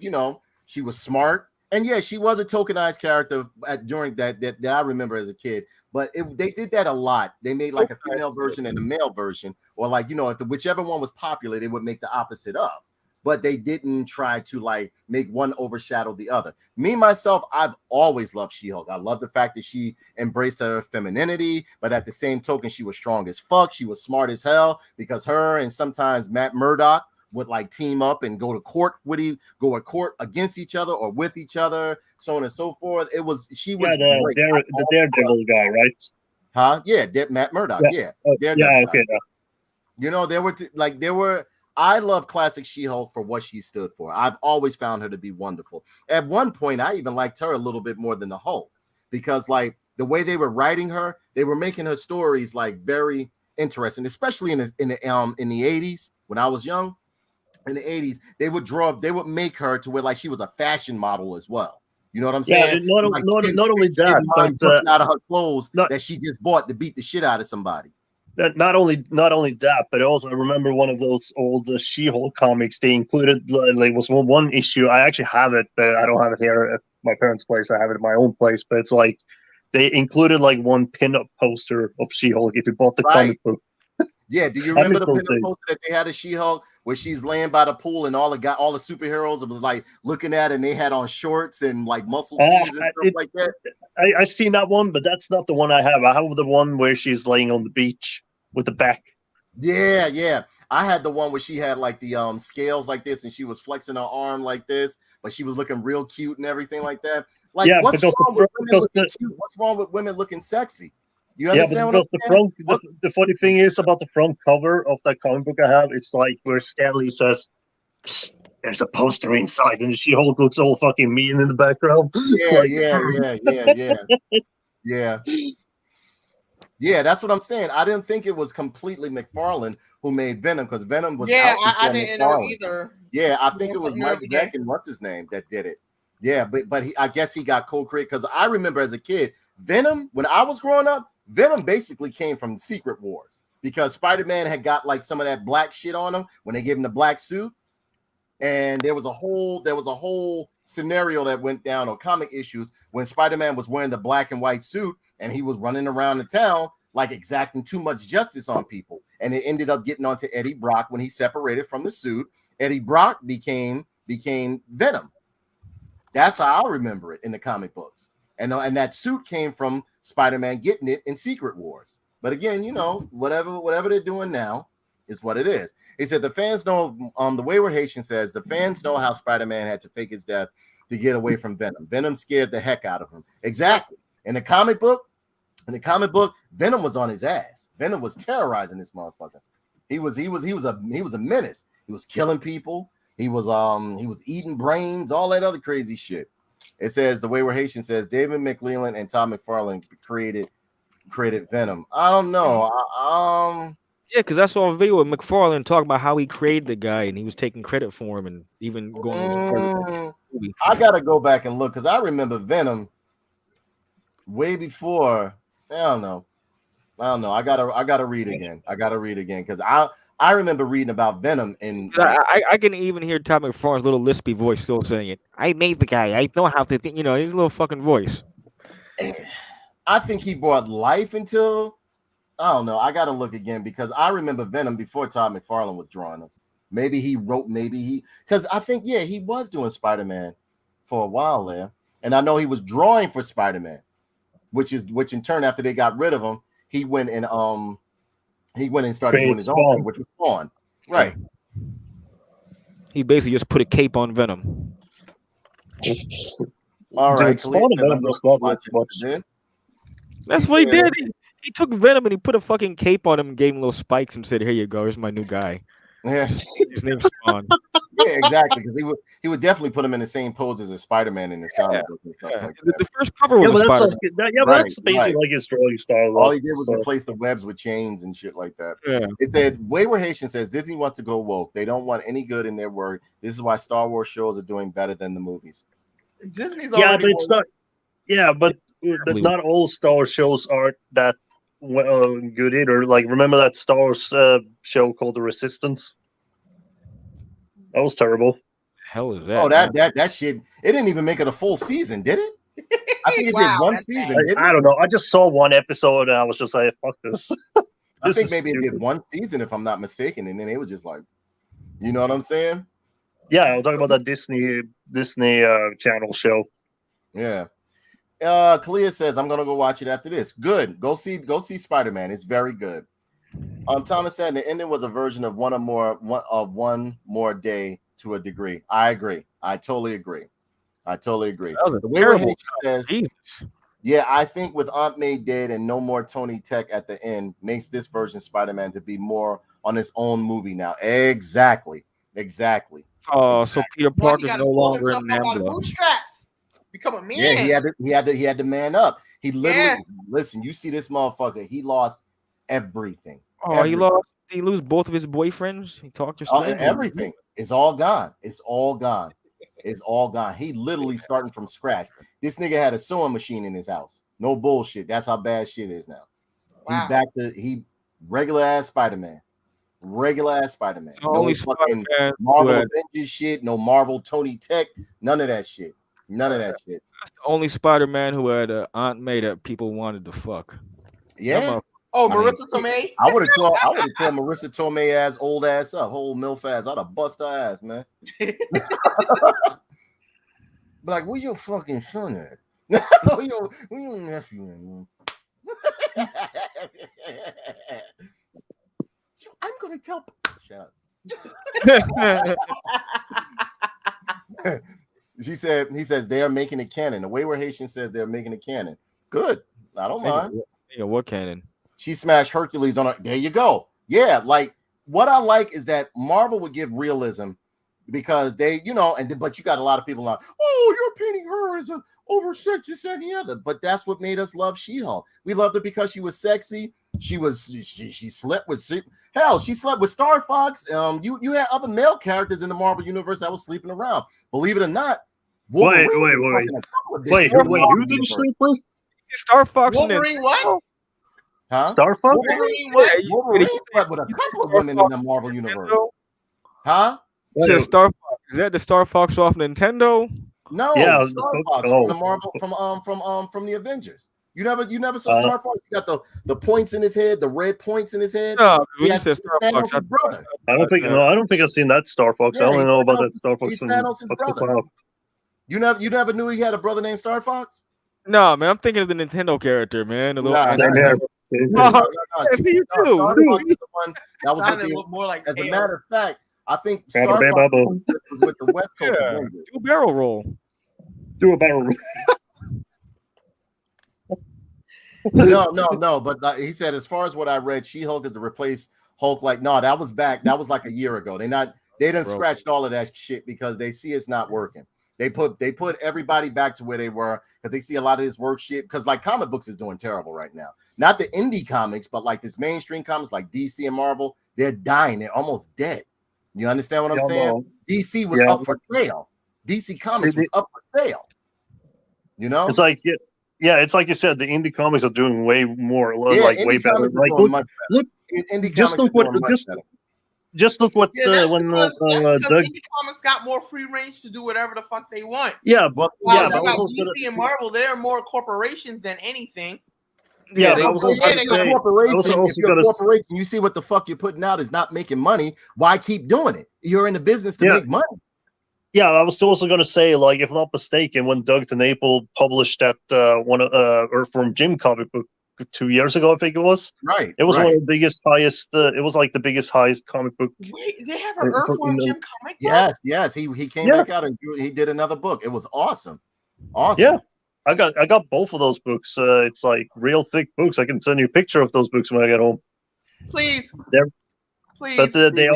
she was smart, and yeah, she was a tokenized character during that I remember as a kid. But they did that a lot. They made like a female version and a male version, or like if whichever one was popular, they would make the opposite of. But they didn't try to like make one overshadow the other. Me myself, I've always loved She-Hulk. I love the fact that she embraced her femininity, but at the same token, she was strong as fuck. She was smart as hell because her and sometimes Matt Murdock would like team up and go to court against each other or with each other, so on and so forth. She was the Daredevil guy, right? Huh? Yeah, Matt Murdock. Yeah. Okay. There were. I love classic She-Hulk for what she stood for. I've always found her to be wonderful. At one point, I even liked her a little bit more than the Hulk because, like, the way they were writing her, they were making her stories like very interesting, especially in the 80s when I was young. In the 80s, they would make her to where like she was a fashion model as well. You know what I'm saying? Not only that, but out of her clothes that she just bought to beat the shit out of somebody. Not only that, but also I remember one of those old She-Hulk comics. They included was one issue. I actually have it, but I don't have it here at my parents' place. I have it at my own place. But it's like they included like one pin-up poster of She-Hulk if you bought the comic book. Yeah, do you remember the pin-up poster that they had of She-Hulk where she's laying by the pool and all the superheroes was like looking at her and they had on shorts and like muscle tees and stuff like that? I seen that one, but that's not the one I have. I have the one where she's laying on the beach with the back. Yeah. I had the one where she had like the scales like this and she was flexing her arm like this, but she was looking real cute and everything like that. Like, what's wrong with women looking cute? What's wrong with women looking sexy? You understand what I'm saying? The funny thing is about the front cover of that comic book I have, it's like where Stanley says, "There's a poster inside," and She-Hulk looks all fucking mean in the background. Yeah, that's what I'm saying. I didn't think it was completely McFarlane who made Venom because Venom was I didn't know either. Yeah, I think it was Mike Zeck and what's his name that did it. Yeah, but I guess he got co-created because I remember as a kid, Venom, when I was growing up, Venom basically came from Secret Wars because Spider-Man had got like some of that black shit on him when they gave him the black suit. And there was a whole scenario that went down on comic issues when Spider-Man was wearing the black and white suit and he was running around the town like exacting too much justice on people, and it ended up getting onto Eddie Brock when he separated from the suit. Eddie Brock became Venom. That's how I remember it in the comic books, and that suit came from Spider-Man getting it in Secret Wars. But again, whatever they're doing now is what it is. He said the fans know. The Wayward Haitian says the fans know how Spider-Man had to fake his death to get away from Venom. Venom scared the heck out of him. Exactly. In the comic book, Venom was on his ass. Venom was terrorizing this motherfucker. He was a menace. He was killing people. He was eating brains, all that other crazy shit. It says the Wayward Haitian says David McLeland and Todd McFarlane created Venom. I don't know. Yeah, because I saw a video of McFarlane talking about how he created the guy and he was taking credit for him and even going. I gotta go back and look because I remember Venom way before. I don't know. I gotta read again. Because I remember reading about Venom and I can even hear Todd McFarlane's little lispy voice still saying it. I made the guy. I know how to think. His little fucking voice. I think he brought life into. I don't know. I gotta look again because I remember Venom before Todd McFarlane was drawing him. Maybe he wrote. Because I think he was doing Spider-Man for a while there, and I know he was drawing for Spider-Man, which in turn after they got rid of him, he went and started doing his own thing, which was Spawn. Right. He basically just put a cape on Venom. All right. Spawn and Venom was not much. That's what he did. He took Venom and he put a fucking cape on him and gave him little spikes and said, "Here you go. Here's my new guy." Yeah. His name's Spawn. Yeah, exactly. Because he would definitely put him in the same pose as a Spider-Man in his comic book and stuff like that. The first cover was Spider-Man. That's basically like his drawing style. All he did was replace the webs with chains and shit like that. Yeah. It said Wayward Haitian says Disney wants to go woke. They don't want any good in their work. This is why Star Wars shows are doing better than the movies. Disney's but it's not. Yeah, but not all Star Wars shows are that good either. Like, remember that Star Wars show called The Resistance? That was terrible. Hell is that? Oh, that shit! It didn't even make it a full season, did it? I think it did one season. I don't know. I just saw one episode and I was just like, "Fuck this." I think maybe it did one season, if I'm not mistaken, and then it was just like, you know what I'm saying? Yeah, I'm talking about that Disney Channel show. Yeah. Kalia says I'm gonna go watch it after this. Good. Go see Spider-Man. It's very good. Thomas said the ending was a version of one more day to a degree. I agree. I totally agree. The Wayward says, yeah, I think with Aunt May dead and no more Tony Tech at the end makes this version of Spider-Man to be more on its own movie now. Exactly. Oh, so Peter Parker's no longer in Nambla. Become a man. Yeah, he had to man up. He literally listen. You see this motherfucker? He lost everything. Oh, everything. Did he lose both of his boyfriends? He talked to everything. It's all gone. It's all gone. He literally starting from scratch. This nigga had a sewing machine in his house. No bullshit. That's how bad shit is now. Wow. He regular ass Spider-Man. No fucking Marvel Avengers shit. No Marvel Tony Tech. None of that shit. That's the only Spider-Man who had an Aunt May that people wanted to fuck. Yeah. Marissa Tomei. I would have told Marissa Tomei ass old ass up, whole milf ass. I'd have bust her ass, man. But like, where's your fucking son at? Where your nephew at? I'm gonna tell. Shut up. He says they are making it canon. The Wayward Haitian says they're making it canon. Good. I don't mind. Yeah, what canon? She smashed Hercules on her. There you go. Yeah, like what I like is that Marvel would give realism because they, but you got a lot of people like, oh, you're painting her as an over sex, this and the other. But that's what made us love She-Hulk. We loved her because she was sexy. She slept with she slept with Star Fox. You had other male characters in the Marvel universe that was sleeping around. Believe it or not. Wait, who did you sleep with? Star Fox. Wolverine what? Huh? Star Fox? Wolverine slept with a couple of women in the Marvel universe. Huh? Star Fox. Is that the Star Fox off Nintendo? No, yeah, Star Fox from the Marvel from the Avengers. You never saw Star Fox. He got the points in his head, the red points in his head. No, when you He's said Star Fox, Thanos' brother. I don't think I've seen that Star Fox. Yeah, I only he's know about Thanos- that Star Fox he's from Thanos' Up the brother. Cloud. You never knew he had a brother named Star Fox? No, man, I'm thinking of the Nintendo character, man. The little Nah, Same here. Same No, here. yes, you Star do. Fox is the one that was Trying with to the. look more like As a Tails. matter of fact, I think Baba, Star baba, Fox baba. was with the West Coast Yeah, Avengers. do a barrel roll. Do a barrel. No. But he said, as far as what I read, She-Hulk is to replace Hulk. Like, no, that was back. That was like a year ago. They done scratched all of that shit because they see it's not working. They put everybody back to where they were because they see a lot of this work shit. Because like comic books is doing terrible right now. Not the indie comics, but like this mainstream comics like DC and Marvel, they're dying. They're almost dead. You understand what I'm saying? No. DC was up for sale. DC Comics was up for sale. You know, It's like it's like you said, the indie comics are doing way more, like way indie better. comics are Like doing much better. look, indie just comics look are what doing much better. just look what That's when because Doug. indie comics got more free range to do whatever the fuck they want. Yeah, But While but I you was got also DC and Marvel, they're more corporations than anything. Yeah, they- I was also yeah, gonna they say. corporation, I was if also you're a gonna. corporation, you see what the fuck you're putting out is not making money. Why keep doing it? You're in the business to make money. Yeah, I was also going to say, like, if I'm not mistaken, when Doug DeNapoli published that or from Jim comic book 2 years ago, I think it was. Right. It was one of the biggest, highest. It was like the biggest, highest comic book. Wait, they have an Earthworm Jim comic book? Yes. He came back out and he did another book. It was awesome. Yeah, I got both of those books. It's like real thick books. I can send you a picture of those books when I get home. Please. Please. But they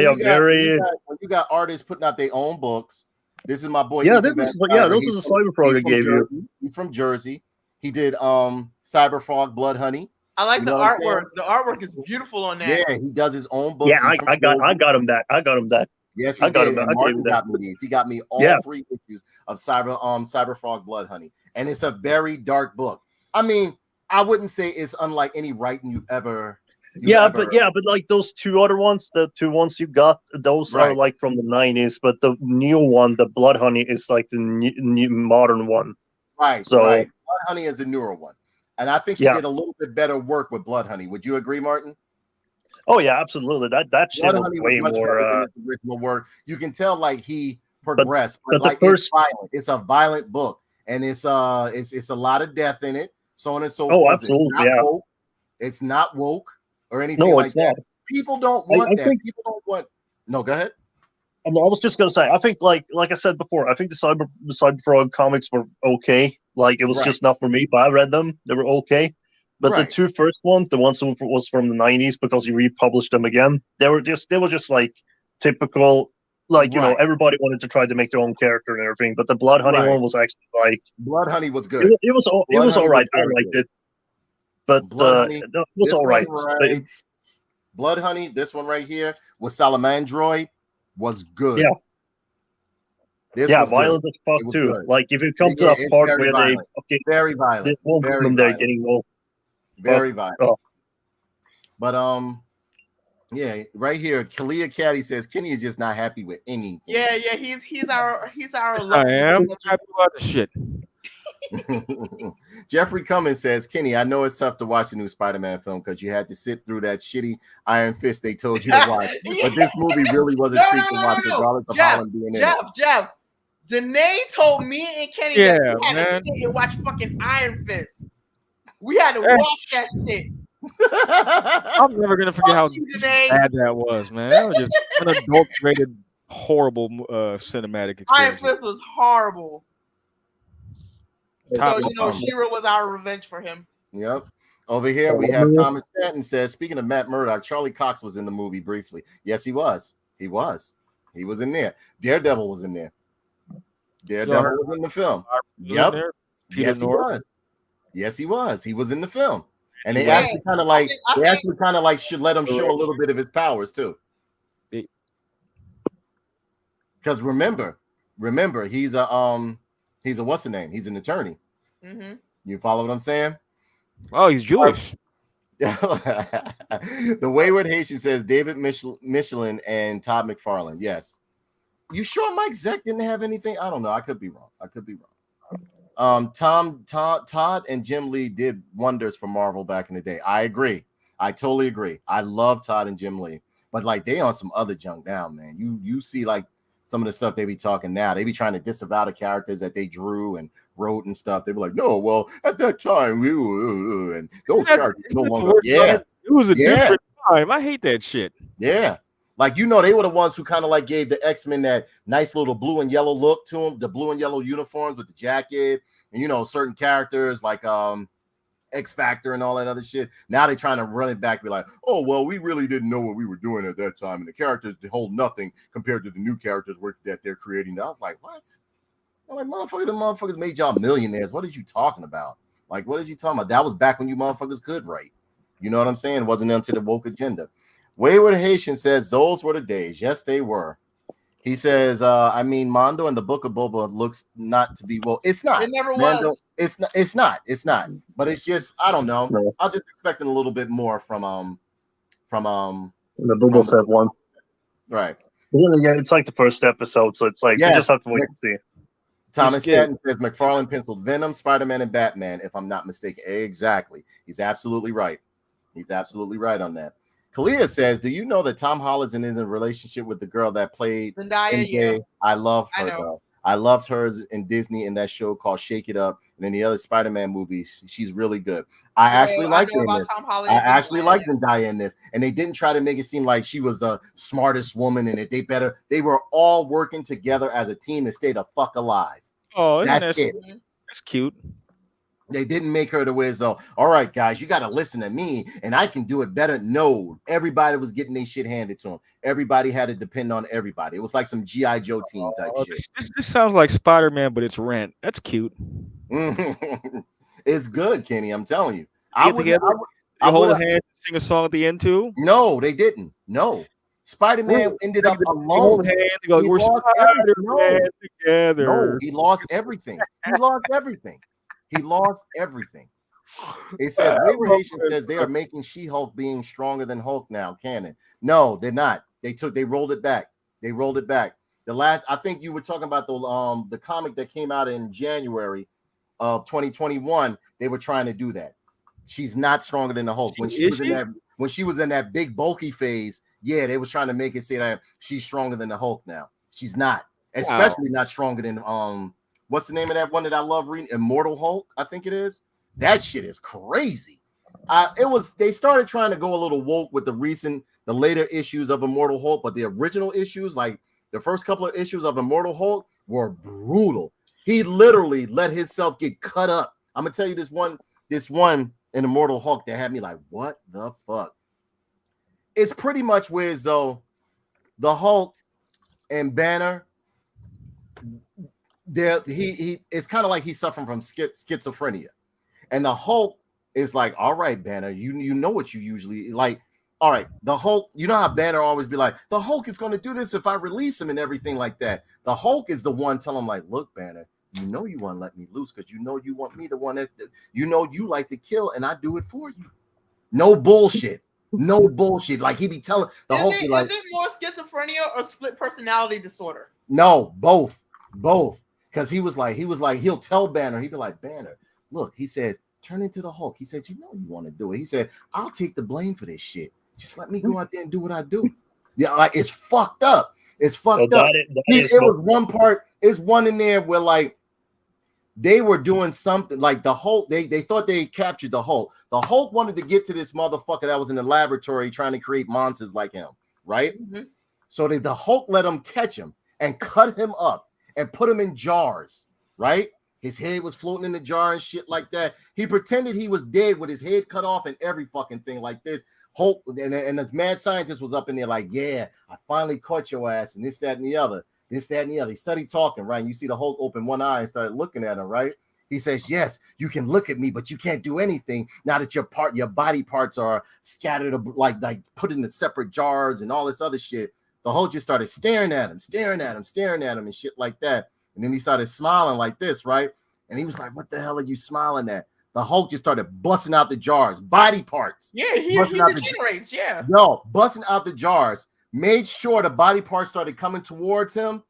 are very. When you got artists putting out their own books, this is my boy. Yeah, those are the Cyberfrog I gave you. He's from Jersey. He did Cyberfrog Blood Honey. I like the artwork. The artwork is beautiful on that. Yeah, he does his own books. Yeah, I got him that. Yes, he did. And Martin got me these. He got me all 3 issues of Cyberfrog Blood Honey, and it's a very dark book. I mean, I wouldn't say it's unlike any writing you've ever. But like those 2 other ones, the 2 ones you got, those are like from the 90s. But the new one, the Blood Honey, is like the new modern one. Right. So Blood Honey is the newer one, and I think he did a little bit better work with Blood Honey. Would you agree, Martin? Oh yeah, absolutely. That shit was way more original work. You can tell like he progressed, but like it's violent. It's a violent book, and it's a lot of death in it, so on and so forth. Oh, absolutely, It's not woke or anything it's that. not. People don't want that. People don't want. No, go ahead. I was just gonna say, I think like I said before, I think the Cyberfrog comics were okay. Like it was just not for me, but I read them; they were okay. But the 2 first ones, the ones that was from the 90s, because he republished them again, they were just like typical, like you know, everybody wanted to try to make their own character and everything. But the Blood Honey one was actually like Blood Honey was good. It was all right. I liked it, but it was all right. Blood Honey, this one right here with Salamandroid was good. Yeah. This violent as fuck too. Good. Like if it comes to that part where violent. very violent, they're getting old. Very violent. But yeah, right here, Kalia Caddy says Kenny is just not happy with anything. Yeah, he's our I am happy about the shit. Jeffrey Cummins says, Kenny, I know it's tough to watch a new Spider-Man film because you had to sit through that shitty Iron Fist they told you to watch. But this movie really was a treat to watch, regardless of Holland being in it. Jeff, Danae told me and Kenny that we had to sit and watch fucking Iron Fist. We had to watch that shit. I'm never gonna forget how bad that was, man. That was just an adulterated, horrible cinematic experience. Iron Fist was horrible. So She-Ra was our revenge for him. Yep. Over here we have Thomas Stanton says, speaking of Matt Murdock, Charlie Cox was in the movie briefly. Yes, he was. He was in there. Daredevil was in there. Daredevil was in the film. Yep. Yes, he was. Yes, he was. He was in the film. And they actually kind of like should let him show a little bit of his powers too. Because remember, he's a what's the name? He's an attorney. Mm-hmm. You follow what I'm saying? Oh, he's Jewish. The Wayward Haitian says David Michelin and Todd McFarlane. Yes. You sure Mike Zeck didn't have anything? I don't know. I could be wrong. Todd and Jim Lee did wonders for Marvel back in the day. I agree. I totally agree. I love Todd and Jim Lee, but like they on some other junk now, man. You see like some of the stuff they be talking now. They be trying to disavow the characters that they drew and wrote and stuff. They be like, no, well, at that time we were, and those characters no longer. Yeah, it was a different time. I hate that shit. Yeah. Like, you know, they were the ones who kind of like gave the X-Men that nice little blue and yellow look to them, the blue and yellow uniforms with the jacket, and, you know, certain characters like X Factor and all that other shit. Now they're trying to run it back and be like, oh, well, we really didn't know what we were doing at that time. And the characters hold nothing compared to the new characters that they're creating. I was like, what? I'm like, the motherfuckers made y'all millionaires. What are you talking about? Like, what are you talking about? That was back when you motherfuckers could write. You know what I'm saying? It wasn't until the woke agenda. Wayward Haitian says those were the days. Yes, they were. He says, I mean, Mondo and the Book of Boba looks not to be well. It's not. It never Mando, was. It's not. It's not. But it's just, I don't know. No. I was just expecting a little bit more from the Boba Fett one. Right. Yeah, it's like the first episode, so it's like you just have to wait to see. Thomas Stanton says McFarlane penciled Venom, Spider-Man, and Batman, if I'm not mistaken. Exactly. He's absolutely right. He's absolutely right on that. Kalia says, do you know that Tom Holland is in a relationship with the girl that played Zendaya? Yeah. I love her, though. I loved her in Disney in that show called Shake It Up, and in the other Spider-Man movies. She's really good. I actually liked her in this. I actually liked Zendaya in this, and they didn't try to make it seem like she was the smartest woman in it. They were all working together as a team to stay the fuck alive. Oh, that's it. That's cute. They didn't make her the way as though, all right, guys, you got to listen to me and I can do it better. No, everybody was getting their shit handed to them. Everybody had to depend on everybody. It was like some G.I. Joe team type shit. This sounds like Spider-Man, but it's Rent. That's cute. It's good, Kenny. I'm telling you. I hold hands and sing a song at the end too? No, they didn't. No. Spider-Man ended up alone. We're Spider-Man together. No, he lost everything. He lost everything. He lost everything. It says Wayward Haitian says they are making She-Hulk being stronger than Hulk now, canon. No, they're not. They rolled it back. They rolled it back. I think you were talking about the comic that came out in January of 2021. They were trying to do that. She's not stronger than the Hulk. When she was in that big bulky phase, yeah, they was trying to make it say that she's stronger than the Hulk now. She's not, especially not stronger than what's the name of that one that I love reading? Immortal Hulk, I think it is. That shit is crazy. They started trying to go a little woke with the later issues of Immortal Hulk, but the original issues, like the first couple of issues of Immortal Hulk, were brutal. He literally let himself get cut up. I'm gonna tell you this one in Immortal Hulk that had me like, what the fuck? It's pretty much where as though the Hulk and Banner, it's kind of like he's suffering from schizophrenia, and the Hulk is like, all right, Banner, you know what you usually like. All right, the Hulk, you know how Banner always be like, the Hulk is going to do this if I release him and everything like that. The Hulk is the one telling him like, look, Banner, you know you want to let me loose because you know you want me to want it. You know you like to kill, and I do it for you. No bullshit. No bullshit. Like he be telling the Hulk, is it more schizophrenia or split personality disorder? No, both. Because he was like, he'll tell Banner, he'd be like, Banner, look, he says, turn into the Hulk. He said, you know you want to do it. He said, I'll take the blame for this shit. Just let me go out there and do what I do. Yeah, like it's fucked up. It's fucked up. It was one part, it's one in there where like they were doing something like the Hulk, they thought they captured the Hulk. The Hulk wanted to get to this motherfucker that was in the laboratory trying to create monsters like him, right? Mm-hmm. So the Hulk let him catch him and cut him up and put him in jars, right? His head was floating in the jar and shit like that. He pretended he was dead with his head cut off and every fucking thing like this. Hulk and this mad scientist was up in there like, yeah, I finally caught your ass and this, that, and the other. This, that, and the other. He started talking, right? And you see the Hulk open one eye and started looking at him, right? He says, yes, you can look at me, but you can't do anything now that your body parts are scattered, like put into separate jars and all this other shit. The Hulk just started staring at him and shit like that. And then he started smiling like this, right? And he was like, what the hell are you smiling at? The Hulk just started busting out the jars, body parts. Yeah, he regenerates, yeah. No, busting out the jars. Made sure the body parts started coming towards him.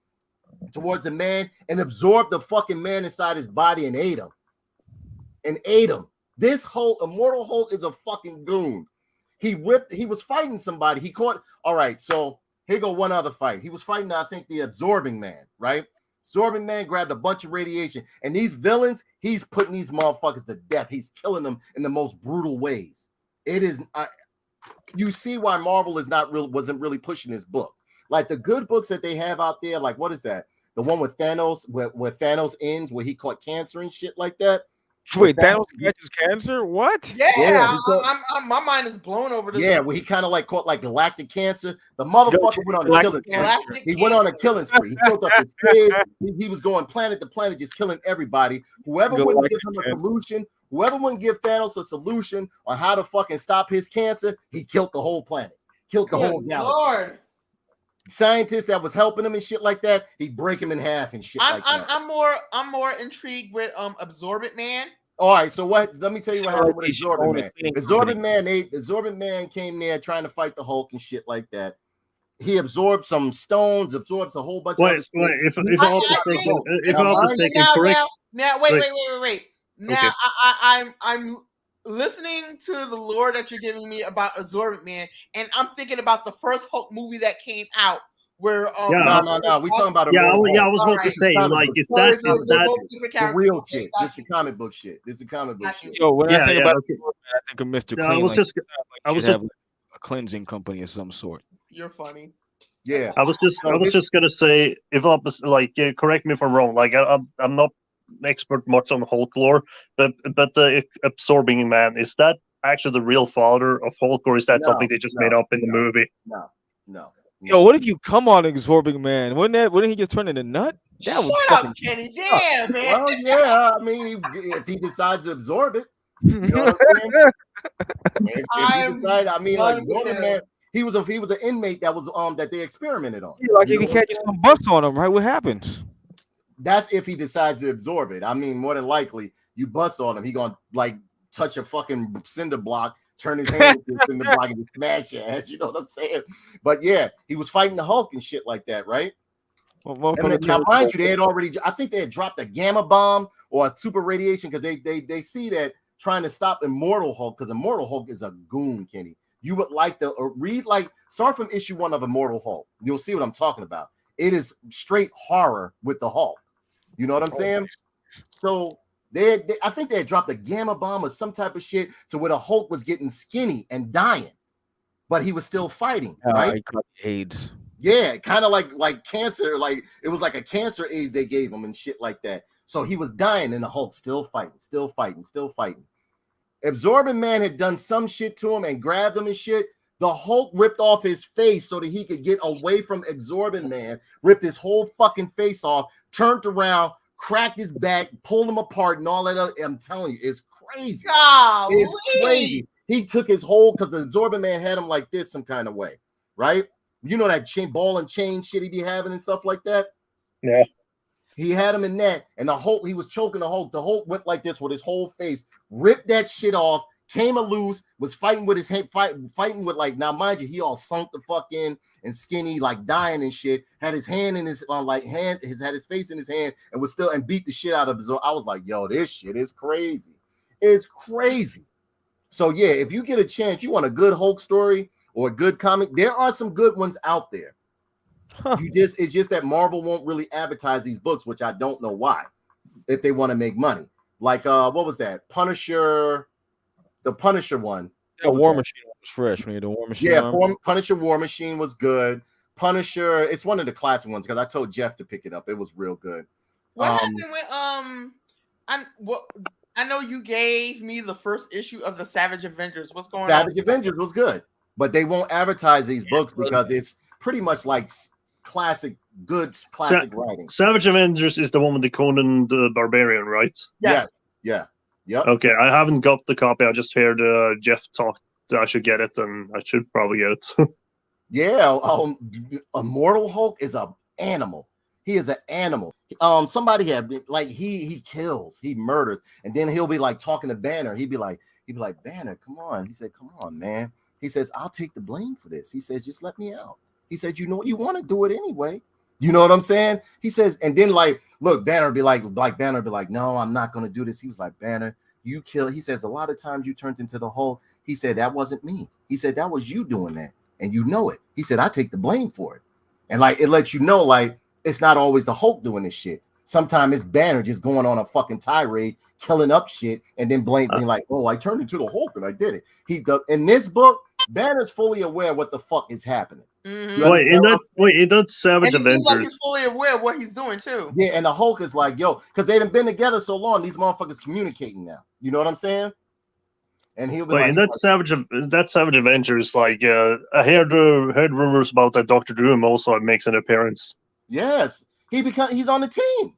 towards the man and absorbed the fucking man inside his body and ate him. This whole Immortal Hulk is a fucking goon. He was fighting somebody. He caught. All right, so here go one other fight. He was fighting, I think, the Absorbing Man, right? Absorbing Man grabbed a bunch of radiation, and these villains, he's putting these motherfuckers to death. He's killing them in the most brutal ways. It is. You see why Marvel wasn't really pushing this book. Like the good books that they have out there, like what is that? The one with Thanos, where Thanos ends, where he caught cancer and shit like that. Wait, Thanos catches cancer? What? Yeah, my mind is blown over this. Yeah, where he kind of like caught like galactic cancer. The motherfucker went on a killing spree. He went on a killing spree. He killed up his kids. He was going planet to planet, just killing everybody. Whoever wouldn't give him a solution, whoever wouldn't give Thanos a solution on how to fucking stop his cancer, he killed the whole planet, killed the whole galaxy. Lord. Scientists that was helping him and shit like that, he'd break him in half and shit like that. I'm more intrigued with Absorbent Man. All right, so what? Let me tell you what happened with Absorbent Man. Absorbent Man came there trying to fight the Hulk and shit like that. He absorbed some stones, absorbs a whole bunch of other shit. If I'm mistaken, correct. Now, wait. Now, okay. I'm listening to the lore that you're giving me about Absorbent Man, and I'm thinking about the first Hulk movie that came out. Where no, we talking about I was about to say, like, is that the real shit? It's the comic book shit. It's the comic book shit. Yo, when I think about it, I think of Mr. Clean. I was just have a cleansing company of some sort. You're funny. Yeah, I was just gonna say, if I was like, correct me if I'm wrong. Like, I'm not expert much on Hulk lore, but the Absorbing Man, is that actually the real father of Hulk, or is that something they just made up in the movie? No. Yo, what if you come on Absorbing Man? Wouldn't he just turn into nut? That was Shut up, Kenny. Damn, man. Well, yeah. I mean, if he decides to absorb it, you know what I'm saying? If he decides, I mean, like Absorbing Man, he was an inmate that was that they experimented on. Yeah, like if he catches some bust on him, right? What happens? That's if he decides to absorb it. I mean, more than likely, you bust on him, he gonna like touch a fucking cinder block. Turn his hand in the block and smash your head. You know what I'm saying? But yeah, he was fighting the Hulk and shit like that, right? Well, now, mind you, they had already. I think they had dropped a gamma bomb or a super radiation because they see that trying to stop Immortal Hulk, because Immortal Hulk is a goon, Kenny. You would like to start from issue 1 of Immortal Hulk. You'll see what I'm talking about. It is straight horror with the Hulk. You know what I'm saying? So. I think they had dropped a gamma bomb or some type of shit to where the Hulk was getting skinny and dying, but he was still fighting, right? He got AIDS. Yeah, kind of like cancer, like it was like a cancer AIDS they gave him and shit like that. So he was dying, and the Hulk still fighting. Absorbing Man had done some shit to him and grabbed him and shit. The Hulk ripped off his face so that he could get away from Absorbing Man, ripped his whole fucking face off, turned around, cracked his back, pulled him apart, and all that other. I'm telling you, it's crazy. It's crazy. He took his whole, because the Absorbing Man had him like this some kind of way, right? You know that ball and chain shit he be having and stuff like that? Yeah. He had him in that, and the Hulk, he was choking the Hulk. The Hulk went like this with his whole face, ripped that shit off, came loose, was fighting with his head, fighting with like, now mind you, he all sunk the fuck in and skinny, like dying and shit. Had his hand in his had his face in his hand and was still and beat the shit out of his. I was like, yo, this shit is crazy. It's crazy. So yeah, if you get a chance, you want a good Hulk story or a good comic, there are some good ones out there. It's just that Marvel won't really advertise these books, which I don't know why, if they want to make money. Like what was that? Punisher. The Punisher one. That War Machine was fresh. When you had the War Machine. Yeah, Punisher War Machine was good. Punisher, it's one of the classic ones because I told Jeff to pick it up. It was real good. What happened with I know you gave me the first issue of the Savage Avengers. What's going on? Savage Avengers was good, but they won't advertise these books because it's pretty much like classic writing. Savage Avengers is the one with the Conan the Barbarian, right? Yes. Yeah. Yep. Okay, I haven't got the copy. I just heard Jeff talk that I should get it, and I should probably get it. Yeah, Immortal Hulk is an animal. He is an animal. Somebody had like he kills, he murders, and then he'll be like talking to Banner. He'd be like, Banner, come on. He said, come on, man. He says, I'll take the blame for this. He said, just let me out. He said, you know what, you want to do it anyway. You know what I'm saying? He says, and then like, look, Banner be like, no, I'm not gonna do this. He was like, Banner, you kill. He says, a lot of times you turned into the Hulk. He said, that wasn't me. He said, that was you doing that, and you know it. He said, I take the blame for it, and like it lets you know, like it's not always the Hulk doing this shit. Sometimes it's Banner just going on a fucking tirade, killing up shit, and then being like, oh, I turned into the Hulk and I did it. In this book, Banner's fully aware what the fuck is happening. Mm-hmm. Wait, in that Savage and he seems Avengers. like he's fully aware of what he's doing too. Yeah, and the Hulk is like, yo, because they done been together so long, these motherfuckers communicating now. You know what I'm saying? And he'll be Wait, like, in that Savage Avengers, like I heard rumors about that Dr. Doom also makes an appearance. yes, he's on the team.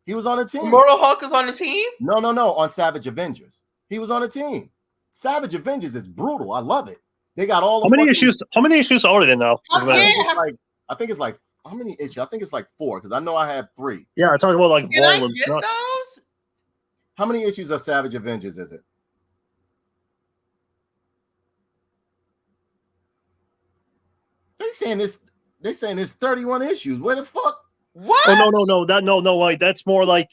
He was on the team. Immortal Hulk is on the team? No, on Savage Avengers. He was on the team. Savage Avengers is brutal. I love it. They got all the How many issues are there now? I think it's like how many issues? I think it's like 4 because I know I have 3. Yeah, I talk about like Can I volumes. get those? How many issues of Savage Avengers is it? They saying it's 31 issues. Where the fuck? What? Oh no! Like that's more like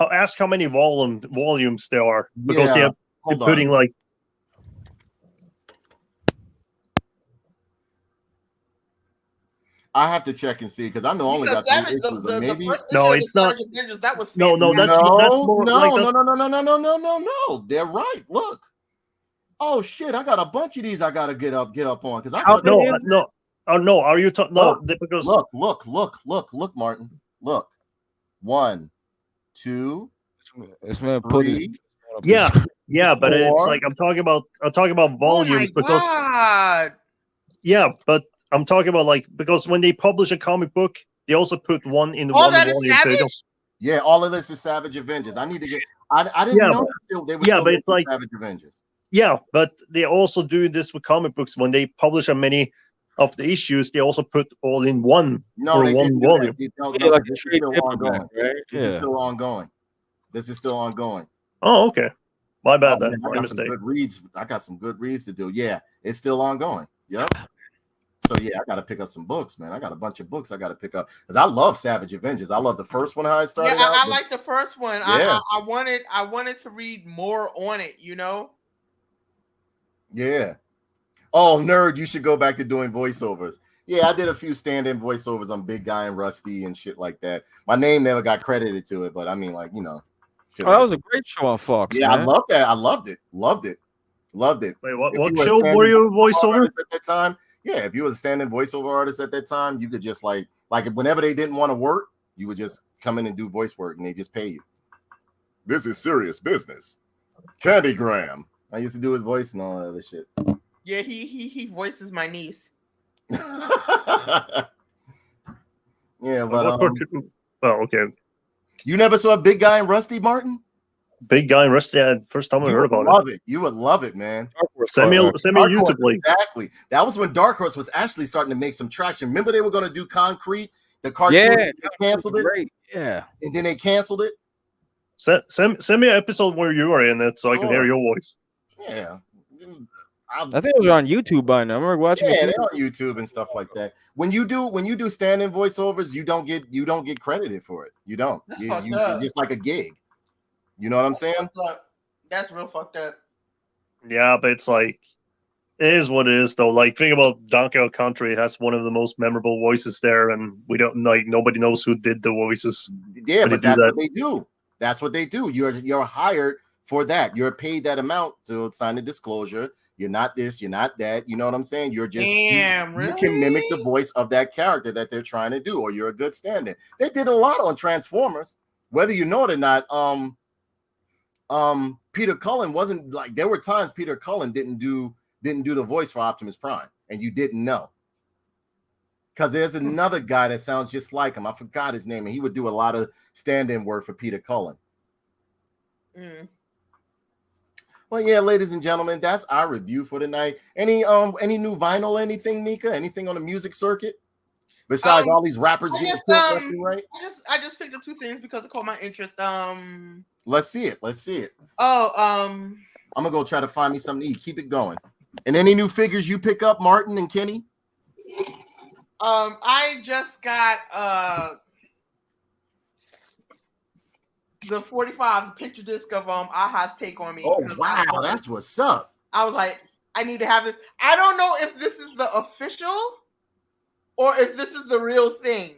ask how many volumes there are because they're putting like. I have to check and see because I know only got 3 issues. Maybe no, it's not. Avengers, that was no. That's more no. They're right. Look. Oh shit! I got a bunch of these. I gotta get up on because no. Oh no! Are you talking? No, because look, Martin. Look, 1, 2, This man put 3. Yeah, but 4. it's like I'm talking about volumes because. God. Yeah, but I'm talking about like because when they publish a comic book, they also put one in the one volume. Yeah, all of this is Savage Avengers. I need to get. I didn't know they were still but it's like Savage Avengers. Yeah, but they also do this with comic books when they publish a many of the issues. They also put all in one one volume. Like a trade paperback, right? This is still ongoing. This is still ongoing. Oh, okay. My bad. Then I got some good reads. I got some good reads to do. Yeah, it's still ongoing. Yep. So yeah, I got to pick up some books, man. I got a bunch of books I got to pick up because I love Savage Avengers. I love the first one how I started. Yeah, I like the first one. Yeah. I wanted to read more on it. You know. Yeah. Oh, nerd, you should go back to doing voiceovers. Yeah, I did a few stand-in voiceovers on Big Guy and Rusty and shit like that. My name never got credited to it, but I mean, like, you know. Oh, that was a great show on Fox. Yeah, man. I love that. I loved it. Loved it. Wait, what show were you voiceover at that time? Yeah, if you was a stand-in voiceover artist at that time, you could just like whenever they didn't want to work, you would just come in and do voice work, and they just pay you. This is serious business. Candygram. I used to do his voice and all that other shit. Yeah, he voices my niece. Yeah, but okay. You never saw Big Guy and Rusty, Martin? Big Guy and Rusty. First time I heard about it. You would love it, man. Send me a YouTube link. Exactly. That was when Dark Horse was actually starting to make some traction. Remember they were going to do Concrete, the cartoon. Yeah, they canceled it. Great. Yeah, and then they canceled it. Send me an episode where you are in it so I can hear your voice. Yeah. I think it was on YouTube by now. I remember watching. Yeah, they're on YouTube and stuff like that. When you do stand-in voiceovers, you don't get credited for it. You don't. It's just like a gig. You know what I'm saying? That's real fucked up. Yeah, but it's like it is what it is, though. Like think about Donkey Kong Country has one of the most memorable voices there, and we don't like nobody knows who did the voices. Yeah, but that's what they do. That's what they do. You're hired for that. You're paid that amount to sign a disclosure. You're not this, you're not that. You know what I'm saying? You're just really? You can mimic the voice of that character that they're trying to do, or you're a good stand-in. They did a lot on Transformers, whether you know it or not. Peter Cullen wasn't like there were times Peter Cullen didn't do the voice for Optimus Prime, and you didn't know. Because there's another guy that sounds just like him. I forgot his name, and he would do a lot of stand-in work for Peter Cullen. Well, yeah, ladies and gentlemen, that's our review for tonight. Any new vinyl, anything, Mika? Anything on the music circuit? Besides all these rappers getting killed left and right? I just picked up 2 things because it caught my interest. Let's see it. Oh, I'm gonna go try to find me something to eat. Keep it going. And any new figures you pick up, Martin and Kenny? I just got the 45 picture disc of Aha's Take on Me. Oh wow, that's what's up. I was like, I need to have this. I don't know if this is the official or if this is the real thing.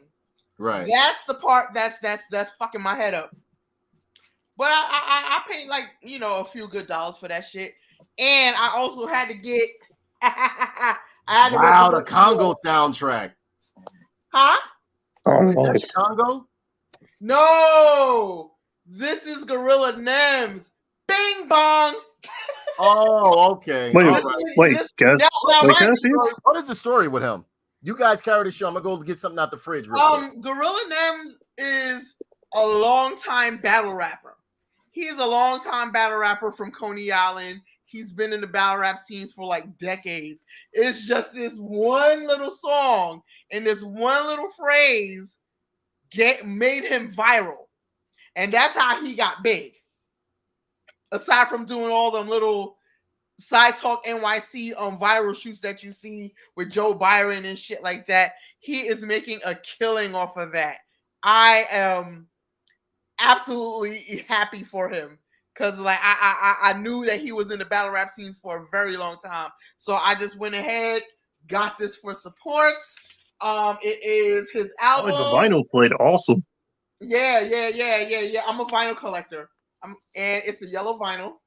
Right. That's the part that's fucking my head up. But I paid like, you know, a few good dollars for that shit. And I also had to get wow, the Congo soundtrack. Huh? Oh, Is that nice. Congo? No, this is Gorilla Nems. Bing bong. Oh, okay. Wait, All right. wait, guess. Wait, can I see it? What is the story with him? You guys carry the show. I'm gonna go get something out the fridge real quick. Gorilla Nems is a long-time battle rapper. He's a long-time battle rapper from Coney Island. He's been in the battle rap scene for like decades. It's just this one little song and this one little phrase made him viral. And that's how he got big. Aside from doing all them little Side Talk NYC viral shoots that you see with Joe Byron and shit like that, he is making a killing off of that. I am absolutely happy for him because like I knew that he was in the battle rap scenes for a very long time. So I just went ahead, got this for support. It is his album. Oh, it's a vinyl plate. Awesome. Yeah. I'm a vinyl collector. And it's a yellow vinyl.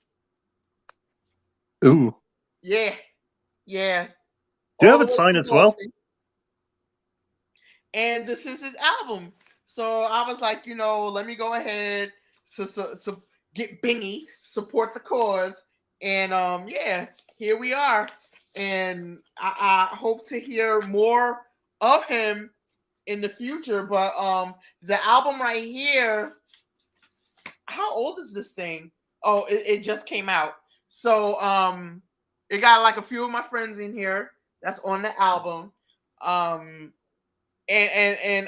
Ooh. Yeah. Do you have it signed as well? And this is his album. So I was like, you know, let me go ahead, so get bingy, support the cause. And yeah, here we are. And I hope to hear more of him in the future. But the album right here, how old is this thing? Oh, it just came out. So it got like a few of my friends in here that's on the album. And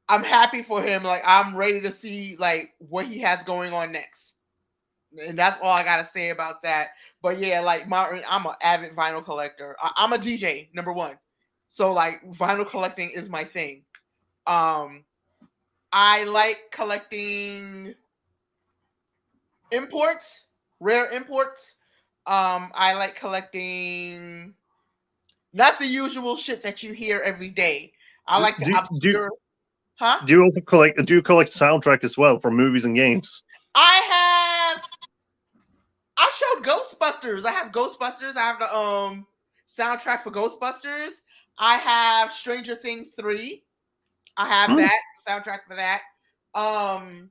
I'm happy for him. Like I'm ready to see like what he has going on next. And that's all I gotta say about that. But yeah, like I'm an avid vinyl collector. I'm a DJ, number one. So like vinyl collecting is my thing. I like collecting imports, rare imports. I like collecting not the usual shit that you hear every day. I like the obscure. Huh? Do you collect soundtrack as well for movies and games? I showed Ghostbusters. I have Ghostbusters. I have the soundtrack for Ghostbusters. I have Stranger Things 3. I have that soundtrack for that. I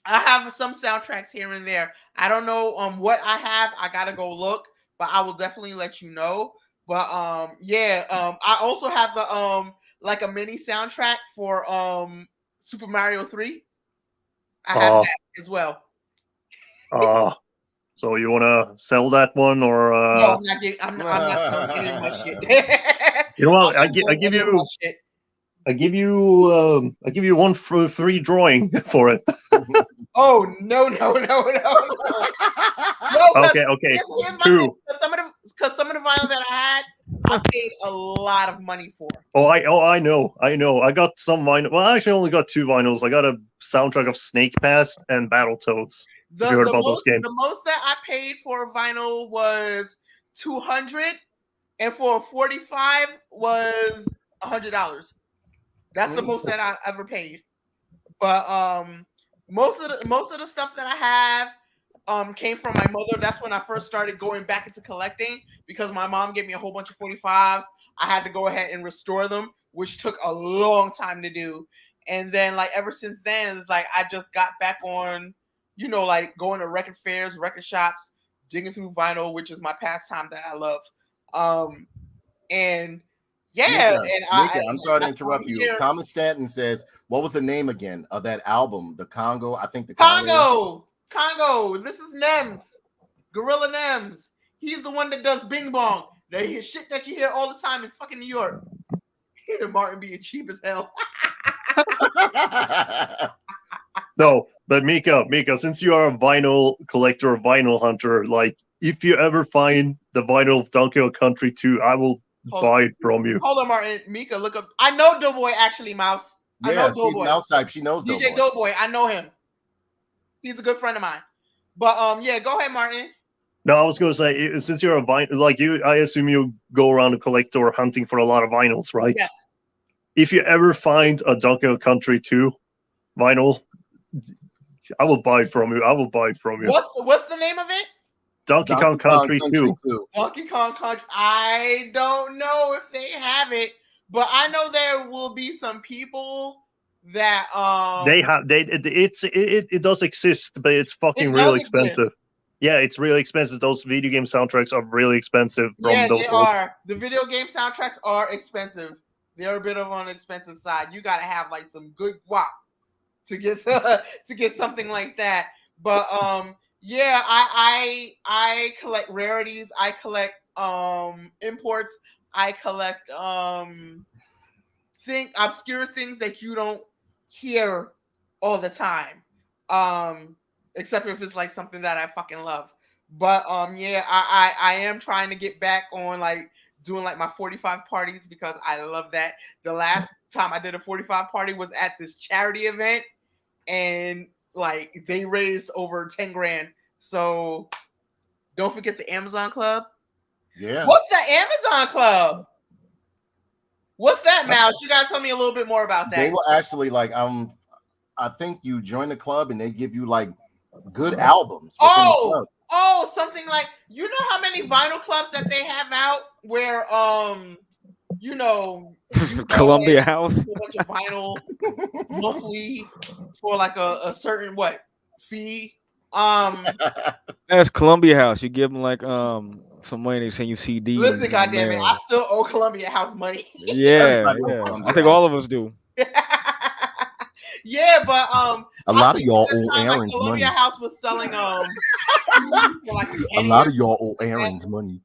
have some soundtracks here and there. I don't know what I have. I gotta go look, but I will definitely let you know. But I also have the like a mini soundtrack for Super Mario 3. I have that as well. So you want to sell that one or? No, I'm not getting. I'm not getting my shit. You know what? I give you one free drawing for it. Oh no! No, Okay. True. Because some of the vinyl that I had, I paid a lot of money for. I know. I got some vinyl. Well, I actually only got 2 vinyls. I got a soundtrack of Snake Pass and Battletoads. If you heard about those games. The most that I paid for a vinyl was $200, and for a 45 was $100. That's the most that I ever paid. But most of the stuff that I have came from my mother. That's when I first started going back into collecting because my mom gave me a whole bunch of 45s. I had to go ahead and restore them, which took a long time to do. And then like ever since then, it's like I just got back on, you know, like going to record fairs, record shops, digging through vinyl, which is my pastime that I love. And yeah, Mika, I'm sorry to interrupt you. Thomas Stanton says, "What was the name again of that album? The Congo? I think the Congo. This is Nems, Gorilla Nems. He's the one that does Bing Bong. They hear shit that you hear all the time in fucking New York. Peter Martin being cheap as hell." No, but Mika, since you are a vinyl collector, a vinyl hunter, like if you ever find the vinyl of Donkey Kong Country 2, I will buy it from you. Hold on, Martin. Mika, look up. I know Doughboy actually, Mouse. I know Yeah, she's Doughboy. mouse type. She knows DJ Doughboy. Doughboy. I know him. He's a good friend of mine. But yeah, go ahead, Martin. No, I was going to say, since you're a vinyl, like you, I assume you go around a collector hunting for a lot of vinyls, right? Yes. If you ever find a Donkey Kong Country 2 vinyl, I will buy it from you. I will buy it from you. What's the name of it? Donkey Kong Country 2. Donkey Kong Country. I don't know if they have it, but I know there will be some people that it does exist, but it's fucking really expensive. Yeah, it's really expensive. Those video game soundtracks are really expensive. Yeah, they are. The video game soundtracks are expensive. They're a bit of on the expensive side. You gotta have like some good guap to get something like that. But yeah, I collect rarities. I collect imports. I collect obscure things that you don't hear all the time. Except if it's like something that I fucking love. But yeah, I am trying to get back on like doing like my 45 parties because I love that. The last time I did a 45 party was at this charity event, and like they raised over 10 grand. So don't forget the Amazon Club. Yeah. What's the Amazon Club? What's that, Mouse? You gotta tell me a little bit more about that. They will actually like I think you join the club and they give you like good albums. Oh, something like, you know how many vinyl clubs that they have out where you Columbia House, a bunch of vinyl monthly for like a certain fee. That's Columbia House. You give them like some money, they send you CDs. Listen, goddamn it, I still owe Columbia House money. Yeah. I think all of us do. Yeah, but a lot of y'all owe Aaron's money. Columbia House was selling like a lot of y'all owe Aaron's money.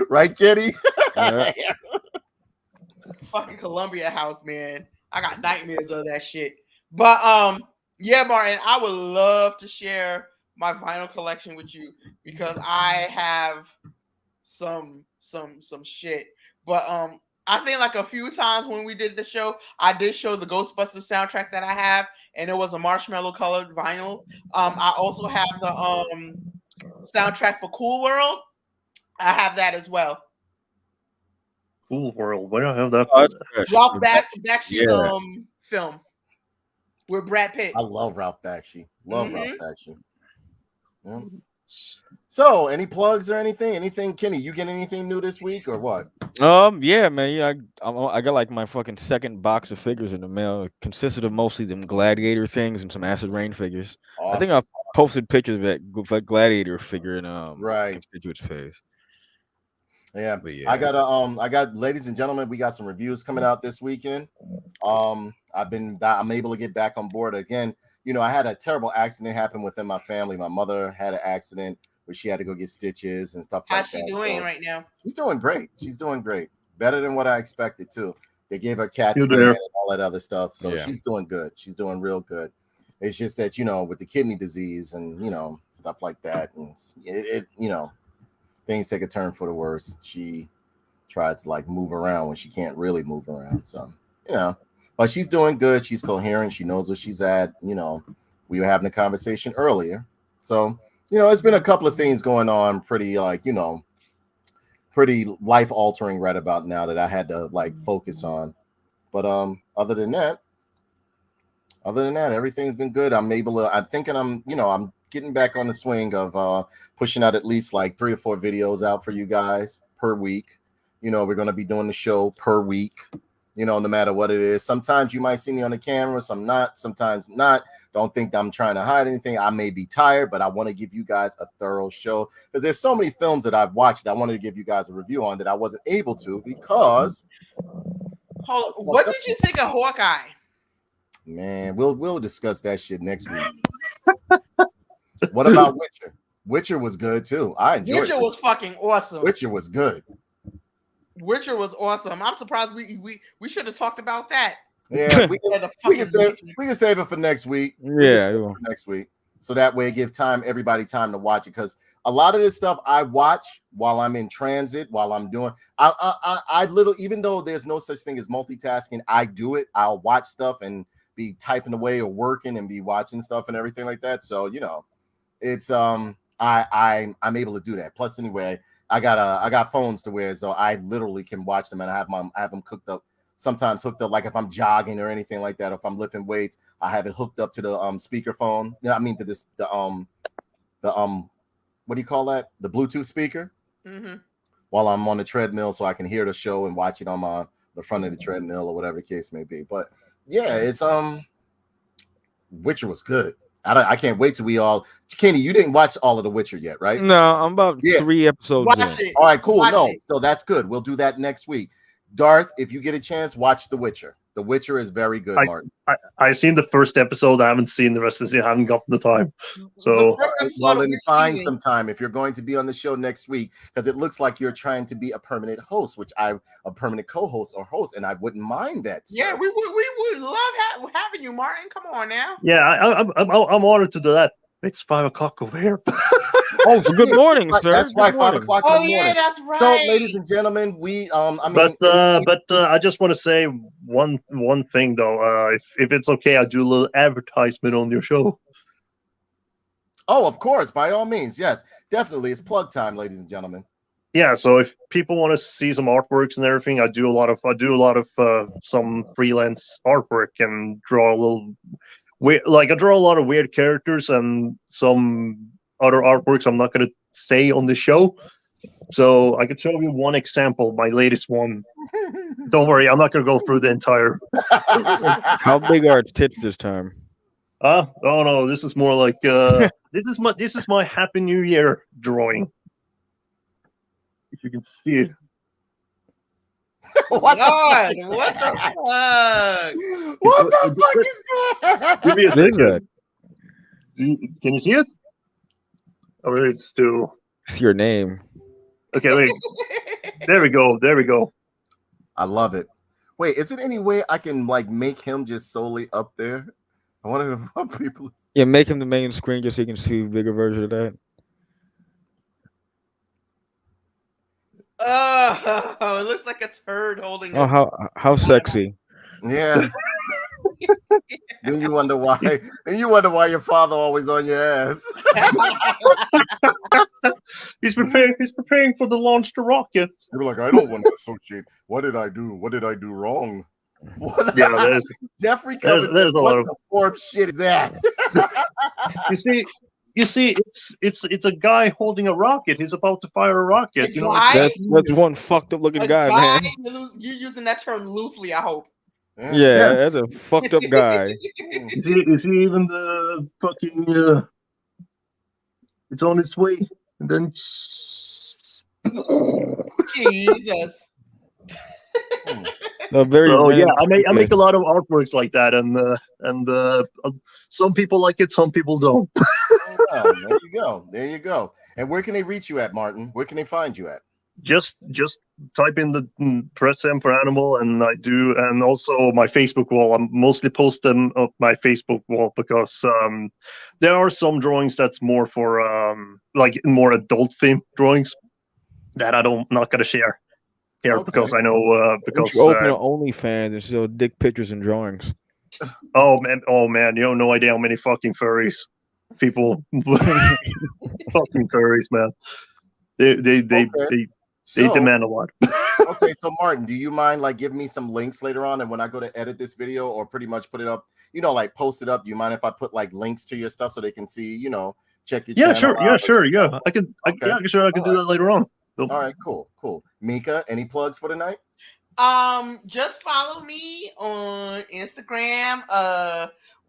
Right, Kitty? Yeah. Fucking Columbia House, man. I got nightmares of that shit. But yeah, Martin, I would love to share my vinyl collection with you because I have some shit. But I think like a few times when we did the show, I did show the Ghostbusters soundtrack that I have, and it was a marshmallow colored vinyl. I also have the soundtrack for Cool World. I have that as well. Cool World. Where do I have that? Ralph Bakshi's film with Brad Pitt. I love Ralph Bakshi. Ralph Bakshi. Yeah. So, any plugs or anything? Anything, Kenny? You get anything new this week or what? Yeah, man. Yeah, I got like my fucking second box of figures in the mail. It consisted of mostly them Gladiator things and some Acid Rain figures. Awesome. I think I posted pictures of that Gladiator figure in right constituents page. Yeah, but yeah, I got, ladies and gentlemen, we got some reviews coming out this weekend. I'm able to get back on board again. You know, I had a terrible accident happen within my family. My mother had an accident where she had to go get stitches and stuff like that. How's she doing right now? She's doing great. She's doing great. Better than what I expected too. They gave her CAT scan and all that other stuff. So she's doing good. She's doing real good. It's just that, you know, with the kidney disease and, you know, stuff like that. And it you know, things take a turn for the worse. She tries to like move around when she can't really move around. So, you know, but she's doing good. She's coherent. She knows where she's at. You know, we were having a conversation earlier. So, you know, it's been a couple of things going on pretty like, you know, pretty life altering right about now that I had to like focus on. But other than that, everything's been good. I'm getting back on the swing of pushing out at least like 3 or 4 videos out for you guys per week. You know, we're going to be doing the show per week, you know, no matter what it is. Sometimes you might see me on the camera, sometimes not. Don't think I'm trying to hide anything. I may be tired, but I want to give you guys a thorough show because there's so many films that I've watched that I wanted to give you guys a review on that I wasn't able to because. What did you think of Hawkeye? Man, we'll discuss that shit next week. What about Witcher? Witcher was good too. I enjoyed Witcher. Was fucking awesome. Witcher was good. Witcher was awesome. I'm surprised we should have talked about that. Yeah, we can save it for next week. Yeah, next week. So that way give everybody time to watch it because A lot of this stuff I watch while I'm in transit, while I'm doing. Even though there's no such thing as multitasking, I do it. I'll watch stuff and be typing away or working and be watching stuff and everything like that. So it's I'm able to do that. Plus, anyway, I got phones to wear, so I literally can watch them, and I have them cooked up. Sometimes hooked up, like if I'm jogging or anything like that. If I'm lifting weights, I have it hooked up to the speakerphone. I mean to the what do you call that? The Bluetooth speaker. Mm-hmm. While I'm on the treadmill, so I can hear the show and watch it on the front of the treadmill or whatever the case may be. But yeah, it's Witcher was good. I can't wait till we all. Kenny, you didn't watch all of The Witcher yet, right? No, I'm about 3 episodes Watch in. it. All right, cool. Watch No, it. so that's good. We'll do that next week. Darth, if you get a chance, watch The Witcher. The Witcher is very good, Martin. I've seen the first episode. I haven't seen the rest of it. I haven't gotten the time. So, well, then find some time if you're going to be on the show next week, because it looks like you're trying to be a permanent host, which I'm a permanent co-host or host, and I wouldn't mind that. Sir. Yeah, we would love having you, Martin. Come on now. Yeah, I'm honored to do that. It's 5 o'clock over here. Oh, good morning, sir. That's right, 5 o'clock in the morning. Yeah, that's right. So, ladies and gentlemen, we I just want to say one thing though. If it's okay, I'll do a little advertisement on your show. Oh, of course, by all means, yes, definitely. It's plug time, ladies and gentlemen. Yeah, so if people want to see some artworks and everything, I do a lot of some freelance artwork and draw a little. I draw a lot of weird characters and some other artworks I'm not going to say on the show. So I could show you one example, my latest one. Don't worry, I'm not going to go through the entire. How big are its tits this time? Oh no, this is more like this is my Happy New Year drawing. If you can see it. What the fuck? What the fuck is that? Give me a second. Can you see it? Oh, it's still. It's your name. Okay, wait. There we go. I love it. Wait, is it any way I can make him just solely up there? I wanted to help people. Yeah, make him the main screen just so you can see a bigger version of that. Oh, it looks like a turd holding. Oh, how sexy! Yeah. Then you wonder why. Then you wonder why your father always on your ass. He's preparing for the launch the rocket. You're like, I don't want to associate. What did I do? What did I do wrong? Yeah, Jeffrey covers. There's a lot of Forbes shit is that. You see, it's a guy holding a rocket. He's about to fire a rocket. You know, that's one fucked up looking guy, man. You're using that term loosely, I hope. Yeah, that's a fucked up guy. You see even the fucking it's on its way, and then Jesus. Yeah, I make a lot of artworks like that, and some people like it, some people don't. Oh, there you go. And where can they reach you at, Martin? Where can they find you at? Just type in the press M for animal, and and also my Facebook wall. I mostly post them on my Facebook wall because there are some drawings that's more for more adult theme drawings that not gonna share here because I know because you open OnlyFans and show dick pictures and drawings. Oh man, you have no idea how many fucking furries people fucking furries, man. They demand a lot. Okay, so Martin, do you mind giving me some links later on, and when I go to edit this video or pretty much put it up, post it up? Do you mind if I put links to your stuff so they can see, check your channel? Sure. I can do that later on. All right, cool. Mika, any plugs for tonight? Just follow me on Instagram,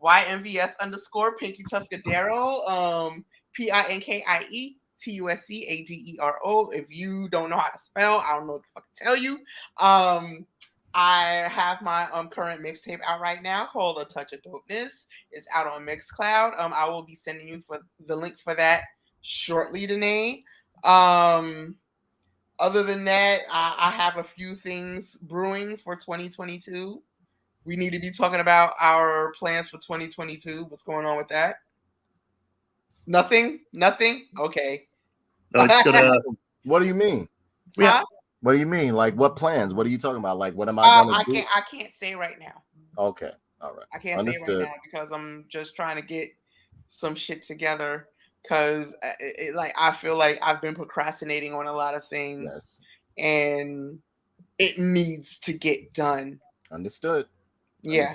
YMVS_Pinky Tuscadero, PINKIETUSCADERO. If you don't know how to spell, I don't know what the fuck to tell you. I have my current mixtape out right now called A Touch of Dopeness. It's out on Mixcloud. I will be sending you for the link for that shortly today. Other than that, I have a few things brewing for 2022. We need to be talking about our plans for 2022. What's going on with that? Nothing? Okay. No, it's gonna. What do you mean? Yeah. Huh? What do you mean? Like what plans? What are you talking about? Like what am I gonna do? I can't say right now. Okay, all right. I can't Understood. say right now because I'm just trying to get some shit together. Because like I feel like I've been procrastinating on a lot of things, Yes, and it needs to get done. understood. Yeah.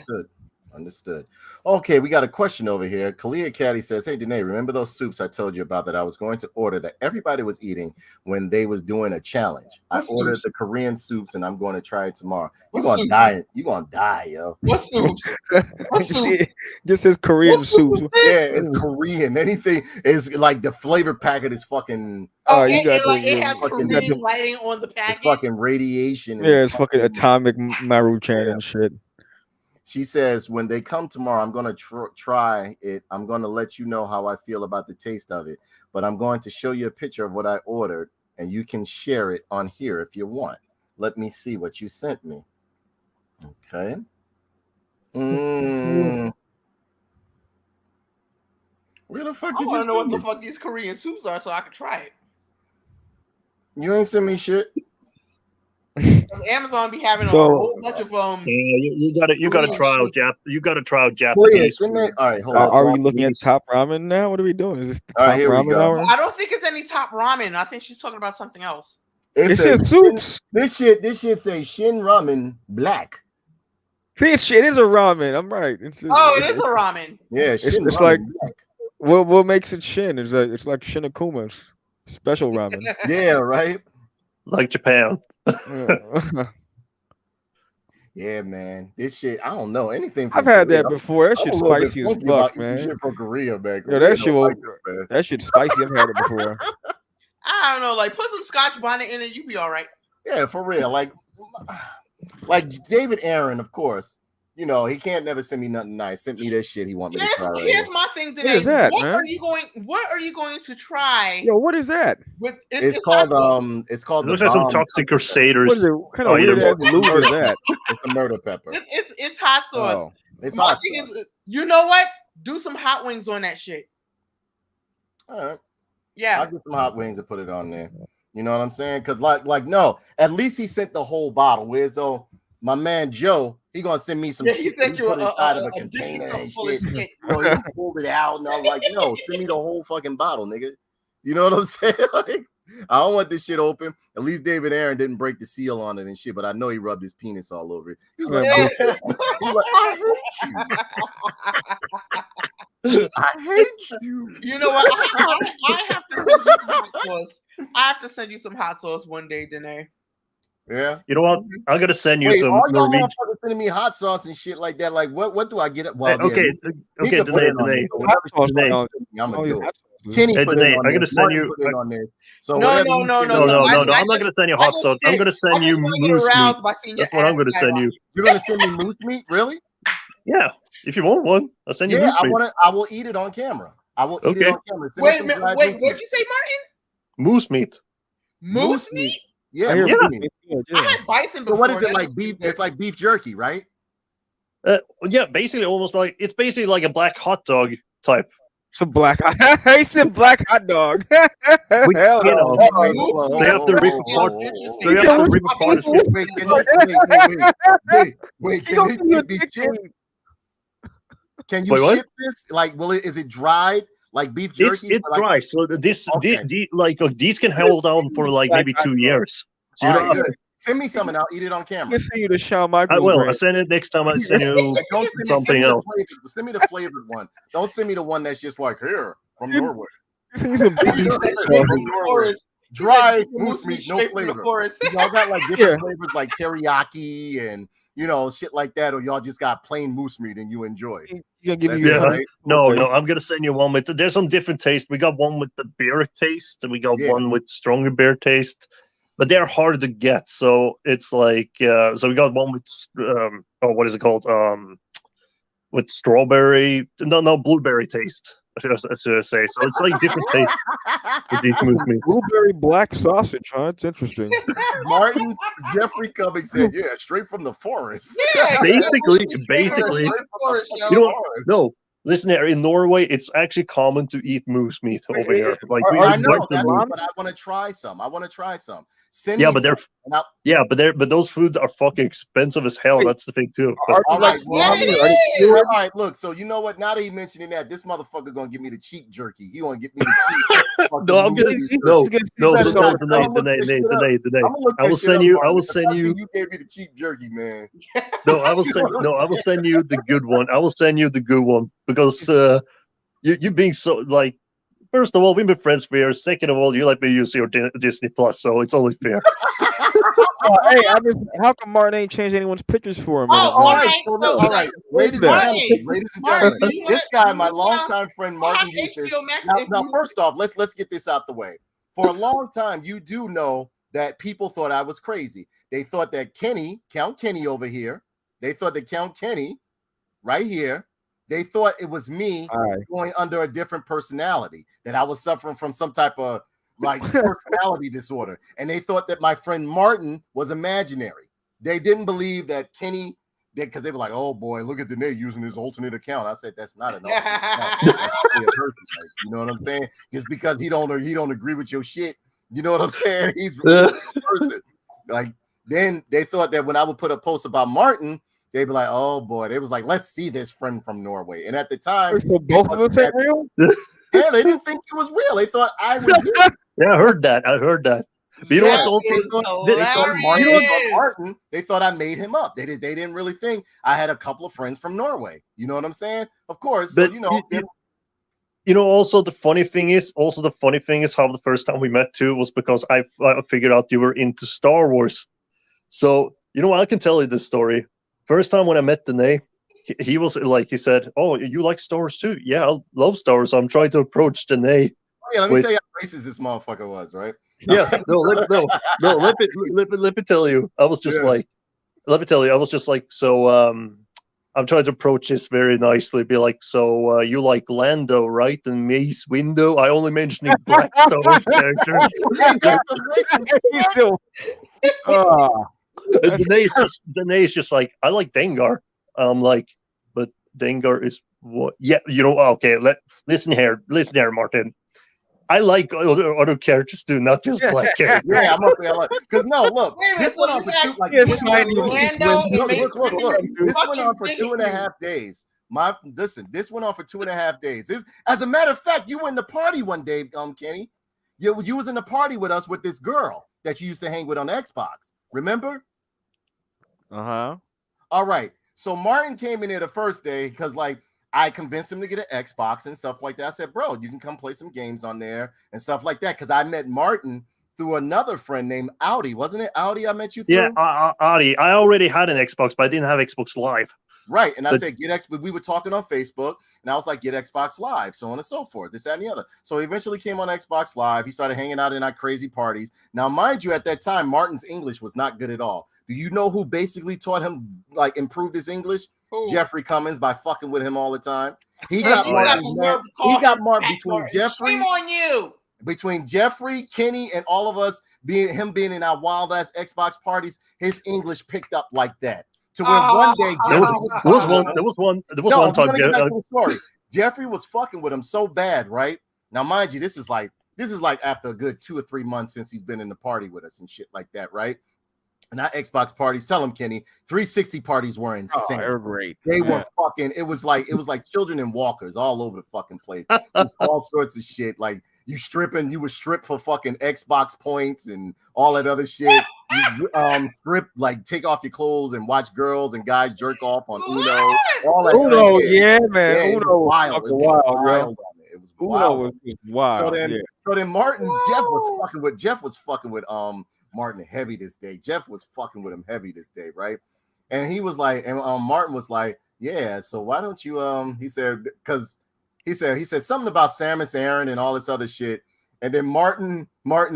Understood. Okay, we got a question over here. Kalia Caddy says, "Hey, Danae, remember those soups I told you about that I was going to order that everybody was eating when they was doing a challenge? I What ordered soups? the Korean soups, and I'm going to try it tomorrow. You're What gonna soup? die. You're gonna die, yo. What soups? What soups? Just says Korean What soup soups. is this? Yeah, it's Korean. Anything is like the flavor packet is fucking. Oh, you got it has fucking- Korean writing on the package. It's fucking radiation. and Yeah, it's fucking atomic Maruchan Yeah. and shit. She says, when they come tomorrow, I'm going to try it. I'm going to let you know how I feel about the taste of it. But I'm going to show you a picture of what I ordered, and you can share it on here if you want. Let me see what you sent me. Okay. Where the fuck I did you want to know what send the me? fuck these Korean soups are so I can try it. You ain't send me shit. Amazon be having a So- whole bunch of Yeah, you gotta try out you gotta try out Please, Japanese. send me. All right, hold on. Are we looking at top ramen now? What are we doing? Is this the All right, top here we ramen go. hour? I don't think it's any top ramen. I think she's talking about something else. It's says just soups. This shit say Shin Ramen Black. See, it is a ramen. I'm right. It is a ramen. Yeah, Shin it's Ramen like- Black. What makes it Shin? It's like Shinakuma's special ramen. Yeah, right. Like Japan. Yeah. Yeah, man. This shit, I don't know anything. I've from had Korea. that before. That I'm shit's a little bit spicy as funky about fuck, eating man. shit from Korea, man. Yo, Korea that don't shit will. like this, man. That shit's spicy. I've had it before. I don't know. Like, put some Scotch bonnet in it. You be all right. Yeah, for real. Like David Aaron, of course. You know, he can't never send me nothing nice. Sent me this shit he want me to try. Right Here's here. my thing today. What is that, what man? are you going to try? Yo, what is that? With It's hot called sauce. it's called Those the are some bomb. toxic crusaders. What is it? What kind of Oh, weird yeah. ass loser is that? It's a murder pepper. It's hot sauce. Oh, It's My hot. thing is, you know what? Do some hot wings on that shit. All right. Yeah. I'll get some hot wings and put it on there. You know what I'm saying? Because like no, at least he sent the whole bottle. Whereas though my man Joe, he gonna send me some Yeah, shit he sent you put inside of a a container disc and full of shit. shit. Bro, he pulled it out, and I'm like, no, send me the whole fucking bottle, nigga. You know what I'm saying? Like, I don't want this shit open. At least David Aaron didn't break the seal on it and shit, but I know he rubbed his penis all over it. He was like, Yeah. I hate you. You know what? I have to send you some hot sauce. I have to send you some hot sauce one day, Danae. Yeah. You know what? I'm gonna send you Wait, some all y'all Norwegian. motherfuckers sending me hot sauce and shit like that. Like, what do I get? Well, Okay, yeah, he okay, could put it on Danae. there. So whatever Hot sauce shit Danae. y'all send me, I'm all gonna these do it. hot sauces. Kenny Hey, put it Danae, on I'm there. gonna send Martin you. put it on there. So No, whatever no, you no, send no, me, No, I I'm not gonna send you hot sauce. I'm gonna send you want to get moose meat. aroused by seeing your That's what I'm ass gonna send you. you're gonna send me moose meat, really? Yeah, if you want one, I'll send you Yeah, moose meat. I will eat it on camera. I will eat it Okay. on camera. Send me Wait a some minute. dried Wait, moose what'd meat. you say, Martin? Moose meat. Moose meat? Yeah, I hear moose Yeah. meat. good, I yeah. had bison So before. what is it That like? was Beef? good. It's like beef jerky, right? Yeah, basically almost like it's basically like a black hot dog type. Some black. I said black hot dog. With Hell skin no. on Wait, it. hold on, So you have to rip Sounds apart. interesting. So you have to rip apart the skin. Wait, can this, wait, He can gonna this give you a shit be dick shipped? pic. Can you Wait, what? ship this? Like, is it dried like beef It's jerky? it's Like, dry. So this Okay. these can hold on for like Black maybe hot 2 dog. years. So all you right, don't have good. Send me some and I'll eat it on I camera. can see you the Shawn I Michaels will. brand. I'll send it next time. I send you And don't something send me else. send me the flavored one. Don't send me the one that's just like here from Norway. Send you some beef. Straight from the forest. Dry Straight moose meat, no straight from the flavor. forest. Y'all got like different flavors like teriyaki and shit like that, or y'all just got plain moose meat and you enjoy. He gonna give That's you Yeah. a right. No, I'm gonna send you one with. There's some different taste. We got one with the beer taste, and we got Yeah. one with stronger beer taste. But they're hard to get, so it's like so we got one with what is it called? With strawberry, no blueberry taste. I should say. So it's like different taste with these moose meats. blueberry black sausage, huh? It's interesting. Martin Jeffrey Cummings said, "Yeah, straight from the forest." Yeah, Basically, straight from the forest, yo. You know what? No, listen here. In Norway, it's actually common to eat moose meat over here. Like we I eat know lots of that, moose. but I want to try some. Send Yeah, me but some. but those foods are fucking expensive as hell. Wait, That's the thing too. But Are All they like right, well, Yeah, I'm it gonna- are they is. cured? all right, look. So you know what? Now that he's mentioning that, this motherfucker gonna give me the cheap jerky. He gonna get me the cheap. fucking No, I'm gonna- movie. no, He's no, better no, not. Danae, I'm gonna look this shit up. Danae. I'm gonna look I that will shit send up, you. I Martin. will If send I see you. you gave me the cheap jerky, man. No, I will send. No, I will send you the good one. I will send you the good one because you being so like. First of all, we've been friends for years. Second of all, you let me use your Disney Plus, so it's only fair. Hey, how come Martin ain't changed anyone's pictures for him? Oh, man? all All right. right, so So, all right, ladies and Martin, gentlemen, Martin, do you this have- guy, do my you longtime friend I have Martin Eustace. HBO Max. Now, first off, let's get this out the way. For a long time, you do know that people thought I was crazy. They thought that Count Kenny over here, they thought that Count Kenny right here, they thought it was me all right. going under a different personality, that I was suffering from some type of like personality disorder. And they thought that my friend Martin was imaginary. They didn't believe that Kenny did, because they were like, oh boy, look at Danae using his alternate account. I said, that's not an alternate account. That's really a person, like, you know what I'm saying? Just because he don't agree with your shit, you know what I'm saying? He's really a person. Like, then they thought that when I would put a post about Martin, they'd be like, oh boy, they was like, let's see this friend from Norway. And at the time, So both of us ain't real? yeah, they didn't think it was real. They thought I was him. Yeah, I heard that. But you know what? That Also, is They thought Martin, hilarious. Martin, they thought I made him up. They didn't really think I had a couple of friends from Norway. You know what I'm saying? Of course. So but you know, also the funny thing is how the first time we met too was because I figured out you were into Star Wars. So I can tell you this story. First time when I met Danae, he was like, he said, "Oh, you like Star Wars too? Yeah, I love Star Wars." So I'm trying to approach Danae. yeah, let me tell you how racist this motherfucker was, right? Yeah, let me tell you. I was just like, let me tell you, I was just like, so I'm trying to approach this very nicely. Be like, so you like Lando, right? And Mace Windu. I only mentioning Black Star Wars characters. And Danae's just like, I like Dengar. I'm like, but Dengar is what? Yeah, okay. Listen here, Martin. I like other characters too, not just black characters. Yeah, I'm up there. Because no, look, Wait a this minute, went so on for you two, asked like, Yes, this went on- Shiny look, Lando and Mace look, Windu this went on for fucking 2.5 days. This went on for 2.5 days. As a matter of fact, you were in the party one day, Kenny. You was in the party with us with this girl that you used to hang with on Xbox. Remember? Uh-huh. All right. So Martin came in there the first day because, like, I convinced him to get an Xbox and stuff like that. I said, bro, you can come play some games on there and stuff like that. Because I met Martin through another friend named Audi. Wasn't it Audi I met you through? Yeah, Audi. I already had an Xbox, but I didn't have Xbox Live. Right. And I said, get Xbox. We were talking on Facebook, and I was like, get Xbox Live, so on and so forth, this, that, and the other. So he eventually came on Xbox Live. He started hanging out in our crazy parties. Now, mind you, at that time, Martin's English was not good at all. Do you know who basically taught him, like, improved his English? Ooh. Jeffrey Cummins, by fucking with him all the time. He You got got Martin. the word He got caution Martin back between door. Jeffrey, Shame on you. between Jeffrey, Kenny, and all of us being in our wild ass Xbox parties. His English picked up like that. To where one day There Jeffrey was one time. let me get back to the story. Jeffrey was fucking with him so bad, right? Now, mind you, this is like after a good 2 or 3 months since he's been in the party with us and shit like that, right? And our Xbox parties, tell him, Kenny, 360 parties were insane. They're great. They were fucking, it was like children in walkers all over the fucking place. All sorts of shit. Like you were stripped for fucking Xbox points and all that other shit. You strip, like take off your clothes and watch girls and guys jerk off on Uno. All that Uno, shit. yeah, man. Yeah, Uno was wild. fucking It was wild, wild. It was Uno wild. was just wild. So then Martin, Jeff was fucking with Martin heavy this day. Jeff was fucking with him heavy this day, right? And he was like, and Martin was like, yeah, so why don't you he said, because he said something about Samus Aran and all this other shit. And then Martin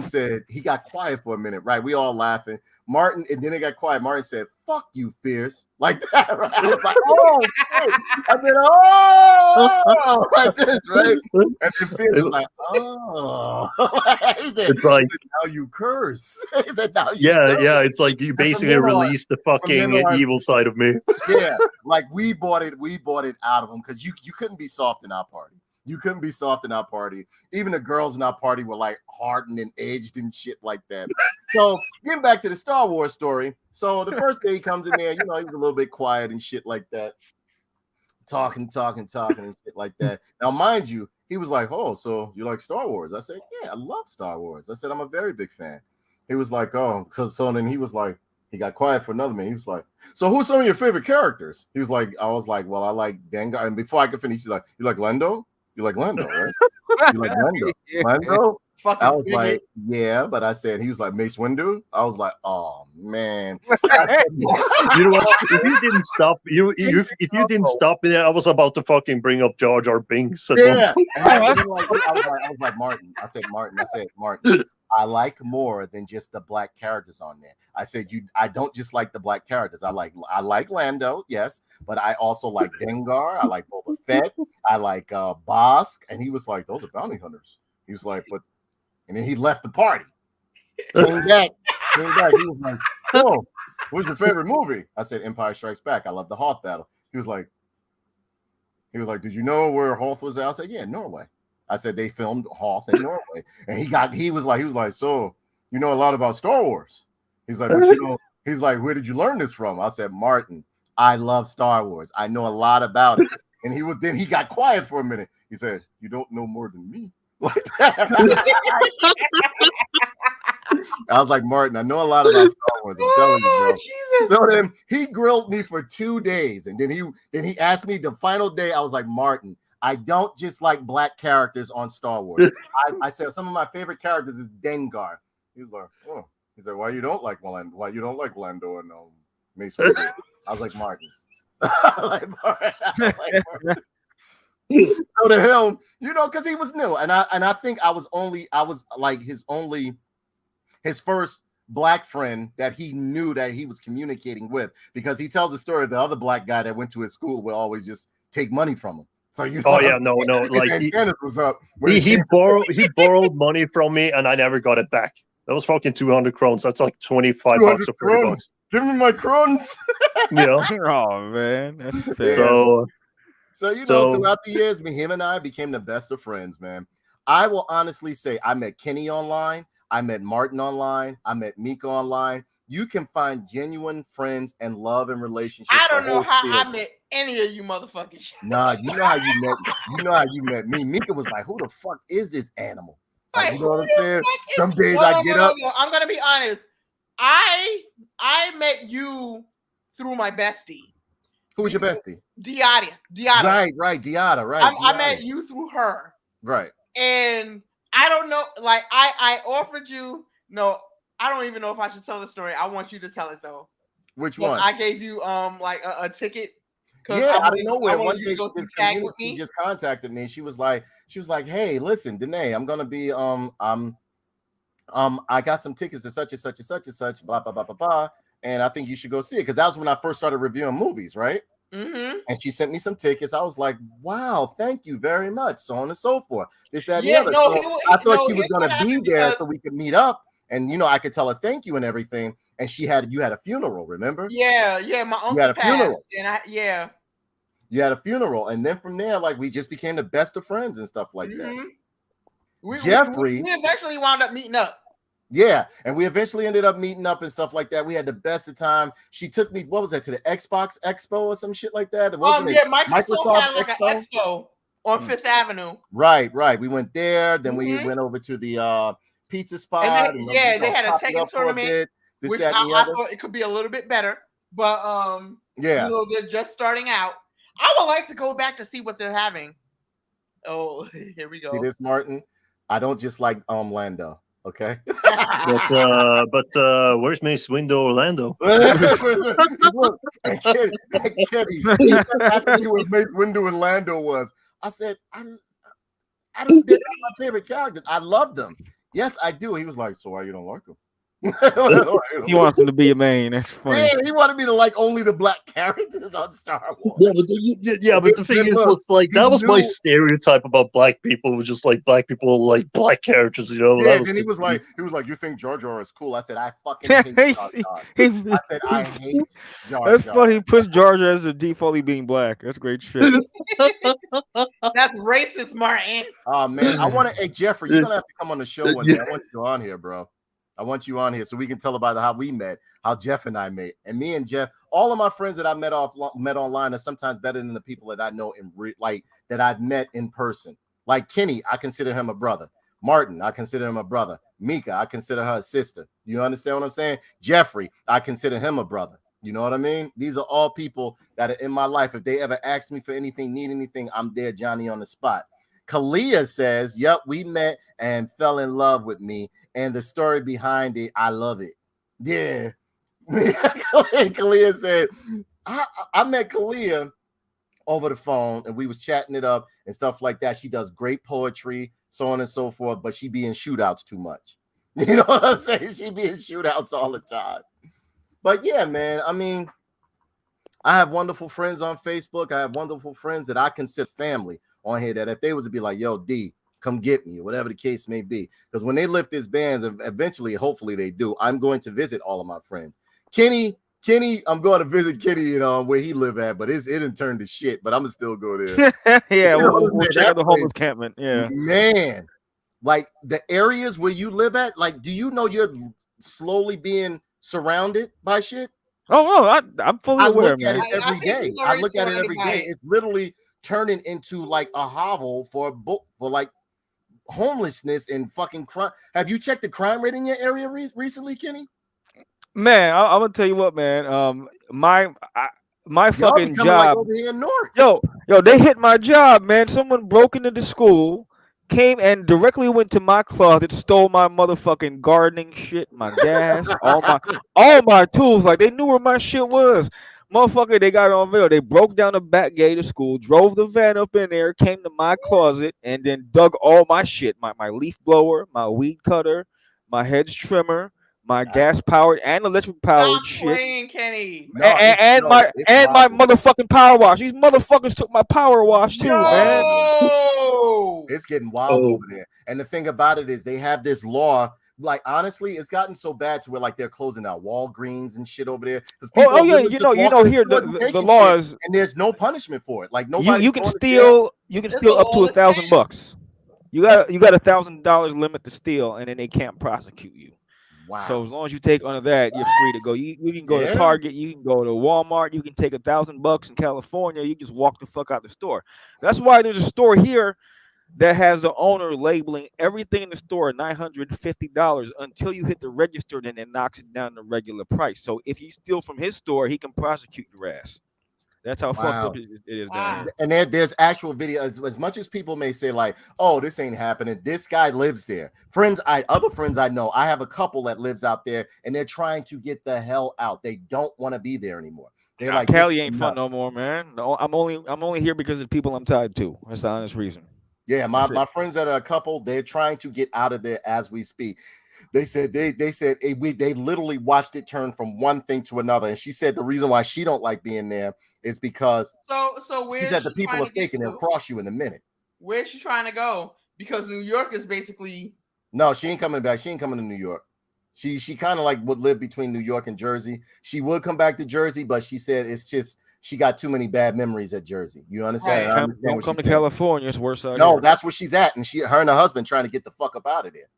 said, he got quiet for a minute, right? We all laughing. Martin, and then it got quiet. Martin said, "Fuck you, Fierce," like that, right? I was like, "Oh shit!" I said, "Oh," like this, right? And then Fierce was like, "Oh," It's like, "Now you curse." He said, "Now you yeah, curse." yeah. It's like you basically released the fucking evil side of me. Yeah, like we bought it out of him because you couldn't be soft in our party. You couldn't be soft in our party. Even the girls in our party were like hardened and edged and shit like that. So getting back to the Star Wars story. So the first day he comes in there, he was a little bit quiet and shit like that. Talking and shit like that. Now, mind you, he was like, "Oh, so you like Star Wars?" I said, "Yeah, I love Star Wars." I said, "I'm a very big fan." He was like, "Oh," so then he was like, he got quiet for another minute. He was like, "So who's some of your favorite characters?" He was like, I was like, "Well, I like Dengar." And before I could finish, he's like, "You like Lando? You like Lando, right? You like Lando? Lando?" I was like, "Yeah," but I said, he was like, "Mace Windu." I was like, "Oh man." You know what? If you didn't stop, if you didn't stop me, I was about to fucking bring up Jar Jar Binks. Yeah. I was like, Martin. I said, Martin. I like more than just the black characters on there. I said, I don't just like the black characters. I like Lando, yes, but I also like Dengar. I like Boba Fett. I like Bosk. And he was like, "Those are bounty hunters." He was like, "But," and then he left the party. Came back. He was like, "Oh, what's your favorite movie?" I said, "Empire Strikes Back. I love the Hoth battle." He was like, "Did you know where Hoth was at?" I said, "Yeah, Norway." I said, "They filmed Hoth in Norway." And he was like, "So you know a lot about Star Wars?" He's like, "But he's like, "Where did you learn this from?" I said, "Martin, I love Star Wars. I know a lot about it." And then he got quiet for a minute. He said, "You don't know more than me." Like that. I was like, "Martin, I know a lot about Star Wars. I'm telling you, bro." Jesus. So then he grilled me for 2 days, and then he asked me the final day. I was like, "Martin, I don't just like black characters on Star Wars." I said some of my favorite characters is Dengar. He was like, "Oh," he said, "Why you don't like Lando? Why you don't like Lando and Mace Windu?" I was like, "Martin." Martin. So to him, because he was new, and I think I was like his first black friend that he knew that he was communicating with, because he tells the story of the other black guy that went to his school would always just take money from him. So Oh yeah, no, like antennas was up. He borrowed money from me, and I never got it back. That was fucking 200 crowns. That's like 25 bucks or 30 bucks. Give me my crowns. Yeah. Oh man, that's fair. So throughout the years, him and I became the best of friends, man. I will honestly say I met Kenny online. I met Martin online. I met Mika online. You can find genuine friends and love and relationships. I don't know how I met any of you motherfuckers. Nah, you know how you met. You know how you met me. Mika was like, "Who the fuck is this animal?" Like, you know what I'm saying? Some days I get up. I'm gonna be honest. I met you through my bestie. Who was your bestie? Diada. Right, Diada. Right. I met you through her. Right. And I don't know. Like I offered you. No, I don't even know if I should tell the story. I want you to tell it though. Which one? I gave you like a ticket. Yeah, out of nowhere. One day she just contacted me. She was like, "Hey, listen, Danae, I'm gonna be I got some tickets to such and such and such and such, blah blah blah blah blah, and I think you should go see it." Because that was when I first started reviewing movies, right? Mm-hmm. And she sent me some tickets. I was like, "Wow, thank you very much," so on and so forth. This, that, and the other. I thought she was gonna be there so we could meet up, and I could tell her thank you and everything. And you had a funeral, remember? Yeah, my uncle had a passed, funeral. And you had a funeral, and then from there, like, we just became the best of friends and stuff like that. Jeffrey, we eventually wound up meeting up. Yeah, and we eventually ended up meeting up and stuff like that. We had the best of time. She took me, what was that, to the Xbox Expo or some shit like that? Microsoft had like an expo on Fifth Avenue. Right. We went there. Then we went over to the pizza spot. And they had a Tekken tournament, which I thought it could be a little bit better. But they're just starting out. I would like to go back to see what they're having. Oh, here we go. See this, Martin? I don't just like Lando. Okay. but where's Mace Windu Orlando? And Kenny, he asked me what Mace Windu and Lando was. I said, They're not my favorite characters. I love them. Yes, I do. He was like, so why you don't like them? He wants him to be a main. That's funny. Yeah, he wanted me to like only the black characters on Star Wars. Yeah, but the thing is, was like that was my stereotype about black people. Was just like black people like black characters, you know. Yeah, and he was like, you think Jar Jar is cool? I said, I fucking hate Jar Jar. I said, I hate Jar Jar. That's funny. He puts Jar Jar as the default being black. That's great shit. That's racist, Martin. Oh man, I want to. Hey Jeffrey, you're gonna have to come on the show one day. I want you on here, bro. I want you on here so we can tell about how we met, how Jeff and I met, and me and Jeff. All of my friends that I met online are sometimes better than the people that I know that I've met in person. Like Kenny, I consider him a brother. Martin, I consider him a brother. Mika, I consider her a sister. You understand what I'm saying? Jeffrey, I consider him a brother. You know what I mean? These are all people that are in my life. If they ever ask me for anything, need anything, I'm there, Johnny, on the spot. Kalia says, yep, we met and fell in love with me. And the story behind it, I love it. Yeah. Kalia said, I met Kalia over the phone and we was chatting it up and stuff like that. She does great poetry, so on and so forth, but she be in shootouts too much. You know what I'm saying? She be in shootouts all the time. But yeah, man, I mean, I have wonderful friends on Facebook. I have wonderful friends that I consider family on here, that if they was to be like, yo, D, come get me, whatever the case may be. Because when they lift these bands, eventually, hopefully they do, I'm going to visit all of my friends. Kenny, I'm going to visit Kenny, where he live at, but it didn't turn to shit, but I'm going to still go there. Yeah, we'll check out the homeless campment. Yeah. Man, like the areas where you live at, like, do you know you're slowly being surrounded by shit? Oh, I'm fully aware, man. I look at it every day. It's literally turning into like a hovel for like homelessness and fucking crime. Have you checked the crime rate in your area recently, Kenny? Man, I'm gonna tell you what, man. My fucking job like over here in North. Yo, they hit my job, man. Someone broke into the school, came and directly went to my closet, stole my motherfucking gardening shit, my gas, all my tools. Like they knew where my shit was. Motherfucker, they got it on video. They broke down the back gate of school, drove the van up in there, came to my closet, and then dug all my shit. My leaf blower, my weed cutter, my hedge trimmer, my gas powered and electric powered shit. Playing, Kenny. And my motherfucking power wash. These motherfuckers took my power wash too, man. It's getting wild over there. And the thing about it is they have this law. Like, honestly, it's gotten so bad to where like they're closing out Walgreens and shit over there. Oh yeah, you know here the laws, and there's no punishment for it. Like nobody you can steal up to $1,000. You got $1,000 limit to steal, and then they can't prosecute you. Wow. So as long as you take under that, you're free to go. You can go to Target, you can go to Walmart, you can take $1,000 in California. You just walk the fuck out the store. That's why there's a store here that has the owner labeling everything in the store $950 until you hit the register, then it knocks it down to regular price. So if you steal from his store, he can prosecute your ass. That's how fucked up it is down here. And there's actual video. As much as people may say like, oh, this ain't happening, this guy lives there. Other friends I know, I have a couple that lives out there, and they're trying to get the hell out. They don't want to be there anymore. They're like, Cali ain't fun no more, man. No, I'm only here because of the people I'm tied to. That's the honest reason. Yeah, my friends that are a couple, they're trying to get out of there as we speak. They said they literally watched it turn from one thing to another. And she said the reason why she don't like being there is because she said the people are faking, they'll cross you in a minute. Where's she trying to go? Because New York is basically no, she ain't coming back. She ain't coming to New York. She kind of like would live between New York and Jersey. She would come back to Jersey, but she said it's just she got too many bad memories at Jersey. You understand? Right. Don't come to California. It's worse out here. No, that's where she's at, and her and her husband trying to get the fuck up out of there.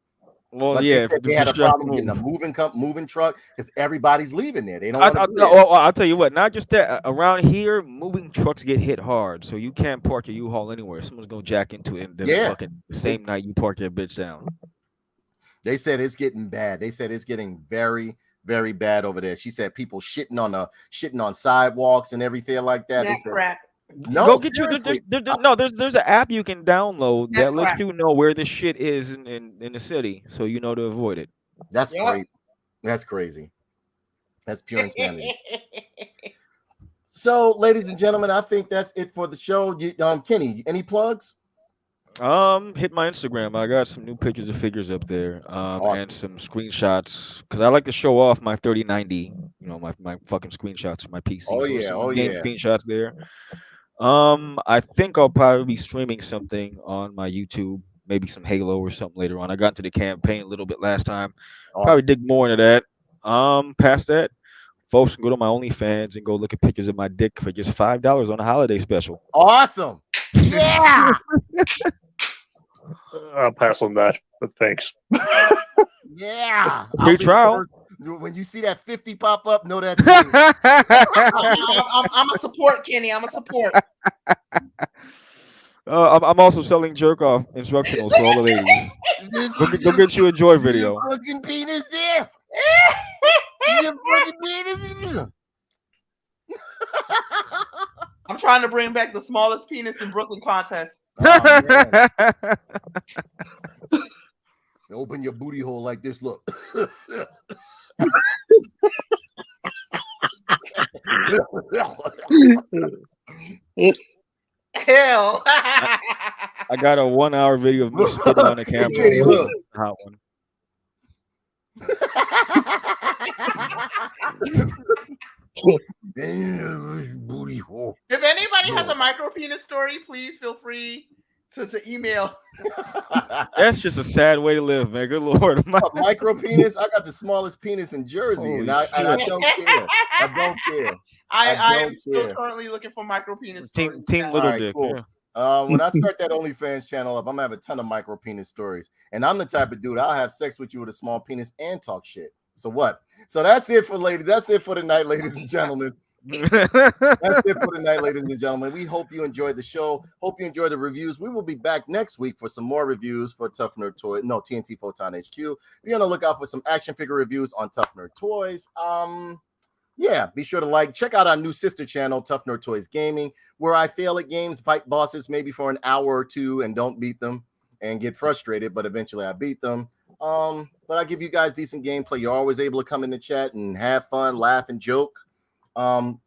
Well, but yeah, they had a problem getting a moving truck because everybody's leaving there. They don't. I'll tell you what. Not just that. Around here, moving trucks get hit hard, so you can't park your U-Haul anywhere. Someone's gonna jack into it, and then fucking the same night you park your bitch down. They said it's getting bad. They said it's getting very, very bad over there. She said people shitting on sidewalks and everything like that. That's crap. No, go get there's an app you can download that lets you know where this shit is in the city, so you know to avoid it. That's crazy. That's crazy. That's pure insanity. So, ladies and gentlemen, I think that's it for the show. Kenny, any plugs? Hit my Instagram. I got some new pictures of figures up there. Awesome. And some screenshots because I like to show off my 3090. You know, my fucking screenshots of my PC. Oh So yeah, some oh game yeah. screenshots there. I think I'll probably be streaming something on my YouTube, maybe some Halo or something later on. I got into the campaign a little bit last time. Probably Awesome. dig more into that. Past that, folks can go to my OnlyFans and go look at pictures of my dick for just $5 on a holiday special. Awesome. Yeah. I'll pass on that, but thanks. Yeah. Free trial. When you see that 50 pop up, know that's me. I'm a support, Kenny. I'm a support. I'm also selling jerk off instructionals for all the ladies. Go get you a Joy video. Your fucking penis there. Your fucking penis there. I'm trying to bring back the smallest penis in Brooklyn contest. Oh, man. Open your booty hole like this. Look. Hell. I got a 1 hour video of me spitting on the camera. Kenny, look. Hot one. Booty hole. If anybody has a micro penis story, please feel free to email. That's just a sad way to live, man. Good lord. Micro penis. I got the smallest penis in Jersey, Holy and I don't care. I don't care. I am don't still care. currently looking for micro penis Team stories. Little All right, Dick. cool. Yeah. When I start that OnlyFans channel up, I'm gonna have a ton of micro penis stories, and I'm the type of dude I'll have sex with you with a small penis and talk shit. So what? So that's it for ladies. That's it for tonight, ladies and gentlemen. That's it for tonight, ladies and gentlemen. We hope you enjoyed the show. Hope you enjoyed the reviews. We will be back next week for some more reviews for Tough Nerd Toy. No, TNT Photon HQ. Be on the lookout for some action figure reviews on Tough Nerd Toys. Yeah, be sure to check out our new sister channel, Tough Nerd Toys Gaming, where I fail at games, fight bosses maybe for an hour or two and don't beat them and get frustrated, but eventually I beat them. But I give you guys decent gameplay. You're always able to come in the chat and have fun, laugh, and joke.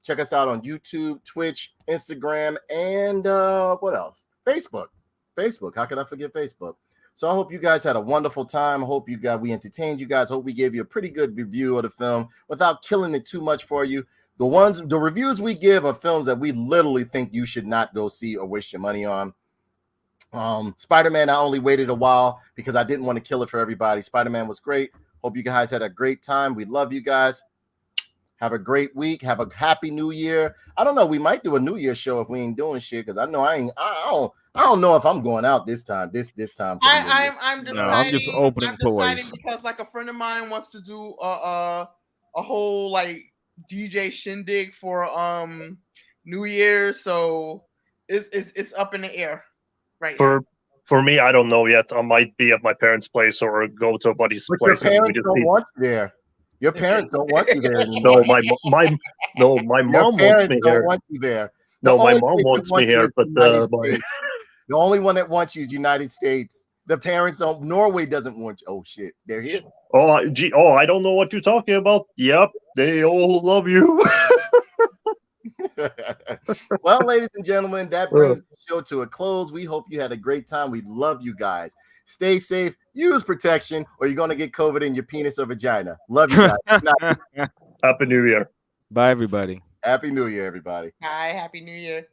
Check us out on YouTube, Twitch, Instagram, and what else? Facebook. How could I forget Facebook? So I hope you guys had a wonderful time. I hope we entertained you guys. Hope we gave you a pretty good review of the film without killing it too much for you. The reviews we give are films that we literally think you should not go see or waste your money on. Spider-Man, I only waited a while because I didn't want to kill it for everybody. Spider-Man was great. Hope you guys had a great time. We love you guys. Have a great week. Have a happy new year. I don't know. We might do a New Year show if we ain't doing shit because I know I don't know if I'm going out this time. This time. I'm deciding. No, I'm just opening I'm deciding toys. because a friend of mine wants to do a whole DJ shindig for New Year, so it's up in the air right now. For me, I don't know yet. I might be at my parents' place or go to a buddy's But place. your parents don't want you there. Your parents don't want you there anymore. No, my mom wants me don't here. want you there. No, my only mom place that wants me you here, is but United States. The only one that wants you is United States. The parents don't. Norway doesn't want you. Oh shit, they're here. I don't know what you're talking about. Yep, they all love you. Well, ladies and gentlemen, that brings the show to a close. We hope you had a great time. We love you guys. Stay safe. Use protection, or you're gonna get COVID in your penis or vagina. Love you guys. Happy New Year. Bye, everybody. Happy New Year, everybody. Hi, Happy New Year.